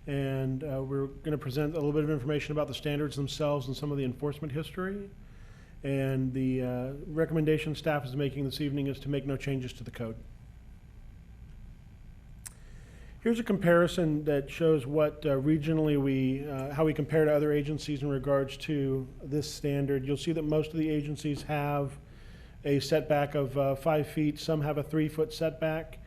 And we're going to present a little bit of information about the standards themselves and some of the enforcement history. And the recommendation staff is making this evening is to make no changes to the code. Here's a comparison that shows what regionally how we compare to other agencies in regards to this standard. You'll see that most of the agencies have a setback of 5 feet. Some have a 3-foot setback.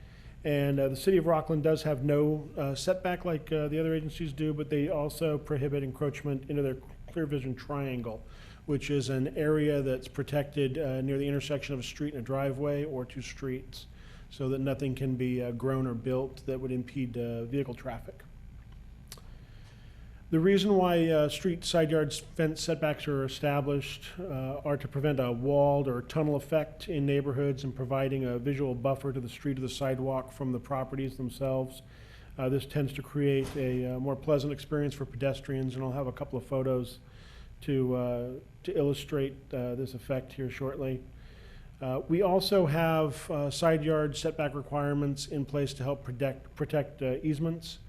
And the city of Rockland does have no setback like the other agencies do, but they also prohibit encroachment into their clear vision triangle, which is an area that's protected near the intersection of a street and a driveway or 2 streets, so that nothing can be grown or built that would impede vehicle traffic. The reason why street side yard fence setbacks are established are to prevent a walled or tunnel effect in neighborhoods and providing a visual buffer to the street or the sidewalk from the properties themselves. This tends to create a more pleasant experience for pedestrians, and I'll have a couple of photos to illustrate this effect here shortly. We also have side yard setback requirements in place to help protect easements.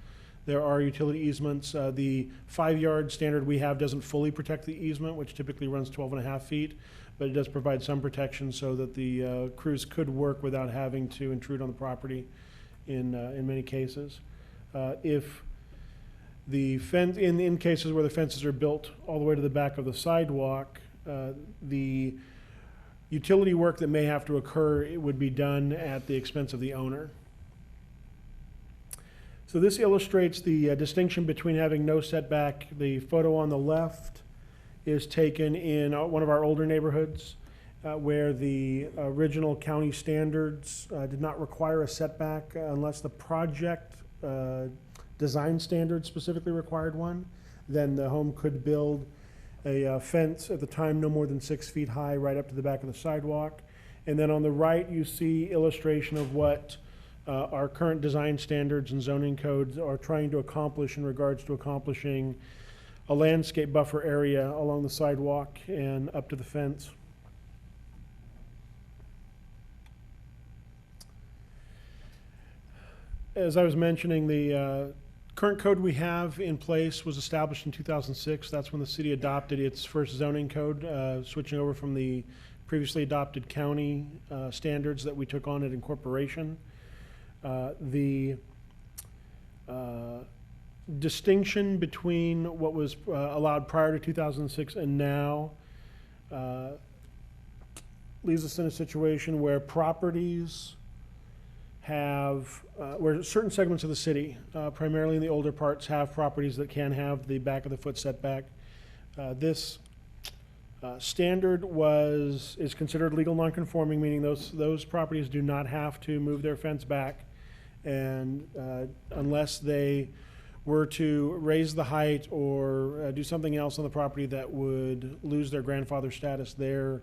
There are utility easements. The 5-yard standard we have doesn't fully protect the easement, which typically runs 12.5 feet, but it does provide some protection so that the crews could work without having to intrude on the property in many cases. If the fence, in cases where the fences are built all the way to the back of the sidewalk, the utility work that may have to occur, it would be done at the expense of the owner. So this illustrates the distinction between having no setback. The photo on the left is taken in one of our older neighborhoods where the original county standards did not require a setback unless the project design standard specifically required one. Then the home could build a fence, at the time no more than 6 feet high, right up to the back of the sidewalk. And then on the right you see illustration of what our current design standards and zoning codes are trying to accomplish in regards to accomplishing a landscape buffer area along the sidewalk and up to the fence. As I was mentioning, the current code we have in place was established in 2006. That's when the city adopted its first zoning code, switching over from the previously adopted county standards that we took on at incorporation. The distinction between what was allowed prior to 2006 and now leaves us in a situation where properties have, where certain segments of the city, primarily in the older parts, have properties that can have the back of the foot setback. This standard is considered legal nonconforming, meaning those properties do not have to move their fence back, and unless they were to raise the height or do something else on the property that would lose their grandfather status, they're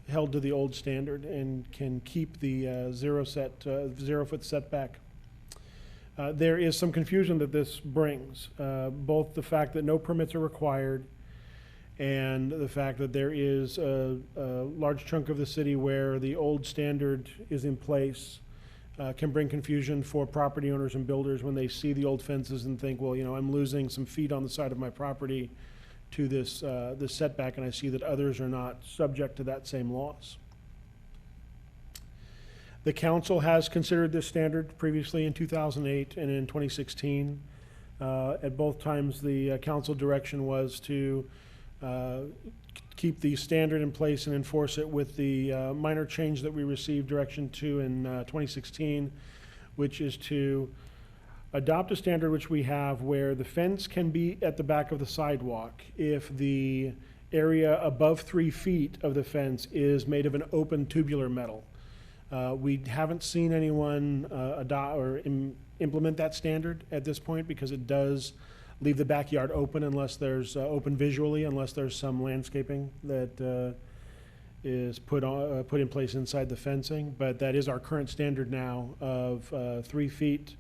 held to the old standard and can keep the 0 foot setback. There is some confusion that this brings, both the fact that no permits are required and the fact that there is a large chunk of the city where the old standard is in place can bring confusion for property owners and builders when they see the old fences and think, well, you know, I'm losing some feet on the side of my property to this, this setback, and I see that others are not subject to that same loss. The council has considered this standard previously in 2008 and in 2016. At both times, the council direction was to keep the standard in place and enforce it, with the minor change that we received direction to in 2016, which is to adopt a standard which we have where the fence can be at the back of the sidewalk if the area above 3 feet of the fence is made of an open tubular metal. We haven't seen anyone adopt or implement that standard at this point, because it does leave the backyard open unless there's open visually, unless there's some landscaping that is put in place inside the fencing. But that is our current standard now of 3 feet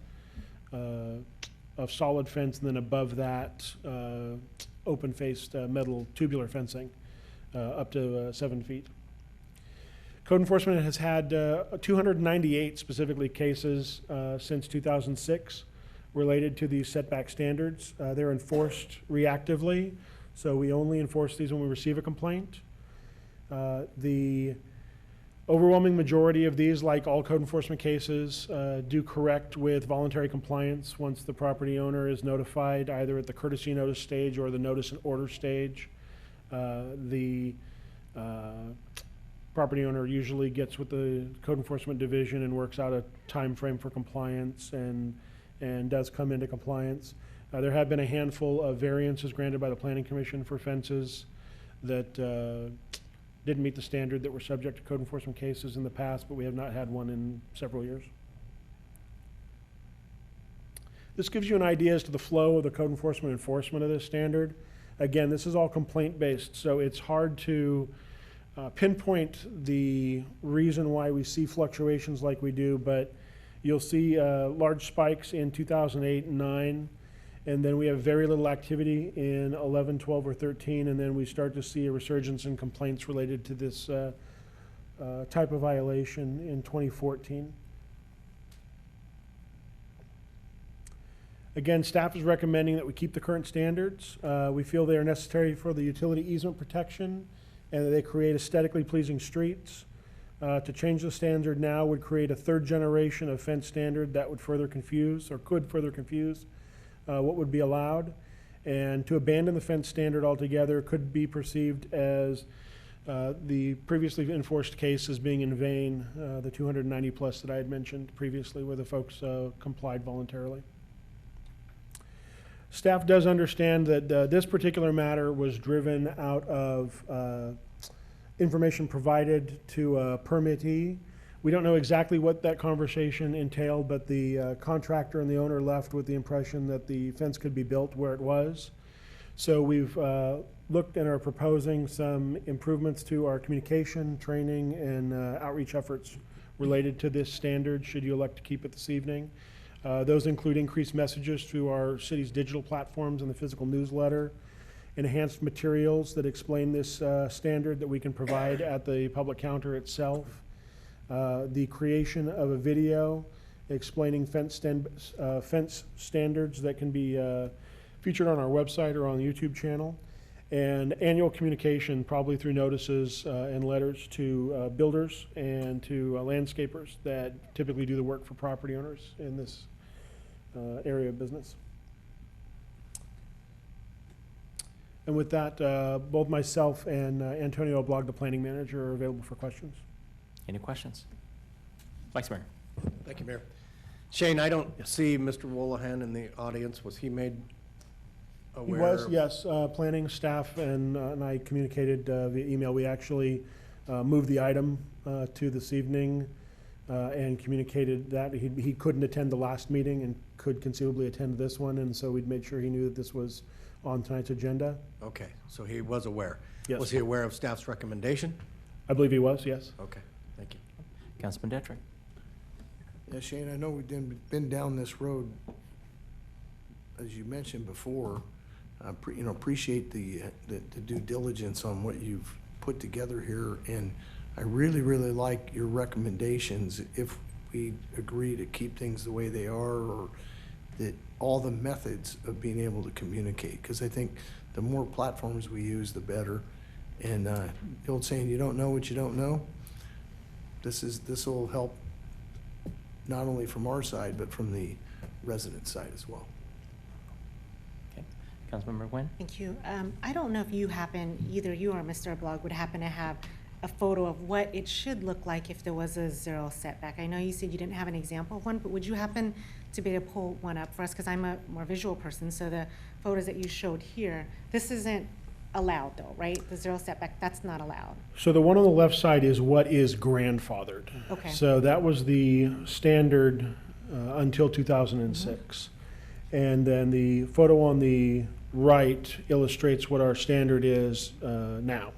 of solid fence, and then above that open-faced metal tubular fencing up to 7 feet. Code enforcement has had 298 specifically cases since 2006 related to these setback standards. They're enforced reactively, so we only enforce these when we receive a complaint. The Overwhelming majority of these, like all code enforcement cases, do correct with voluntary compliance once the property owner is notified, either at the courtesy notice stage or the notice and order stage. The property owner usually gets with the code enforcement division and works out a time frame for compliance and does come into compliance. There have been a handful of variances granted by the Planning Commission for fences that didn't meet the standard that were subject to code enforcement cases in the past, but we have not had one in several years. This gives you an idea as to the flow of the code enforcement of this standard. Again, this is all complaint-based, so it's hard to pinpoint the reason why we see fluctuations like we do, but you'll see large spikes in 2008 and 9, and then we have very little activity in 11, 12, or 13, and then we start to see a resurgence in complaints related to this type of violation in 2014. Again, staff is recommending that we keep the current standards. We feel they are necessary for the utility easement protection and that they create aesthetically pleasing streets. To change the standard now would create a third generation of fence standard that would further confuse, or could further confuse, what would be allowed. And to abandon the fence standard altogether could be perceived as the previously enforced case as being in vain, the 290 plus that I had mentioned previously where the folks complied voluntarily. Staff does understand that this particular matter was driven out of information provided to a permittee. We don't know exactly what that conversation entailed, but the contractor and the owner left with the impression that the fence could be built where it was. So we've looked and are proposing some improvements to our communication, training, and outreach efforts related to this standard, should you elect to keep it this evening. Those include increased messages through our city's digital platforms and the physical newsletter, enhanced materials that explain this standard that we can provide at the public counter itself, the creation of a video explaining fence standards that can be featured on our website or on the YouTube channel, and annual communication, probably through notices and letters to builders and to landscapers that typically do the work for property owners in this area of business. And with that, both myself and Antonio Blog, the planning manager, are available for questions. Any questions? Vice Mayor. Thank you, Mayor. Shane, I don't see Mr. Wolahan in the audience. Was he made aware? He was, yes. Planning staff and I communicated via email. We actually moved the item to this evening and communicated that he couldn't attend the last meeting and could conceivably attend this one, and so we'd made sure he knew that this was on tonight's agenda. Okay, so he was aware. Yes. Was he aware of staff's recommendation? I believe he was, yes. Okay, thank you. Councilman Detrick. Yeah, Shane, I know we've been down this road, as you mentioned before. Appreciate the due diligence on what you've put together here, and I really, really like your recommendations if we agree to keep things the way they are, or that all the methods of being able to communicate, because I think the more platforms we use, the better. And the old saying, you don't know what you don't know. This will help not only from our side, but from the resident side as well. Okay. Councilmember Nguyen. Thank you. I don't know if either you or Mr. Blog would happen to have a photo of what it should look like if there was a zero setback. I know you said you didn't have an example of one, but would you happen to be able to pull one up for us? Because I'm a more visual person, so the photos that you showed here, this isn't allowed though, right? The zero setback, that's not allowed. So the one on the left side is what is grandfathered. Okay. So that was the standard until 2006. And then the photo on the right illustrates what our standard is now.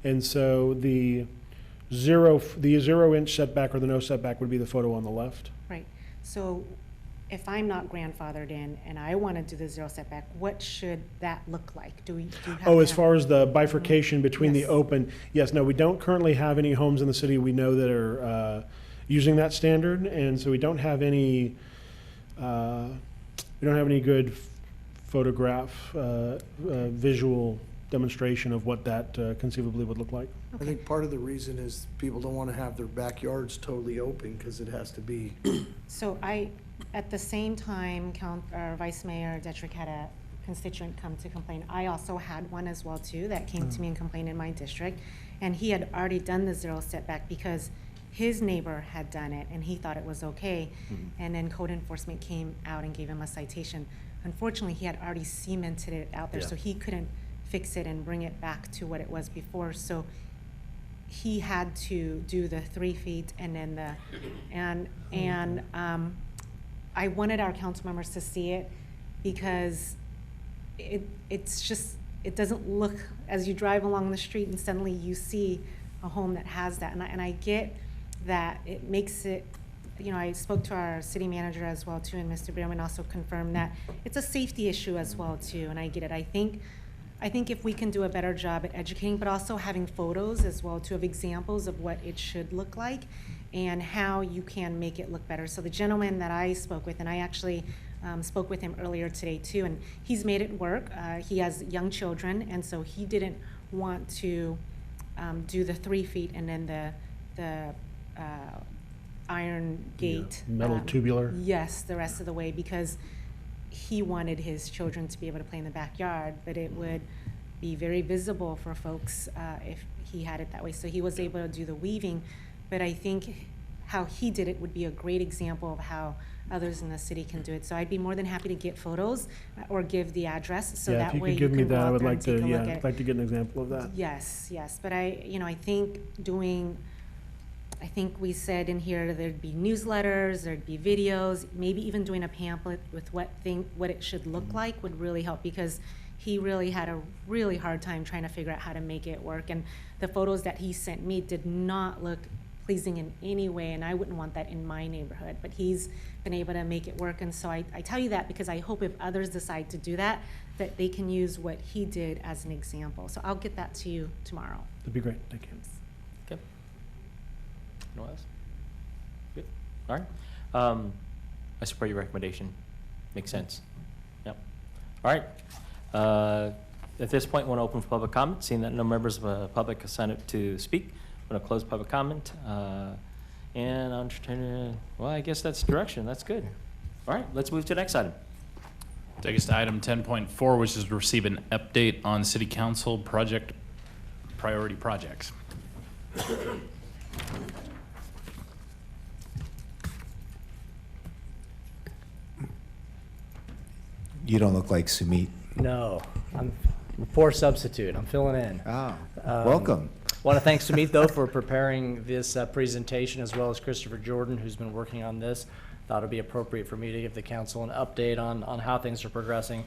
And so the 0-inch setback or the no setback would be the photo on the left. Right. So if I'm not grandfathered in and I want to do the zero setback, what should that look like? Do you have as far as the bifurcation between the open, yes, no, we don't currently have any homes in the city we know that are using that standard, and so we don't have any good photograph visual demonstration of what that conceivably would look like. I think part of the reason is people don't want to have their backyards totally open because it has to be. So at the same time, Vice Mayor Detrick had a constituent come to complain. I also had one as well too that came to me and complained in my district, and he had already done the 0 setback because his neighbor had done it and he thought it was okay. And then code enforcement came out and gave him a citation. Unfortunately, he had already cemented it out there, so he couldn't fix it and bring it back to what it was before. So he had to do the 3 feet and then I wanted our council members to see it because it's just, it doesn't look, as you drive along the street and suddenly you see a home that has that. And I get that it makes it, you know, I spoke to our city manager as well too, and Mr. Bierman also confirmed that it's a safety issue as well too, and I get it. I think if we can do a better job at educating, but also having photos as well too of examples of what it should look like and how you can make it look better. So the gentleman that I spoke with, and I actually spoke with him earlier today too, and he's made it work. He has young children, and so he didn't want to do the 3 feet and then the iron gate. Metal tubular. Yes, the rest of the way, because he wanted his children to be able to play in the backyard, but it would be very visible for folks if he had it that way. So he was able to do the weaving, but I think how he did it would be a great example of how others in the city can do it. So I'd be more than happy to get photos or give the address, so that way you can give me that, I would go out like there and to, take a look at I'd it. like to get an example of that. Yes, yes, but I think I think we said in here there'd be newsletters, there'd be videos, maybe even doing a pamphlet with what it should look like would really help, because he really had a really hard time trying to figure out how to make it work. And the photos that he sent me did not look pleasing in any way, and I wouldn't want that in my neighborhood, but he's been able to make it work. And so I tell you that because I hope if others decide to do that, that they can use what he did as an example. So I'll get that to you tomorrow. That'd be great, thank you. Okay. No else? Good. All right. I support your recommendation. Makes sense. Yep. All right. At this point, I want to open for public comment. Seeing that no members of the public have signed up to speak, I'm going to close public comment. And I'm trying to, well, I guess that's direction. That's good. All right, let's move to the next item. Take us to item 10.4, which is to receive an update on City Council priority projects. You don't look like Sumit. No, I'm a poor substitute. I'm filling in. Oh, welcome. Want to thank Sumit, though, for preparing this presentation, as well as Christopher Jordan, who's been working on this. Thought it'd be appropriate for me to give the council an update on how things are progressing.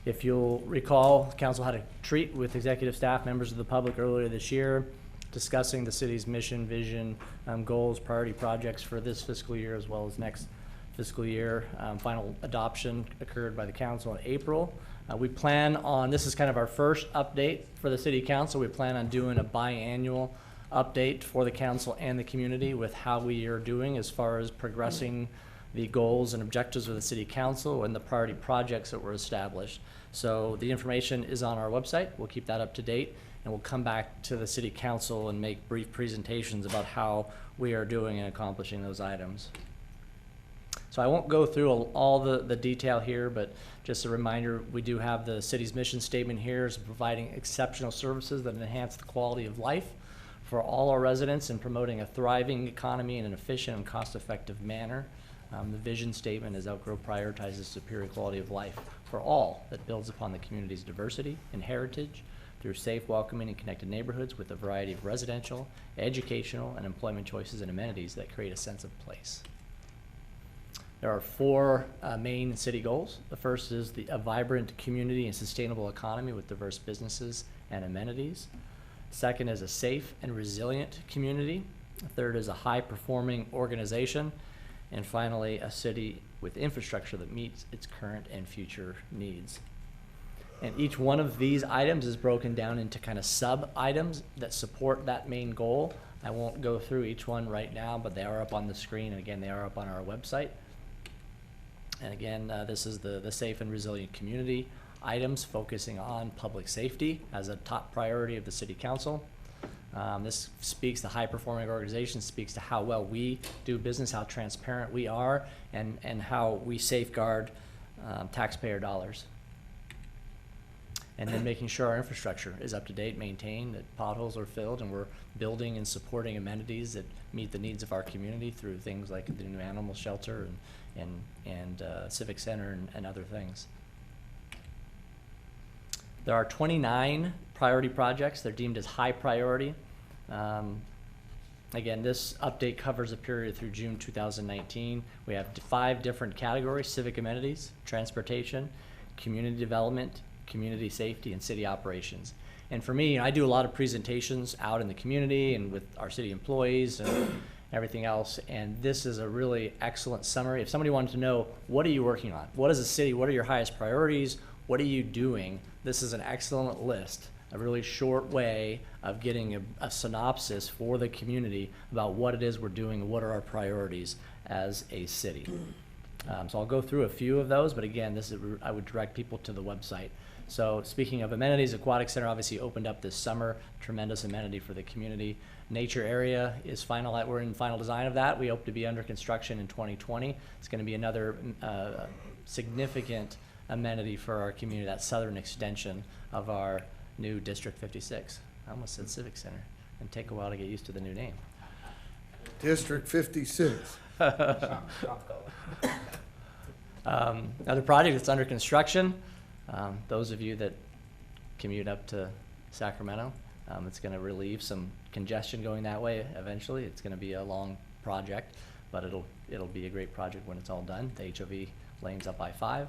If you'll recall, the council had a treat with executive staff, members of the public earlier this year, discussing the city's mission, vision, goals, priority projects for this fiscal year as well as next fiscal year. Final adoption occurred by the council in April. We plan on, this is kind of our first update for the city council. We plan on doing a biannual update for the council and the community with how we are doing as far as progressing the goals and objectives of the city council and the priority projects that were established. So the information is on our website. We'll keep that up to date, and we'll come back to the city council and make brief presentations about how we are doing and accomplishing those items. So I won't go through all the detail here, but just a reminder, we do have the city's mission statement here is providing exceptional services that enhance the quality of life for all our residents and promoting a thriving economy in an efficient and cost-effective manner. The vision statement is Elk Grove prioritizes superior quality of life for all that builds upon the community's diversity and heritage through safe, welcoming, and connected neighborhoods with a variety of residential, educational, and employment choices and amenities that create a sense of place. There are four main city goals. The first is a vibrant community and sustainable economy with diverse businesses and amenities. Second is a safe and resilient community. The third is a high-performing organization. And finally, a city with infrastructure that meets its current and future needs. And each one of these items is broken down into kind of sub-items that support that main goal. I won't go through each one right now, but they are up on the screen, and again, they are up on our website. And again, this is the safe and resilient community. items focusing on public safety as a top priority of the city council. This speaks to high-performing organizations, speaks to how well we do business, how transparent we are, and how we safeguard taxpayer dollars. And then making sure our infrastructure is up to date, maintained, that potholes are filled, and we're building and supporting amenities that meet the needs of our community through things like the new animal shelter and Civic Center and other things. There are 29 priority projects. They're deemed as high priority. Again, this update covers a period through June 2019. We have 5 different categories: civic amenities, transportation, community development, community safety, and city operations. And for me, I do a lot of presentations out in the community and with our city employees and everything else, and this is a really excellent summary. If somebody wanted to know, what are you working on? What is the city? What are your highest priorities? What are you doing? This is an excellent list, a really short way of getting a synopsis for the community about what it is we're doing and what are our priorities as a city. So I'll go through a few of those, but again, I would direct people to the website. So speaking of amenities, Aquatic Center obviously opened up this summer, tremendous amenity for the community. Nature area is final, we're in final design of that. We hope to be under construction in 2020. It's going to be another significant amenity for our community, that southern extension of our new District 56. I almost said Civic Center, and take a while to get used to the new name. District 56. Another project that's under construction, those of you that commute up to Sacramento, it's going to relieve some congestion going that way eventually. It's going to be a long project, but it'll be a great project when it's all done. The HOV lanes up I-5.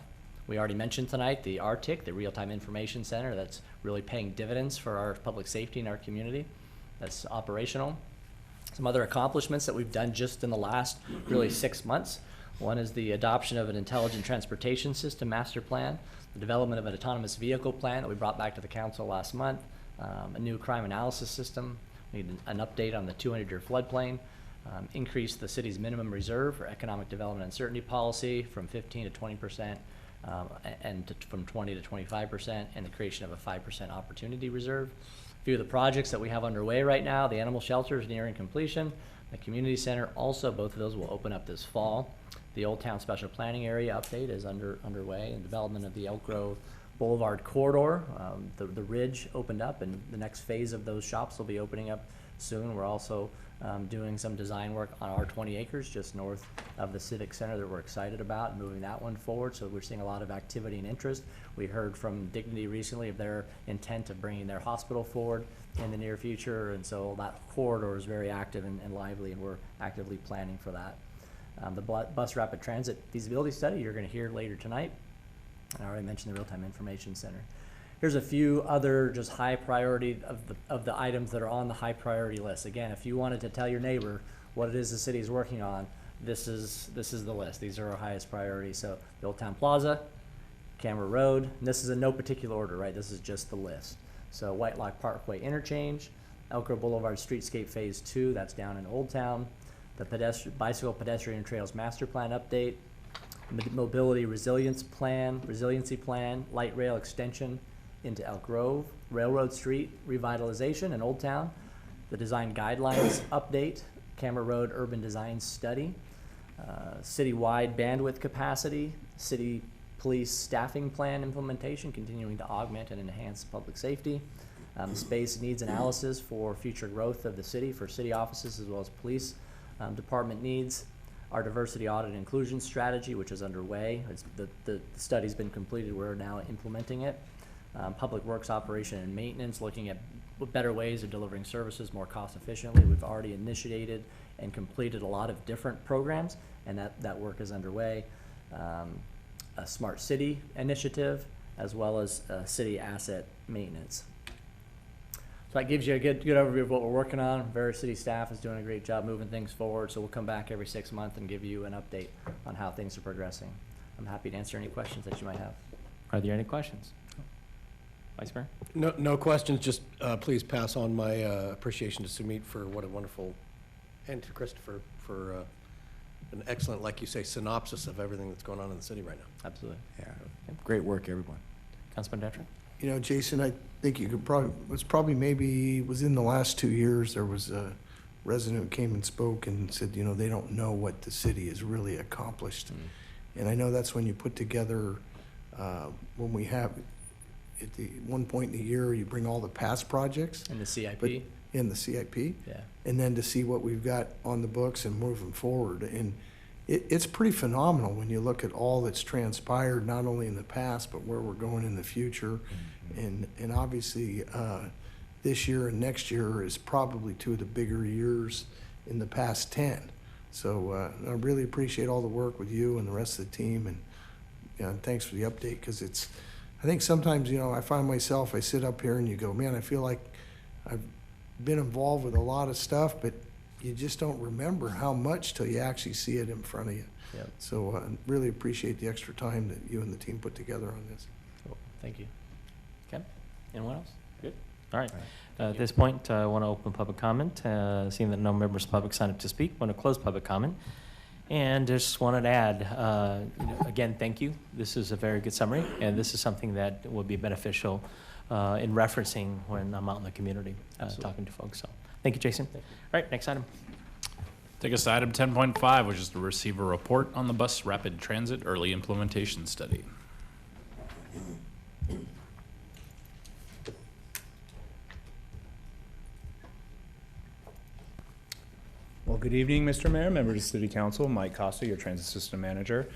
We already mentioned tonight the RTIC, the Real-Time Information Center, that's really paying dividends for our public safety in our community. That's operational. Some other accomplishments that we've done just in the last really 6 months. One is the adoption of an intelligent transportation system master plan, the development of an autonomous vehicle plan that we brought back to the council last month, a new crime analysis system. We need an update on the 200-year floodplain, increase the city's minimum reserve for economic development uncertainty policy from 15 to 20%, from 20 to 25%, and the creation of a 5% opportunity reserve. A few of the projects that we have underway right now: the animal shelter is nearing completion. The community center also, both of those will open up this fall. The Old Town Special Planning Area update is underway, and development of the Elk Grove Boulevard corridor. The Ridge opened up, and the next phase of those shops will be opening up soon. We're also doing some design work on our 20 acres just north of the Civic Center that we're excited about, moving that one forward. So we're seeing a lot of activity and interest. We heard from Dignity recently of their intent of bringing their hospital forward in the near future, and so that corridor is very active and lively, and we're actively planning for that. The bus rapid transit feasibility study you're going to hear later tonight. I already mentioned the Real-Time Information Center. Here's a few other just high priority of the items that are on the high priority list. Again, if you wanted to tell your neighbor what it is the city is working on, this is the list. These are our highest priorities. So the Old Town Plaza, Camera Road, and this is in no particular order, right? This is just the list. So White Lock Parkway Interchange, Elk Grove Boulevard Streetscape Phase 2, that's down in Old Town, the Bicycle Pedestrian Trails Master Plan update, Mobility Resiliency Plan, Light Rail Extension into Elk Grove, Railroad Street Revitalization in Old Town, the Design Guidelines Update, Camera Road Urban Design Study, citywide bandwidth capacity, City Police Staffing Plan implementation, continuing to augment and enhance public safety, space needs analysis for future growth of the city for city offices as well as police department needs, our diversity audit and inclusion strategy, which is underway. The study's been completed. We're now implementing it. Public works operation and maintenance, looking at better ways of delivering services more cost efficiently. We've already initiated and completed a lot of different programs, and that work is underway. A smart city initiative, as well as city asset maintenance. So that gives you a good overview of what we're working on. Various city staff is doing a great job moving things forward, so we'll come back every 6 months and give you an update on how things are progressing. I'm happy to answer any questions that you might have. Are there any questions? Vice Mayor? No questions, just please pass on my appreciation to Sumit for what a wonderful, and to Christopher for an excellent, like you say, synopsis of everything that's going on in the city right now. Absolutely. Yeah, great work, everyone. Councilman Detra? You know, Jason, I think you could probably maybe within the last 2 years, there was a resident who came and spoke and said, you know, they don't know what the city has really accomplished. And I know that's when you put together, when we have, at the one point in the year, you bring all the past projects. In the CIP? In the CIP. Yeah. And then to see what we've got on the books and moving forward. And it's pretty phenomenal when you look at all that's transpired, not only in the past, but where we're going in the future. And obviously, this year and next year is probably 2 of the bigger years in the past 10. So I really appreciate all the work with you and the rest of the team, and you know, thanks for the update, because I think sometimes, you know, I find myself, I sit up here and you go, man, I feel like I've been involved with a lot of stuff, but you just don't remember how much till you actually see it in front of you. Yep. So really appreciate the extra time that you and the team put together on this. Cool. Thank you. Okay. Anyone else? Good. All right. At this point, I want to open public comment. Seeing that no members of the public signed up to speak, I want to close public comment. And just wanted to add, you know, again, thank you. This is a very good summary, and this is something that will be beneficial in referencing when I'm out in the community talking to folks. So thank you, Jason. All right, next item. Take us to item 10.5, which is to receive a report on the Bus Rapid Transit Early Implementation Study. Well, good evening, Mr. Mayor, members of City Council. Mike Costa, your Transit System Manager.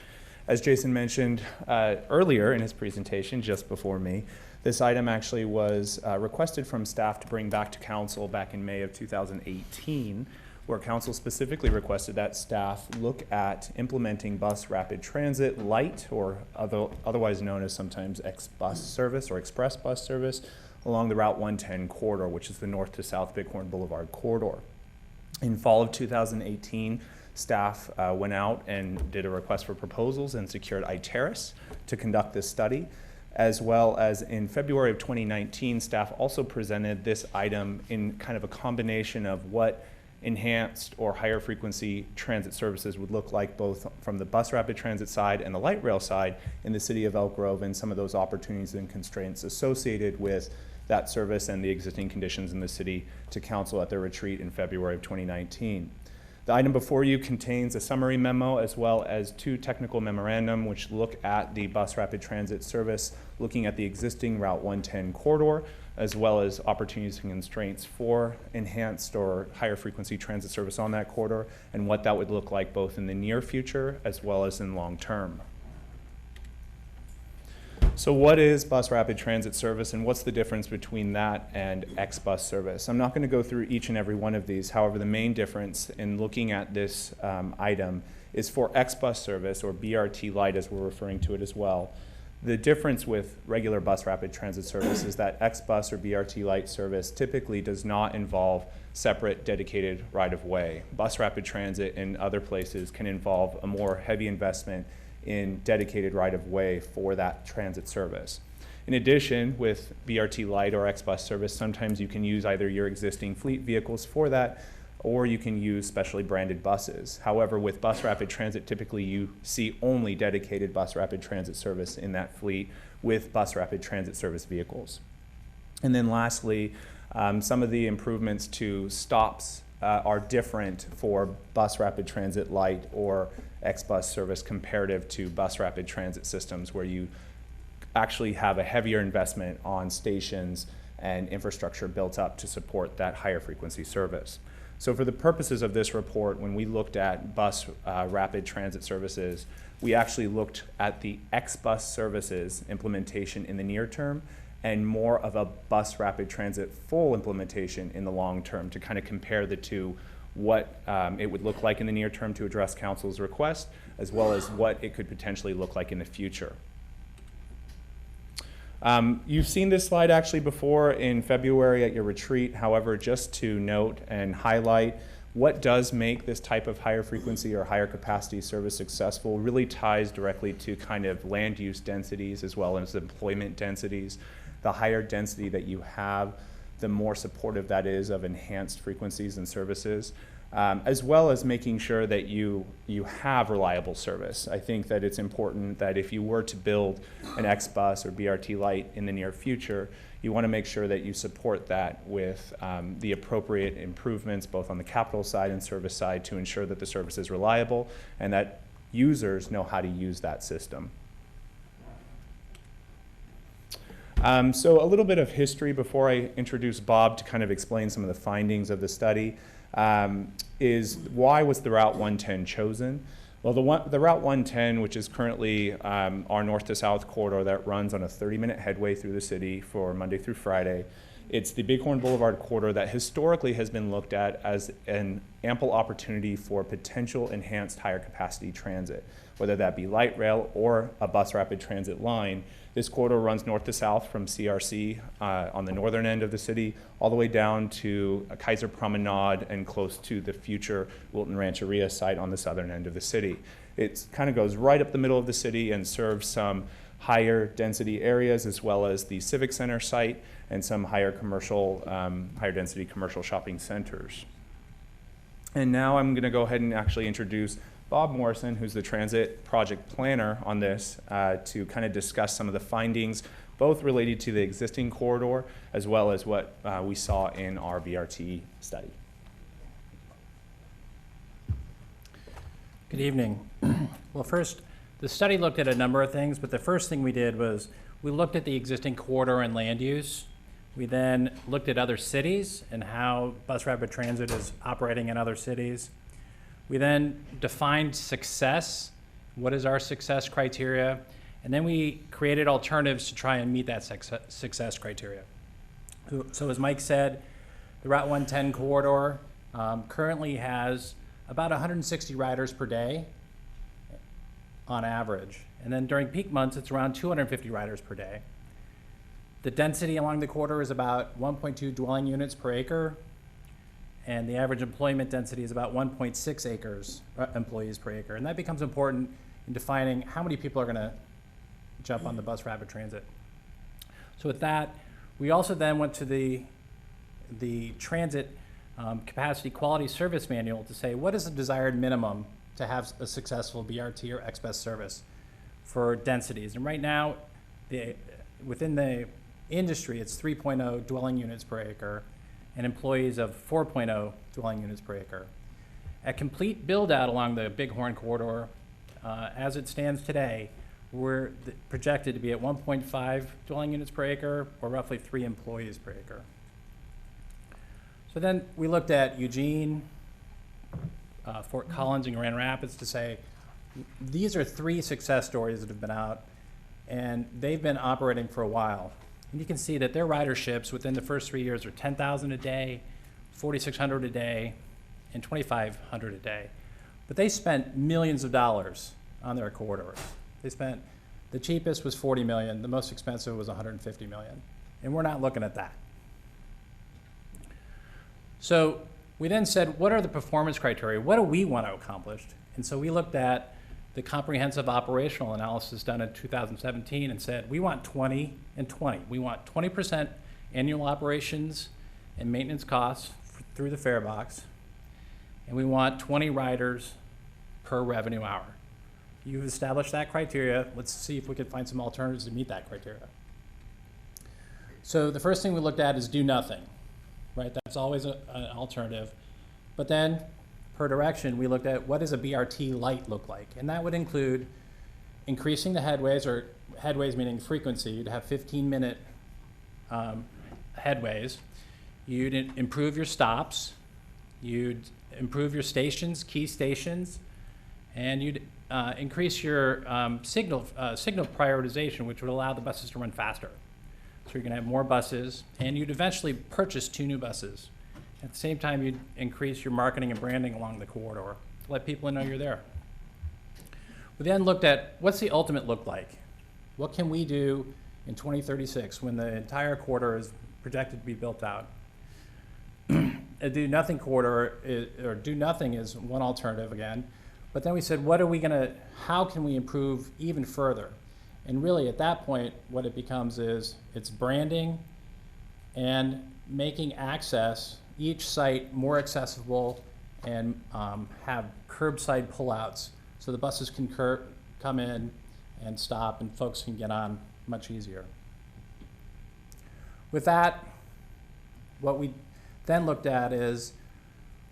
As Jason mentioned earlier in his presentation, just before me, this item actually was requested from staff to bring back to Council back in May of 2018, where Council specifically requested that staff look at implementing Bus Rapid Transit Light, or otherwise known as sometimes X-Bus service or Express Bus service, along the Route 110 corridor, which is the north to south Bighorn Boulevard corridor. In fall of 2018, staff went out and did a request for proposals and secured Iteris to conduct this study, as well as in February of 2019, staff also presented this item in kind of a combination of what enhanced or higher frequency transit services would look like, both from the Bus Rapid Transit side and the light rail side in the city of Elk Grove, and some of those opportunities and constraints associated with that service and the existing conditions in the city to Council at their retreat in February of 2019. The item before you contains a summary memo as well as 2 technical memorandum which look at the Bus Rapid Transit service, looking at the existing Route 110 corridor, as well as opportunities and constraints for enhanced or higher frequency transit service on that corridor, and what that would look like both in the near future as well as in long term. So what is Bus Rapid Transit service, and what's the difference between that and X-Bus service? I'm not going to go through each and every one of these. However, the main difference in looking at this item is for X-Bus service, or BRT Light as we're referring to it as well. The difference with regular Bus Rapid Transit service is that X-Bus or BRT Light service typically does not involve separate dedicated right-of-way. Bus Rapid Transit in other places can involve a more heavy investment in dedicated right-of-way for that transit service. In addition, with BRT Light or X-Bus service, sometimes you can use either your existing fleet vehicles for that, or you can use specially branded buses. However, with Bus Rapid Transit, typically you see only dedicated Bus Rapid Transit service in that fleet with Bus Rapid Transit service vehicles. And then lastly, some of the improvements to stops are different for Bus Rapid Transit Light or X-Bus service comparative to Bus Rapid Transit systems, where you actually have a heavier investment on stations and infrastructure built up to support that higher frequency service. So for the purposes of this report, when we looked at Bus Rapid Transit services, we actually looked at the X-Bus services implementation in the near term and more of a Bus Rapid Transit full implementation in the long term, to kind of compare the two, what it would look like in the near term to address Council's request, as well as what it could potentially look like in the future. You've seen this slide actually before in February at your retreat. However, just to note and highlight, what does make this type of higher frequency or higher capacity service successful really ties directly to kind of land use densities as well as employment densities. The higher density that you have, the more supportive that is of enhanced frequencies and services. as well as making sure that you have reliable service. I think that it's important that if you were to build an X-Bus or BRT Lite in the near future, you want to make sure that you support that with the appropriate improvements both on the capital side and service side to ensure that the service is reliable and that users know how to use that system. So a little bit of history before I introduce Bob to kind of explain some of the findings of the study. Is why was the Route 110 chosen? Well, the Route 110, which is currently our north to south corridor that runs on a 30-minute headway through the city for Monday through Friday, it's the Bighorn Boulevard corridor that historically has been looked at as an ample opportunity for potential enhanced higher capacity transit, whether that be light rail or a bus rapid transit line. This corridor runs north to south from CRC on the northern end of the city, all the way down to Kaiser Promenade and close to the future Wilton Rancheria site on the southern end of the city. It kind of goes right up the middle of the city and serves some higher density areas as well as the Civic Center site and some higher density commercial shopping centers. And now I'm going to go ahead and actually introduce Bob Morrison, who's the transit project planner on this, to kind of discuss some of the findings, both related to the existing corridor as well as what we saw in our BRT study. Good evening. Well, first, the study looked at a number of things, but the first thing we did was we looked at the existing corridor and land use. We then looked at other cities and how bus rapid transit is operating in other cities. We then defined success. What is our success criteria? And then we created alternatives to try and meet that success criteria. So as Mike said, the Route 110 corridor currently has about 160 riders per day on average. And then during peak months, it's around 250 riders per day. The density along the corridor is about 1.2 dwelling units per acre, and the average employment density is about 1.6 acres, employees per acre. And that becomes important in defining how many people are going to jump on the bus rapid transit. So with that, we also then went to the transit capacity quality service manual to say, what is the desired minimum to have a successful BRT or X-Bus service for densities? And right now, within the industry, it's 3.0 dwelling units per acre, and employees of 4.0 dwelling units per acre. At complete build-out along the Bighorn corridor, as it stands today, we're projected to be at 1.5 dwelling units per acre, or roughly 3 employees per acre. So then we looked at Eugene, Fort Collins, and Grand Rapids to say, these are 3 success stories that have been out, and they've been operating for a while. And you can see that their riderships within the first 3 years are 10,000 a day, 4,600 a day, and 2,500 a day. But they spent millions of dollars on their corridors. They spent, the cheapest was 40 million, the most expensive was 150 million. And we're not looking at that. So we then said, what are the performance criteria? What do we want to accomplish? And so we looked at the comprehensive operational analysis done in 2017 and said, we want 20 and 20. We want 20% annual operations and maintenance costs through the fare box, and we want 20 riders per revenue hour. You've established that criteria. Let's see if we can find some alternatives to meet that criteria. So the first thing we looked at is do nothing, right? That's always an alternative. But then, per direction, we looked at what does a BRT Lite look like? And that would include increasing the headways, or headways meaning frequency. You'd have 15-minute headways. You'd improve your stops. You'd improve your stations, key stations. And you'd increase your signal prioritization, which would allow the buses to run faster. So you're going to have more buses. And you'd eventually purchase 2 new buses. At the same time, you'd increase your marketing and branding along the corridor to let people know you're there. We then looked at what's the ultimate look like? What can we do in 2036 when the entire corridor is projected to be built out? A do nothing corridor, or do nothing is one alternative again. But then we said, how can we improve even further? And really at that point, what it becomes is it's branding and making access each site more accessible and have curbside pullouts so the buses can come in and stop and folks can get on much easier. With that, what we then looked at is,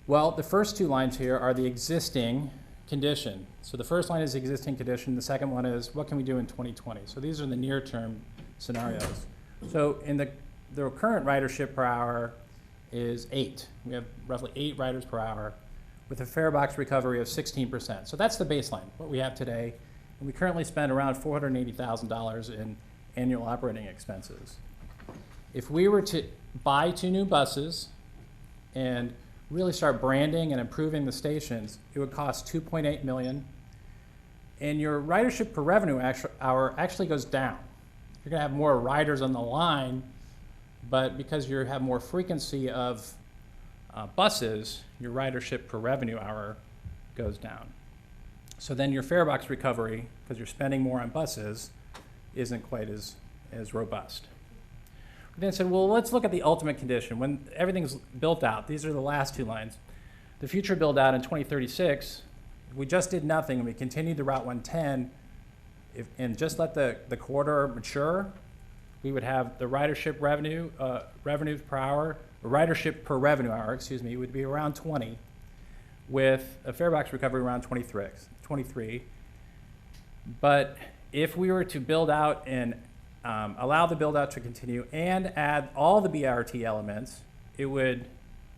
well, the first two lines here are the existing condition. So the first line is the existing condition. The second one is what can we do in 2020? So these are the near-term scenarios. So in the current ridership per hour is 8. We have roughly 8 riders per hour with a fare box recovery of 16%. So that's the baseline, what we have today. And we currently spend around $480,000 in annual operating expenses. If we were to buy 2 new buses and really start branding and improving the stations, it would cost $2.8 million. And your ridership per revenue hour actually goes down. You're gonna have more riders on the line, but because you have more frequency of buses, your ridership per revenue hour goes down. So then your fare box recovery, because you're spending more on buses, isn't quite as robust. We then said, well, let's look at the ultimate condition. When everything's built out, these are the last 2 lines. The future build out in 2036, if we just did nothing and we continued the Route 110 and just let the corridor mature, we would have the ridership revenue per hour, or ridership per revenue hour, excuse me, would be around 20, with a fare box recovery around 23. But if we were to build out and allow the build out to continue and add all the BRT elements, it would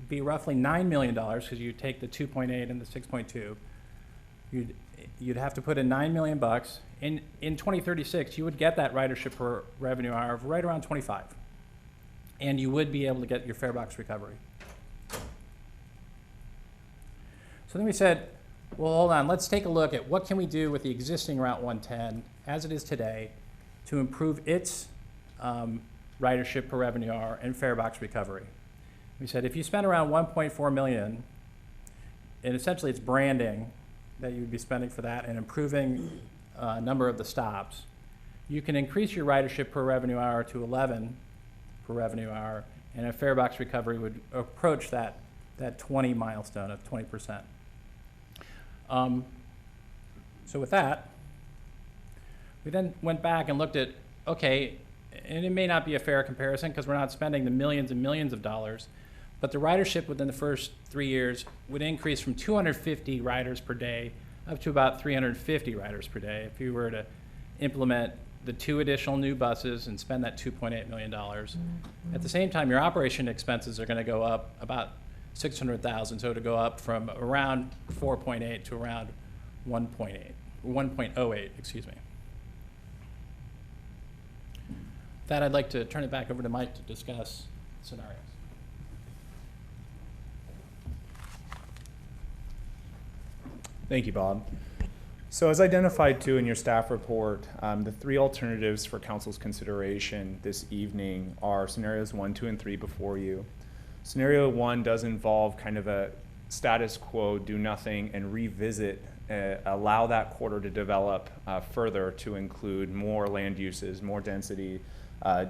be roughly $9 million, because you take the 2.8 and the 6.2. You'd have to put in $9 million bucks. In 2036, you would get that ridership per revenue hour of right around 25. And you would be able to get your fare box recovery. So then we said, well, hold on, let's take a look at what can we do with the existing Route 110 as it is today to improve its ridership per revenue hour and fare box recovery. We said if you spend around $1.4 million, and essentially it's branding that you would be spending for that and improving number of the stops, you can increase your ridership per revenue hour to 11 per revenue hour, and a fare box recovery would approach that 20 milestone of 20%. So with that, we then went back and looked at, okay, and it may not be a fair comparison because we're not spending the millions and millions of dollars, but the ridership within the first 3 years would increase from 250 riders per day up to about 350 riders per day if you were to implement the 2 additional new buses and spend that $2.8 million. At the same time, your operation expenses are going to go up about $600,000, so to go up from around 4.8 to around 1.08, excuse me. With that, I'd like to turn it back over to Mike to discuss scenarios. Thank you, Bob. So as identified too in your staff report, the 3 alternatives for council's consideration this evening are scenarios 1, 2, and 3 before you. Scenario 1 does involve kind of a status quo, do nothing, and revisit, allow that corridor to develop further to include more land uses, more density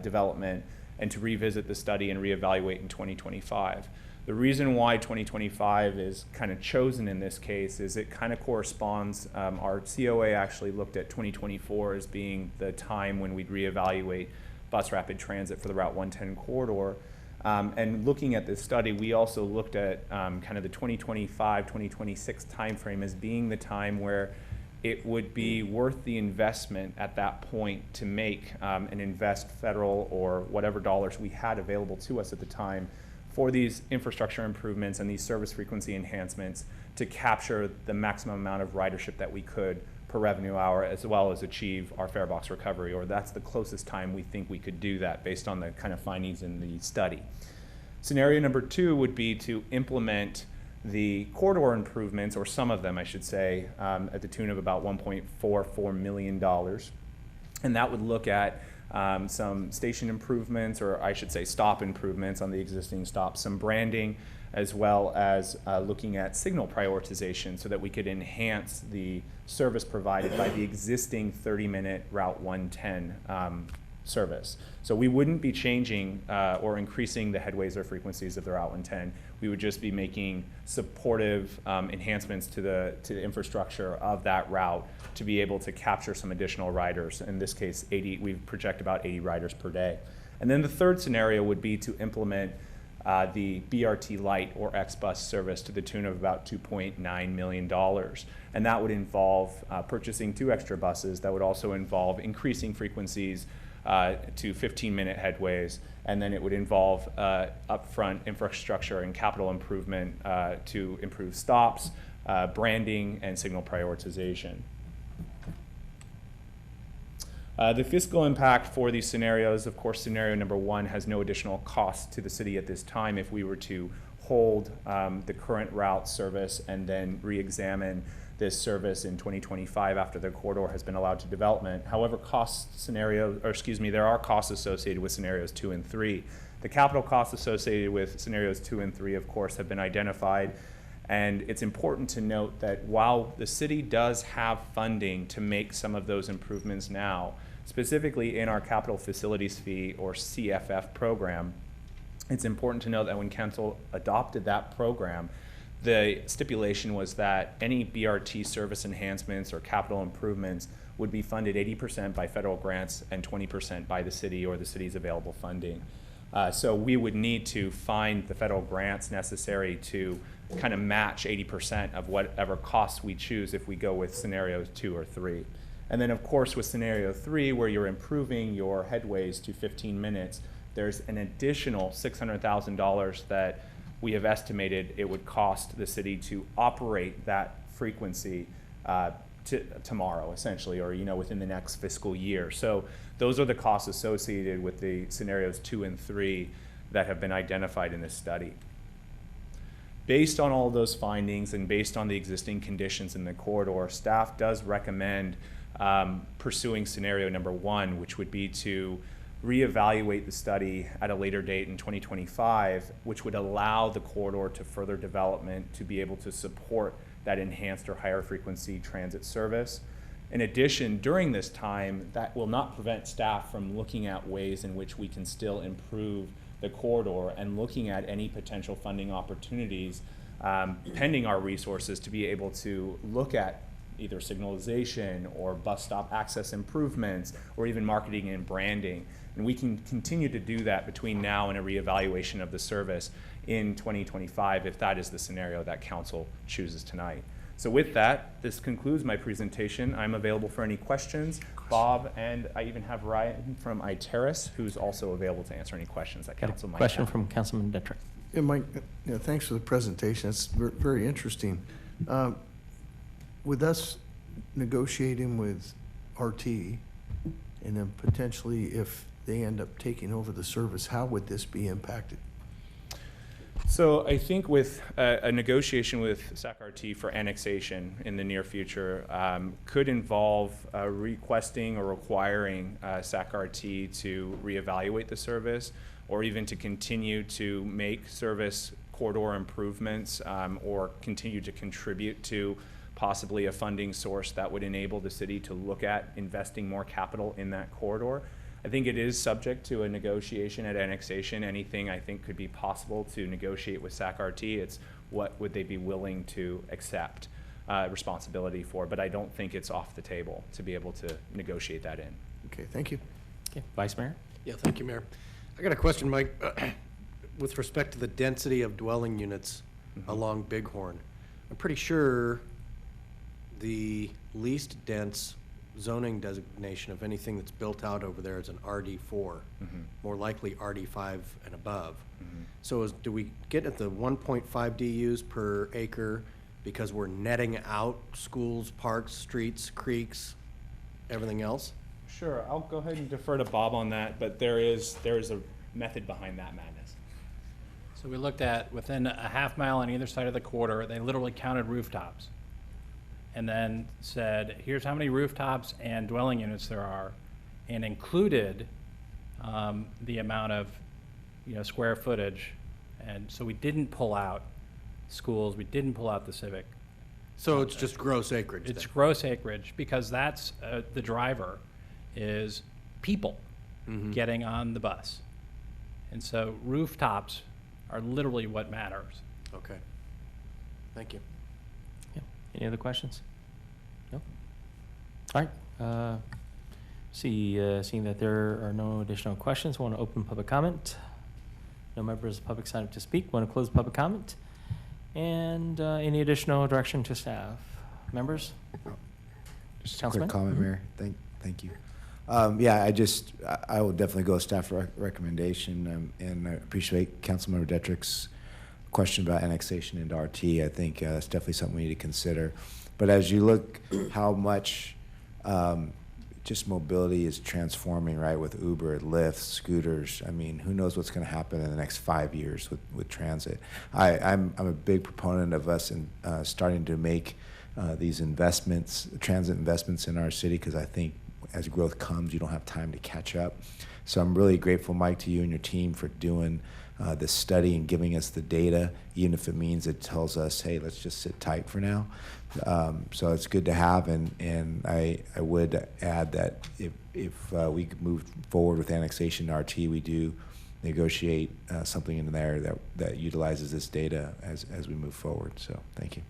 development, and to revisit the study and reevaluate in 2025. The reason why 2025 is kind of chosen in this case is it kind of corresponds, our COA actually looked at 2024 as being the time when we'd reevaluate bus rapid transit for the Route 110 corridor. And looking at this study, we also looked at kind of the 2025, 2026 timeframe as being the time where it would be worth the investment at that point to make and invest federal or whatever dollars we had available to us at the time for these infrastructure improvements and these service frequency enhancements to capture the maximum amount of ridership that we could per revenue hour, as well as achieve our fare box recovery, or that's the closest time we think we could do that based on the kind of findings in the study. Scenario number 2 would be to implement the corridor improvements, or some of them I should say, at the tune of about $1.44 million. And that would look at some station improvements, or I should say stop improvements on the existing stops, some branding, as well as looking at signal prioritization so that we could enhance the service provided by the existing 30-minute Route 110 service. So we wouldn't be changing or increasing the headways or frequencies of the Route 110. We would just be making supportive enhancements to the infrastructure of that route to be able to capture some additional riders. In this case, we project about 80 riders per day. And then the third scenario would be to implement the BRT Lite or X-Bus service to the tune of about $2.9 million. And that would involve purchasing 2 extra buses. That would also involve increasing frequencies to 15-minute headways. And then it would involve upfront infrastructure and capital improvement to improve stops, branding, and signal prioritization. The fiscal impact for these scenarios, of course, scenario number 1 has no additional cost to the city at this time if we were to hold the current route service and then re-examine this service in 2025 after the corridor has been allowed to development. However, there are costs associated with scenarios 2 and 3. The capital costs associated with scenarios 2 and 3, of course, have been identified. And it's important to note that while the city does have funding to make some of those improvements now, specifically in our capital facilities fee or CFF program, it's important to note that when council adopted that program, the stipulation was that any BRT service enhancements or capital improvements would be funded 80% by federal grants and 20% by the city or the city's available funding. So we would need to find the federal grants necessary to kind of match 80% of whatever costs we choose if we go with scenarios 2 or 3. And then of course with scenario 3, where you're improving your headways to 15 minutes, there's an additional $600,000 that we have estimated it would cost the city to operate that frequency tomorrow, essentially, or within the next fiscal year. So those are the costs associated with the scenarios 2 and 3 that have been identified in this study. Based on all of those findings and based on the existing conditions in the corridor, staff does recommend pursuing scenario number 1, which would be to reevaluate the study at a later date in 2025, which would allow the corridor to further development to be able to support that enhanced or higher frequency transit service. In addition, during this time, that will not prevent staff from looking at ways in which we can still improve the corridor and looking at any potential funding opportunities pending our resources to be able to look at either signalization or bus stop access improvements or even marketing and branding. And we can continue to do that between now and a reevaluation of the service in 2025 if that is the scenario that council chooses tonight. So with that, this concludes my presentation. I'm available for any questions. Bob, and I even have Ryan from Iteris, who's also available to answer any questions that council might have. Question from Councilman Detrick. Yeah, Mike, thanks for the presentation. It's very interesting. With us negotiating with RT, and then potentially if they end up taking over the service, how would this be impacted? So I think with a negotiation with SAC-RT for annexation in the near future could involve requesting or requiring SAC-RT to reevaluate the service or even to continue to make service corridor improvements or continue to contribute to possibly a funding source that would enable the city to look at investing more capital in that corridor. I think it is subject to a negotiation at annexation. Anything I think could be possible to negotiate with SAC-RT. It's what would they be willing to accept responsibility for, but I don't think it's off the table to be able to negotiate that in. Okay, thank you. Okay, Vice Mayor? Yeah, thank you, Mayor. I got a question, Mike, with respect to the density of dwelling units along Bighorn. I'm pretty sure the least dense zoning designation of anything that's built out over there is an RD4, more likely RD5 and above. So do we get at the 1.5 DUs per acre because we're netting out schools, parks, streets, creeks, everything else? Sure, I'll go ahead and defer to Bob on that, but there is a method behind that madness. So we looked at within a half mile on either side of the corridor, they literally counted rooftops and then said, here's how many rooftops and dwelling units there are, and included the amount of square footage. And so we didn't pull out schools, we didn't pull out the Civic. So it's just gross acreage? It's gross acreage because that's the driver is people. getting on the bus. And so rooftops are literally what matters. Okay. Thank you. Any other questions? No? All right. Seeing that there are no additional questions, want to open public comment. No members of the public signed up to speak. Want to close public comment? And any additional direction to staff? Members? Just a Councilman? quick comment, Mayor. Thank you. Yeah, I will definitely go with staff recommendation, and I appreciate Councilmember Detrick's question about annexation into RT. I think it's definitely something we need to consider. But as you look how much just mobility is transforming, right, with Uber, Lyft, scooters, I mean, who knows what's going to happen in the next 5 years with transit. I'm a big proponent of us starting to make these investments, transit investments in our city, because I think as growth comes, you don't have time to catch up. So I'm really grateful, Mike, to you and your team for doing this study and giving us the data, even if it means it tells us, hey, let's just sit tight for now. So it's good to have, and I would add that if we move forward with annexation to RT, we do negotiate something in there that utilizes this data as we move forward. So thank you.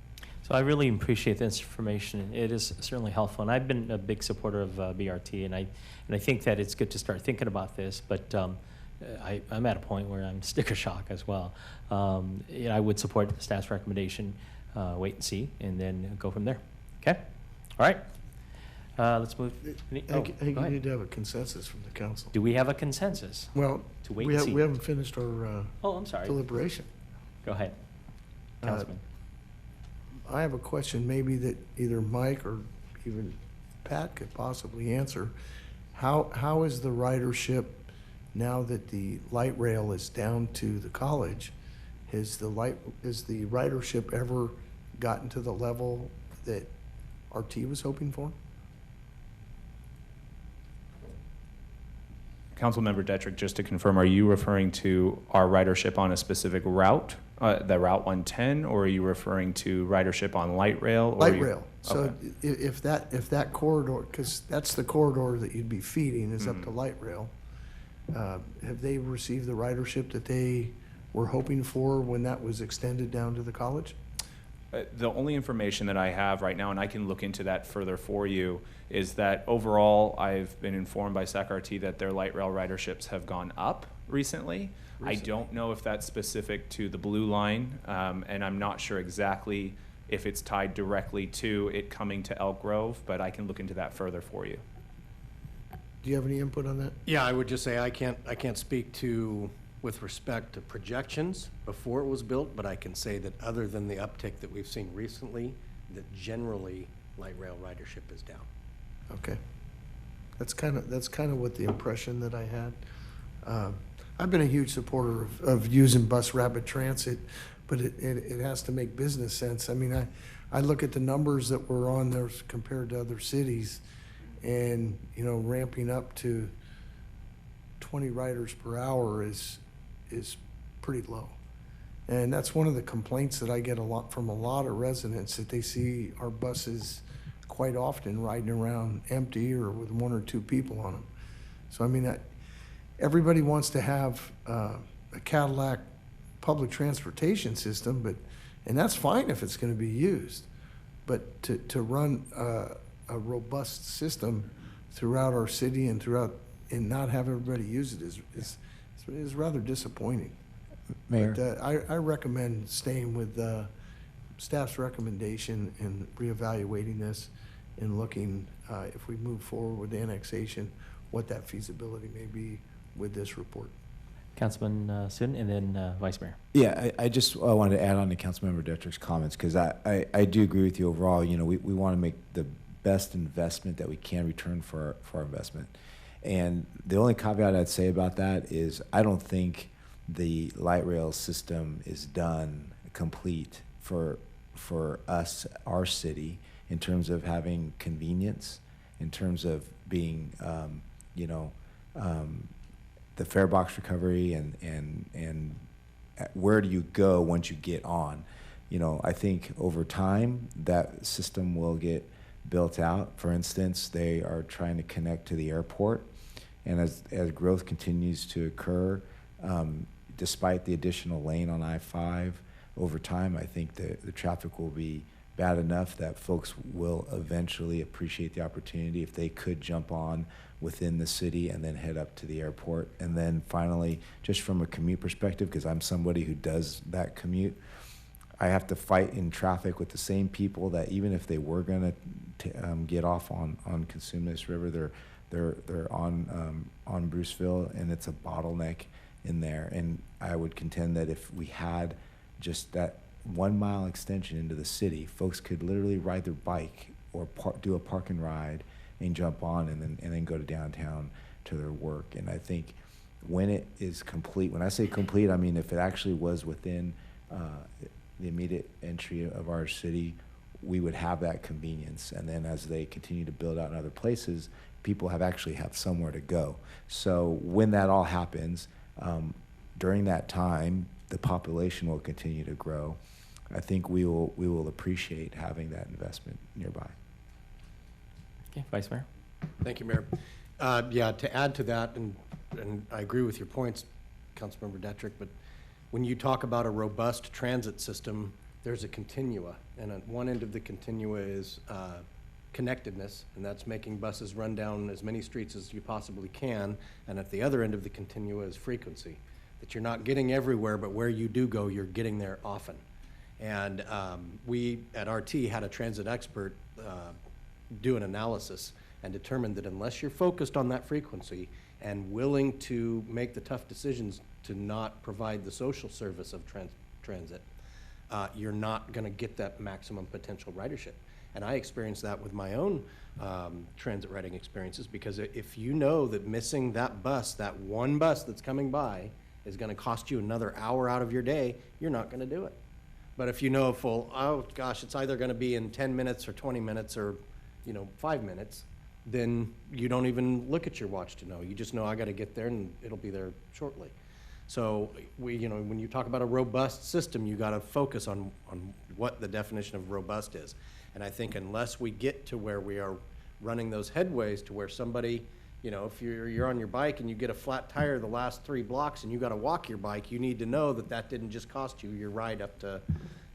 So I really appreciate this information. It is certainly helpful, and I've been a big supporter of BRT, and I think that it's good to start thinking about this. But I'm at a point where I'm sticker shock as well. I would support staff's recommendation, wait and see, and then go from there. Okay. All right. Let's move. I think you need to have a consensus from the council. Do we have a consensus? Well, to wait and see. We haven't finished our I'm sorry. deliberation. Go ahead, Councilman. I have a question maybe that either Mike or even Pat could possibly answer. How is the ridership now that the light rail is down to the college? Is the ridership ever gotten to the level that RT was hoping for? Councilmember Detrick, just to confirm, are you referring to our ridership on a specific route, the Route 110, or are you referring to ridership on light rail? Light rail. So if that corridor, because that's the corridor that you'd be feeding, is up to light rail. Have they received the ridership that they were hoping for when that was extended down to the college? The only information that I have right now, and I can look into that further for you, is that overall I've been informed by SAC-RT that their light rail riderships have gone up recently. I don't know if that's specific to the Blue Line, and I'm not sure exactly if it's tied directly to it coming to Elk Grove, but I can look into that further for you. Do you have any input on that? Yeah, I would just say I can't speak to with respect to projections before it was built, but I can say that other than the uptick that we've seen recently, that generally light rail ridership is down. Okay, that's kind of what the impression that I had. I've been a huge supporter of using bus rapid transit, but it has to make business sense. I mean, I look at the numbers that were on there compared to other cities, and ramping up to 20 riders per hour is pretty low. And that's one of the complaints that I get from a lot of residents, that they see our buses quite often riding around empty or with one or two people on them. So I mean, everybody wants to have a Cadillac public transportation system, and that's fine if it's going to be used. But to run a robust system throughout our city and not have everybody use it is rather disappointing. Mayor. But I recommend staying with staff's recommendation and reevaluating this and looking, if we move forward with annexation, what that feasibility may be with this report. Councilman Sin, and then Vice Mayor. Yeah, I just wanted to add on to Councilmember Detrick's comments, because I do agree with you overall. We want to make the best investment that we can return for our investment. And the only caveat I'd say about that is I don't think the light rail system is done complete for us, our city, in terms of having convenience, in terms of being, the fare box recovery and where do you go once you get on. I think over time that system will get built out. For instance, they are trying to connect to the airport, And as growth continues to occur, despite the additional lane on I-5, over time, I think the traffic will be bad enough that folks will eventually appreciate the opportunity if they could jump on within the city and then head up to the airport. And then finally, just from a commute perspective, because I'm somebody who does that commute, I have to fight in traffic with the same people that even if they were going to get off on Cosumnes River, they're on Bruceville, and it's a bottleneck in there. And I would contend that if we had just that 1 mile extension into the city, folks could literally ride their bike or do a park and ride and jump on and then go to downtown to their work. And I think when it is complete, when I say complete, I mean if it actually was within the immediate entry of our city, we would have that convenience. And then as they continue to build out in other places, people actually have somewhere to go. So when that all happens, during that time, the population will continue to grow. I think we will appreciate having that investment nearby. Okay, Vice Mayor. Thank you, Mayor. Yeah, to add to that, and I agree with your points, Councilmember Detrick, but when you talk about a robust transit system, there's a continua, and at one end of the continua is connectedness, and that's making buses run down as many streets as you possibly can, and at the other end of the continua is frequency, that you're not getting everywhere, but where you do go, you're getting there often. And we at RT had a transit expert do an analysis and determined that unless you're focused on that frequency and willing to make the tough decisions to not provide the social service of transit, you're not going to get that maximum potential ridership. And I experienced that with my own transit riding experiences, because if you know that missing that bus, that one bus that's coming by, is going to cost you another hour out of your day, you're not going to do it. But if you know oh gosh, it's either going to be in 10 minutes or 20 minutes or 5 minutes, then you don't even look at your watch to know. You just know I got to get there and it'll be there shortly. So when you talk about a robust system, you got to focus on what the definition of robust is. And I think unless we get to where we are running those headways to where somebody, if you're on your bike and you get a flat tire the last 3 blocks and you got to walk your bike, you need to know that didn't just cost you your ride up to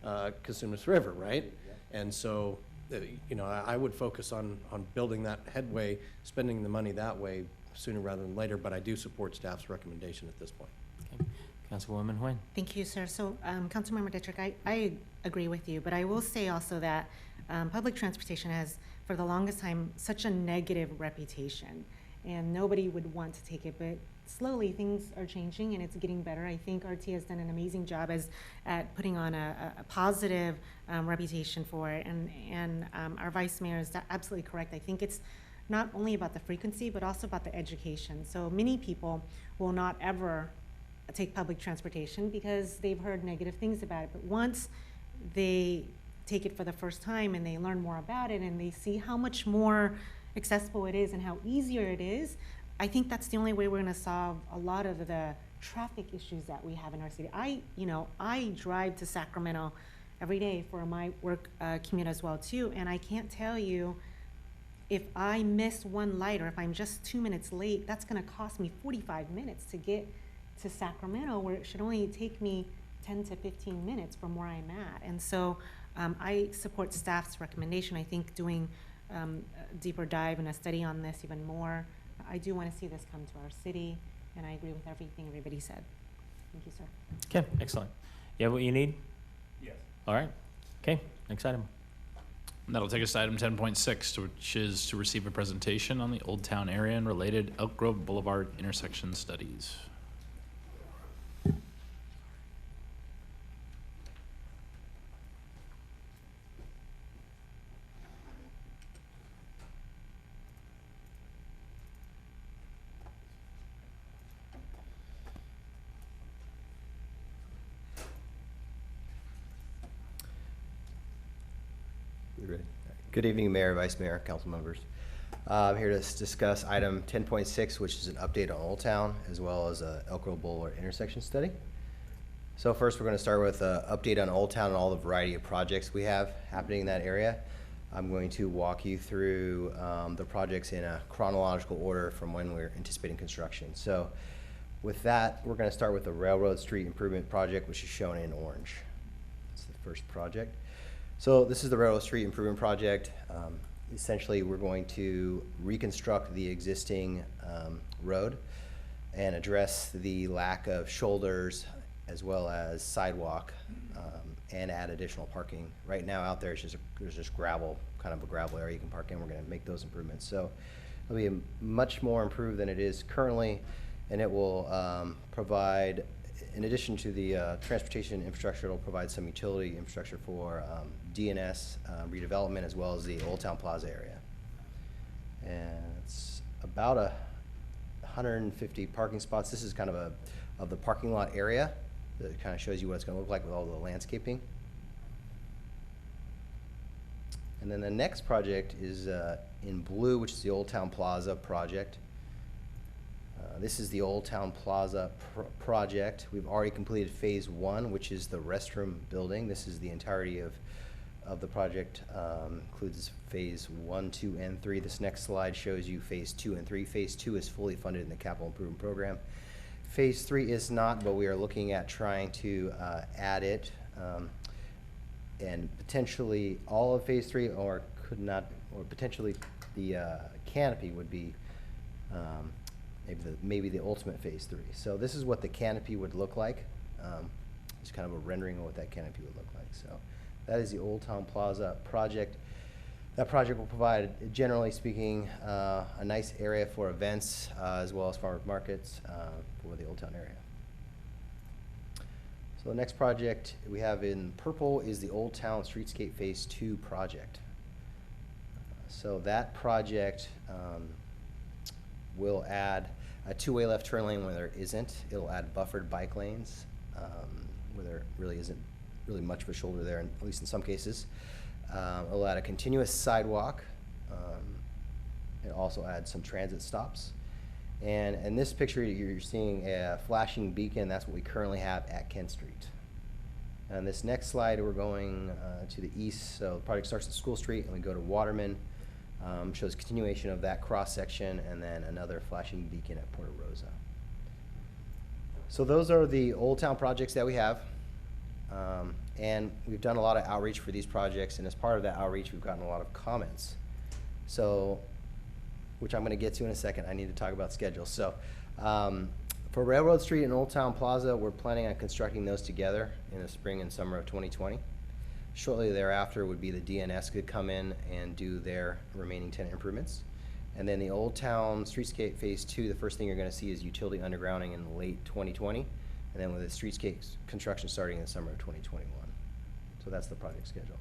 Cosumnes River, right? And so, I would focus on building that headway, spending the money that way sooner rather than later, but I do support staff's recommendation at this point. Okay. Councilwoman Nguyen. Thank you, sir. So, Councilmember Detrick, I agree with you, but I will say also that public transportation has, for the longest time, such a negative reputation, and nobody would want to take it, but slowly things are changing and it's getting better. I think RT has done an amazing job at putting on a positive reputation for it, and our Vice Mayor is absolutely correct. I think it's not only about the frequency, but also about the education. So many people will not ever take public transportation because they've heard negative things about it, but once they take it for the first time and they learn more about it and they see how much more accessible it is and how easier it is, I think that's the only way we're going to solve a lot of the traffic issues that we have in our city. I drive to Sacramento every day for my work commute as well too, and I can't tell you, if I miss one light or if I'm just 2 minutes late, that's going to cost me 45 minutes to get to Sacramento, where it should only take me 10 to 15 minutes from where I'm at. And so I support staff's recommendation. I think doing a deeper dive and a study on this even more, I do want to see this come to our city, and I agree with everything everybody said. Thank you, sir. Okay, excellent. You have what you need? Yes. All right. Okay, next item. And that'll take us to item 10.6, which is to receive a presentation on the Old Town area and related Elk Grove Boulevard intersection studies. Good evening, Mayor, Vice Mayor, council members. I'm here to discuss item 10.6, which is an update on Old Town, as well as a Elk Grove Boulevard intersection study. So first, we're going to start with an update on Old Town and all the variety of projects we have happening in that area. I'm going to walk you through the projects in a chronological order from when we're anticipating construction. So with that, we're going to start with the Railroad Street Improvement Project, which is shown in orange. That's the first project. So this is the Railroad Street Improvement Project. Essentially, we're going to reconstruct the existing road and address the lack of shoulders as well as sidewalk and add additional parking. Right now out there, there's just gravel, kind of a gravel area you can park in. We're going to make those improvements. So it'll be much more improved than it is currently, and it will provide, in addition to the transportation infrastructure, it'll provide some utility infrastructure for DNS redevelopment as well as the Old Town Plaza area. And it's about 150 parking spots. This is kind of the parking lot area. That kind of shows you what it's going to look like with all the landscaping. And then the next project is in blue, which is the Old Town Plaza project. This is the Old Town Plaza project. We've already completed phase 1, which is the restroom building. This is the entirety of the project, includes phase 1, 2, and 3. This next slide shows you phase 2 and 3. Phase 2 is fully funded in the capital improvement program. Phase 3 is not, but we are looking at trying to add it, and potentially all of phase 3, or potentially the canopy would be maybe the ultimate phase 3. So this is what the canopy would look like. Just kind of a rendering of what that canopy would look like. So that is the Old Town Plaza project. That project will provide, generally speaking, a nice area for events as well as farmers markets for the Old Town area. So the next project we have in purple is the Old Town Streetscape Phase 2 project. So that project will add a two-way left turn lane where there isn't. It'll add buffered bike lanes where there really isn't really much of a shoulder there, at least in some cases. It'll add a continuous sidewalk. It also adds some transit stops. And in this picture, you're seeing a flashing beacon. That's what we currently have at Kent Street. And this next slide, we're going to the east. So the project starts at School Street, and we go to Waterman. Shows continuation of that cross section, and then another flashing beacon at Porta Rosa. So those are the Old Town projects that we have. And we've done a lot of outreach for these projects, and as part of that outreach, we've gotten a lot of comments. So, which I'm going to get to in a second. I need to talk about schedules. So, for Railroad Street and Old Town Plaza, we're planning on constructing those together in the spring and summer of 2020. Shortly thereafter would be the DNS could come in and do their remaining tenant improvements. And then the Old Town Streetscape Phase 2, the first thing you're going to see is utility undergrounding in late 2020. And then with the streetscape construction starting in the summer of 2021. So that's the project schedule.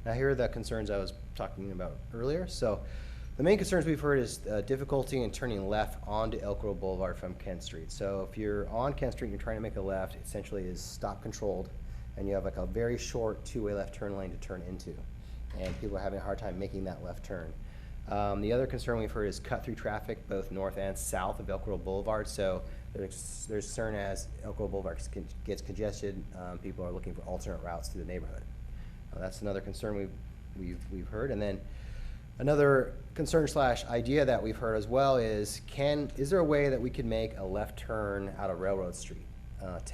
Now here are the concerns I was talking about earlier. So the main concerns we've heard is difficulty in turning left onto Elk Grove Boulevard from Kent Street. So if you're on Kent Street and you're trying to make a left, it essentially is stop controlled, and you have like a very short two-way left turn lane to turn into. And people are having a hard time making that left turn. The other concern we've heard is cut-through traffic, both north and south of Elk Grove Boulevard. So there's concern as Elk Grove Boulevard gets congested, people are looking for alternate routes through the neighborhood. That's another concern we've heard. And then another concern / idea that we've heard as well is there a way that we could make a left turn out of Railroad Street,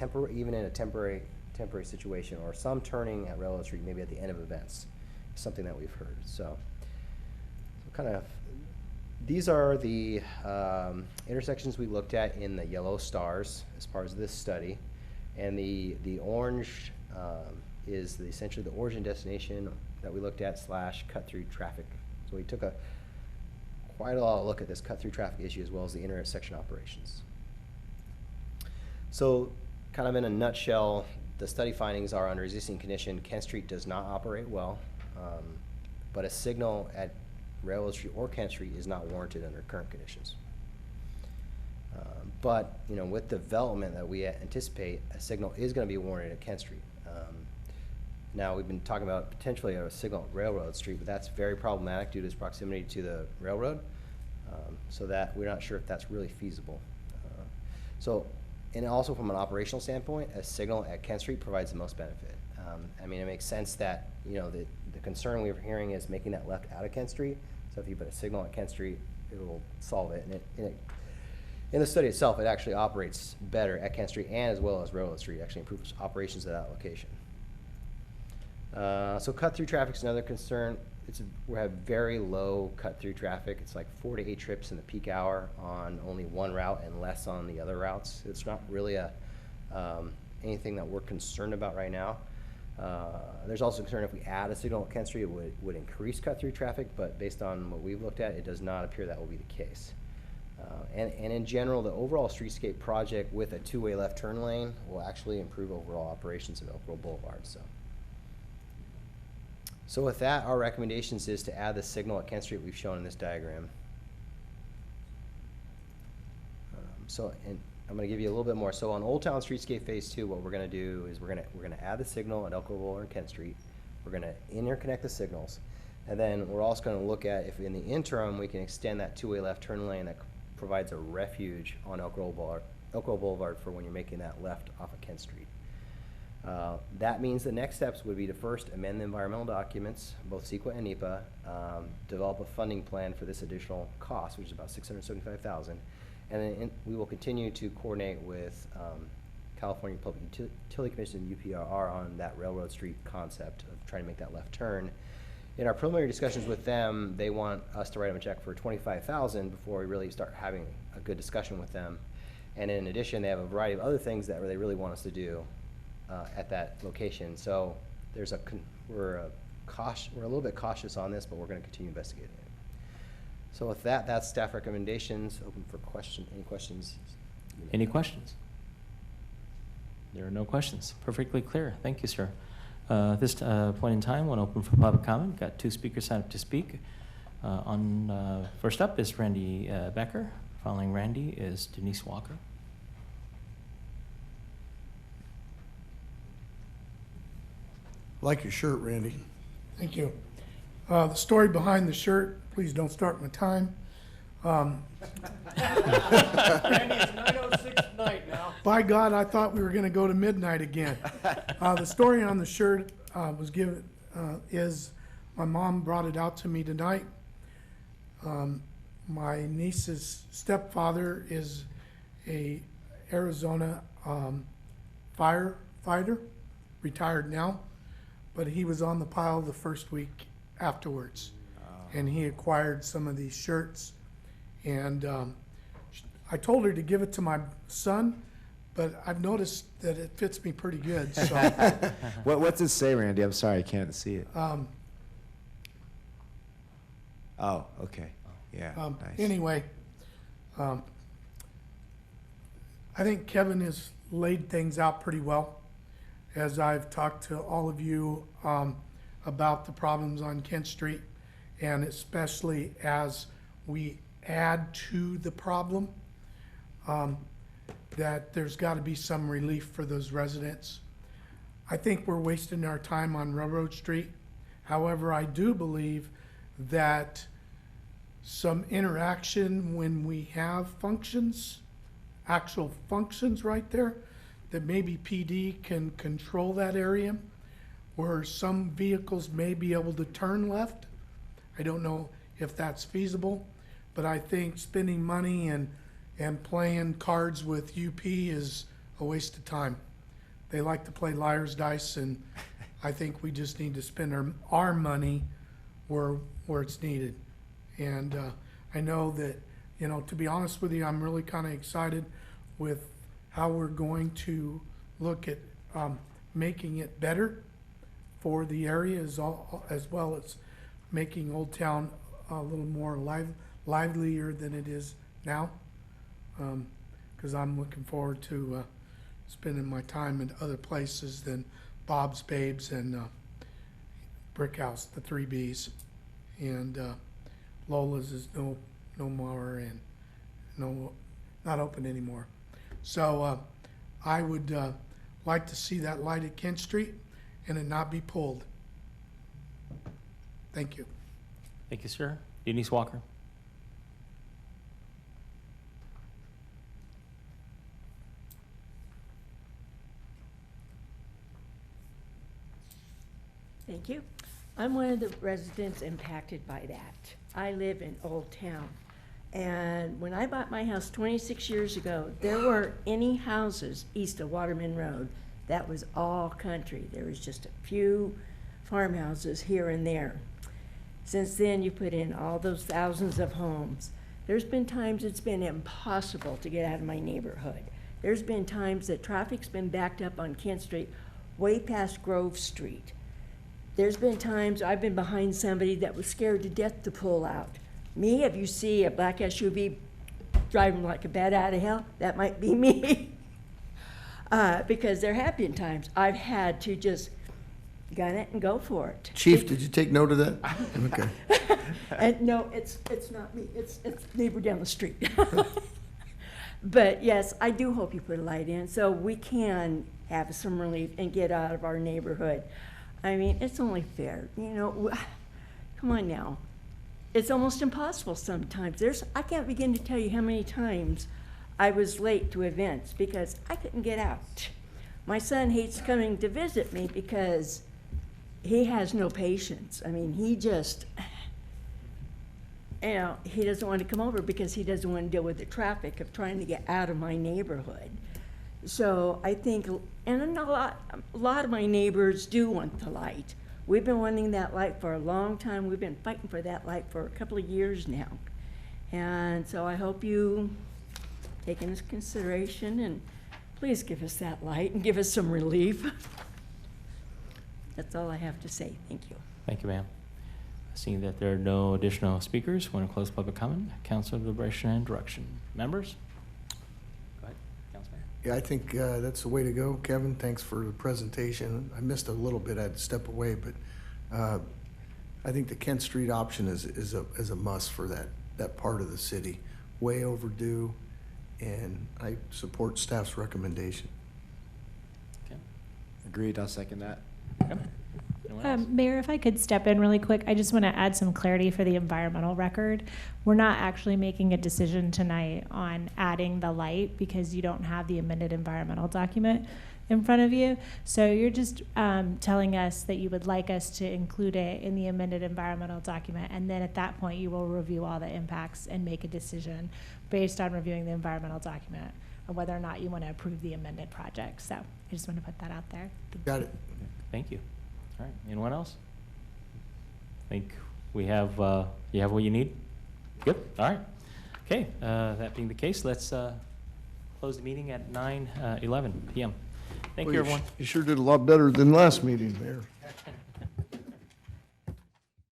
even in a temporary situation, or some turning at Railroad Street maybe at the end of events, something that we've heard. So kind of these are the intersections we looked at in the yellow stars as part of this study, and the orange is essentially the origin destination that we looked at / cut-through traffic. So we took quite a lot of look at this cut-through traffic issue as well as the intersection operations. So kind of in a nutshell, the study findings are under existing condition, Kent Street does not operate well, but a signal at Railroad Street or Kent Street is not warranted under current conditions. But with development that we anticipate, a signal is going to be warranted at Kent Street. Now we've been talking about potentially a signal at Railroad Street, but that's very problematic due to its proximity to the railroad, so that we're not sure if that's really feasible. And also from an operational standpoint, a signal at Kent Street provides the most benefit. I mean, it makes sense that, you know, the concern we were hearing is making that left out of Kent Street. So if you put a signal at Kent Street, it will solve it. And in the study itself, it actually operates better at Kent Street and as well as Railroad Street. It actually improves operations at that location. So cut-through traffic is another concern. We have very low cut-through traffic. It's like 4 to 8 trips in the peak hour on only one route and less on the other routes. It's not really anything that we're concerned about right now. There's also concern if we add a signal at Kent Street, it would increase cut-through traffic, but based on what we've looked at, it does not appear that will be the case. And in general, the overall streetscape project with a two-way left turn lane will actually improve overall operations of Elk Grove Boulevard. So with that, our recommendations is to add the signal at Kent Street we've shown in this diagram. And I'm going to give you a little bit more. So on Old Town Streetscape Phase 2, what we're going to do is we're going to add the signal at Elk Grove Boulevard and Kent Street. We're going to interconnect the signals. And then we're also going to look at if in the interim we can extend that two-way left turn lane that provides a refuge on Elk Grove Boulevard for when you're making that left off of Kent Street. That means the next steps would be to first amend the environmental documents, both CEQA and NEPA, develop a funding plan for this additional cost, which is about $675,000, and then we will continue to coordinate with California Public Utility Commission, UPRR, on that Railroad Street concept of trying to make that left turn. In our preliminary discussions with them, they want us to write them a check for $25,000 before we really start having a good discussion with them. And in addition, they have a variety of other things that they really want us to do at that location. So we're a little bit cautious on this, but we're going to continue investigating it. So with that, that's staff recommendations. Open for any questions? Any questions? There are no questions. Perfectly clear. Thank you, sir. At this point in time, we'll open for public comment. We've got 2 speakers signed up to speak. First up is Randy Becker. Following Randy is Denise Walker. Like your shirt, Randy. Thank you. The story behind the shirt, please don't start my time. Randy, it's 9:06 at night now. By God, I thought we were going to go to midnight again. The story on the shirt was given, is my mom brought it out to me tonight. My niece's stepfather is a Arizona firefighter, retired now, but he was on the pile the first week afterwards. And he acquired some of these shirts. And I told her to give it to my son, but I've noticed that it fits me pretty good. So. What's it say, Randy? I'm sorry, I can't see it. Oh, okay. Yeah, nice. Anyway, I think Kevin has laid things out pretty well, as I've talked to all of you about the problems on Kent Street, and especially as we add to the problem, that there's got to be some relief for those residents. I think we're wasting our time on Railroad Street. However, I do believe that some interaction when we have functions, actual functions right there, that maybe PD can control that area where some vehicles may be able to turn left. I don't know if that's feasible, but I think spending money and playing cards with UP is a waste of time. They like to play liar's dice, and I think we just need to spend our money where it's needed. And I know that, you know, to be honest with you, I'm really kind of excited with how we're going to look at making it better for the area as well as making Old Town a little more livelier than it is now. Because I'm looking forward to spending my time in other places than Bob's Babes and Brick House, the 3 Bs, and Lola's is no more and not open anymore. So I would like to see that light at Kent Street and it not be pulled. Thank you. Thank you, sir. Denise Walker. Thank you. I'm one of the residents impacted by that. I live in Old Town. And when I bought my house 26 years ago, there weren't any houses east of Waterman Road. That was all country. There was just a few farmhouses here and there. Since then, you put in all those thousands of homes. There's been times it's been impossible to get out of my neighborhood. There's been times that traffic's been backed up on Kent Street way past Grove Street. There's been times I've been behind somebody that was scared to death to pull out. Me, if you see a black SUV driving like a bat out of hell, that might be me. Because there have been times I've had to just gun it and go for it. Chief, did you take note of that? Okay. And no, it's not me, it's neighbor down the street. But yes, I do hope you put a light in so we can have some relief and get out of our neighborhood. I mean, it's only fair, you know, come on now. It's almost impossible sometimes. I can't begin to tell you how many times I was late to events because I couldn't get out. My son hates coming to visit me because he has no patience. I mean, he just, you know, he doesn't want to come over because he doesn't want to deal with the traffic of trying to get out of my neighborhood. So I think, and a lot of my neighbors do want the light. We've been wanting that light for a long time. We've been fighting for that light for a couple of years now. And so I hope you take into consideration and please give us that light and give us some relief. That's all I have to say. Thank you. Thank you, ma'am. Seeing that there are no additional speakers, want to close public comment. Council deliberation and direction. Members? Go ahead, Councilman. Yeah, I think that's the way to go. Kevin, thanks for the presentation. I missed a little bit. I had to step away, but I think the Kent Street option is a must for that part of the city. Way overdue, and I support staff's recommendation. Okay. Agreed, I'll second that. Okay. Anyone else? Mayor, if I could step in really quick, I just want to add some clarity for the environmental record. We're not actually making a decision tonight on adding the light because you don't have the amended environmental document in front of you. So you're just telling us that you would like us to include it in the amended environmental document, and then at that point you will review all the impacts and make a decision based on reviewing the environmental document on whether or not you want to approve the amended project. So I just want to put that out there. Got it. Thank you. All right, anyone else? I think we have, you have what you need? Good, all right. Okay, that being the case, let's close the meeting at 9:11 p.m. Thank you, everyone. You sure did a lot better than last meeting, Mayor.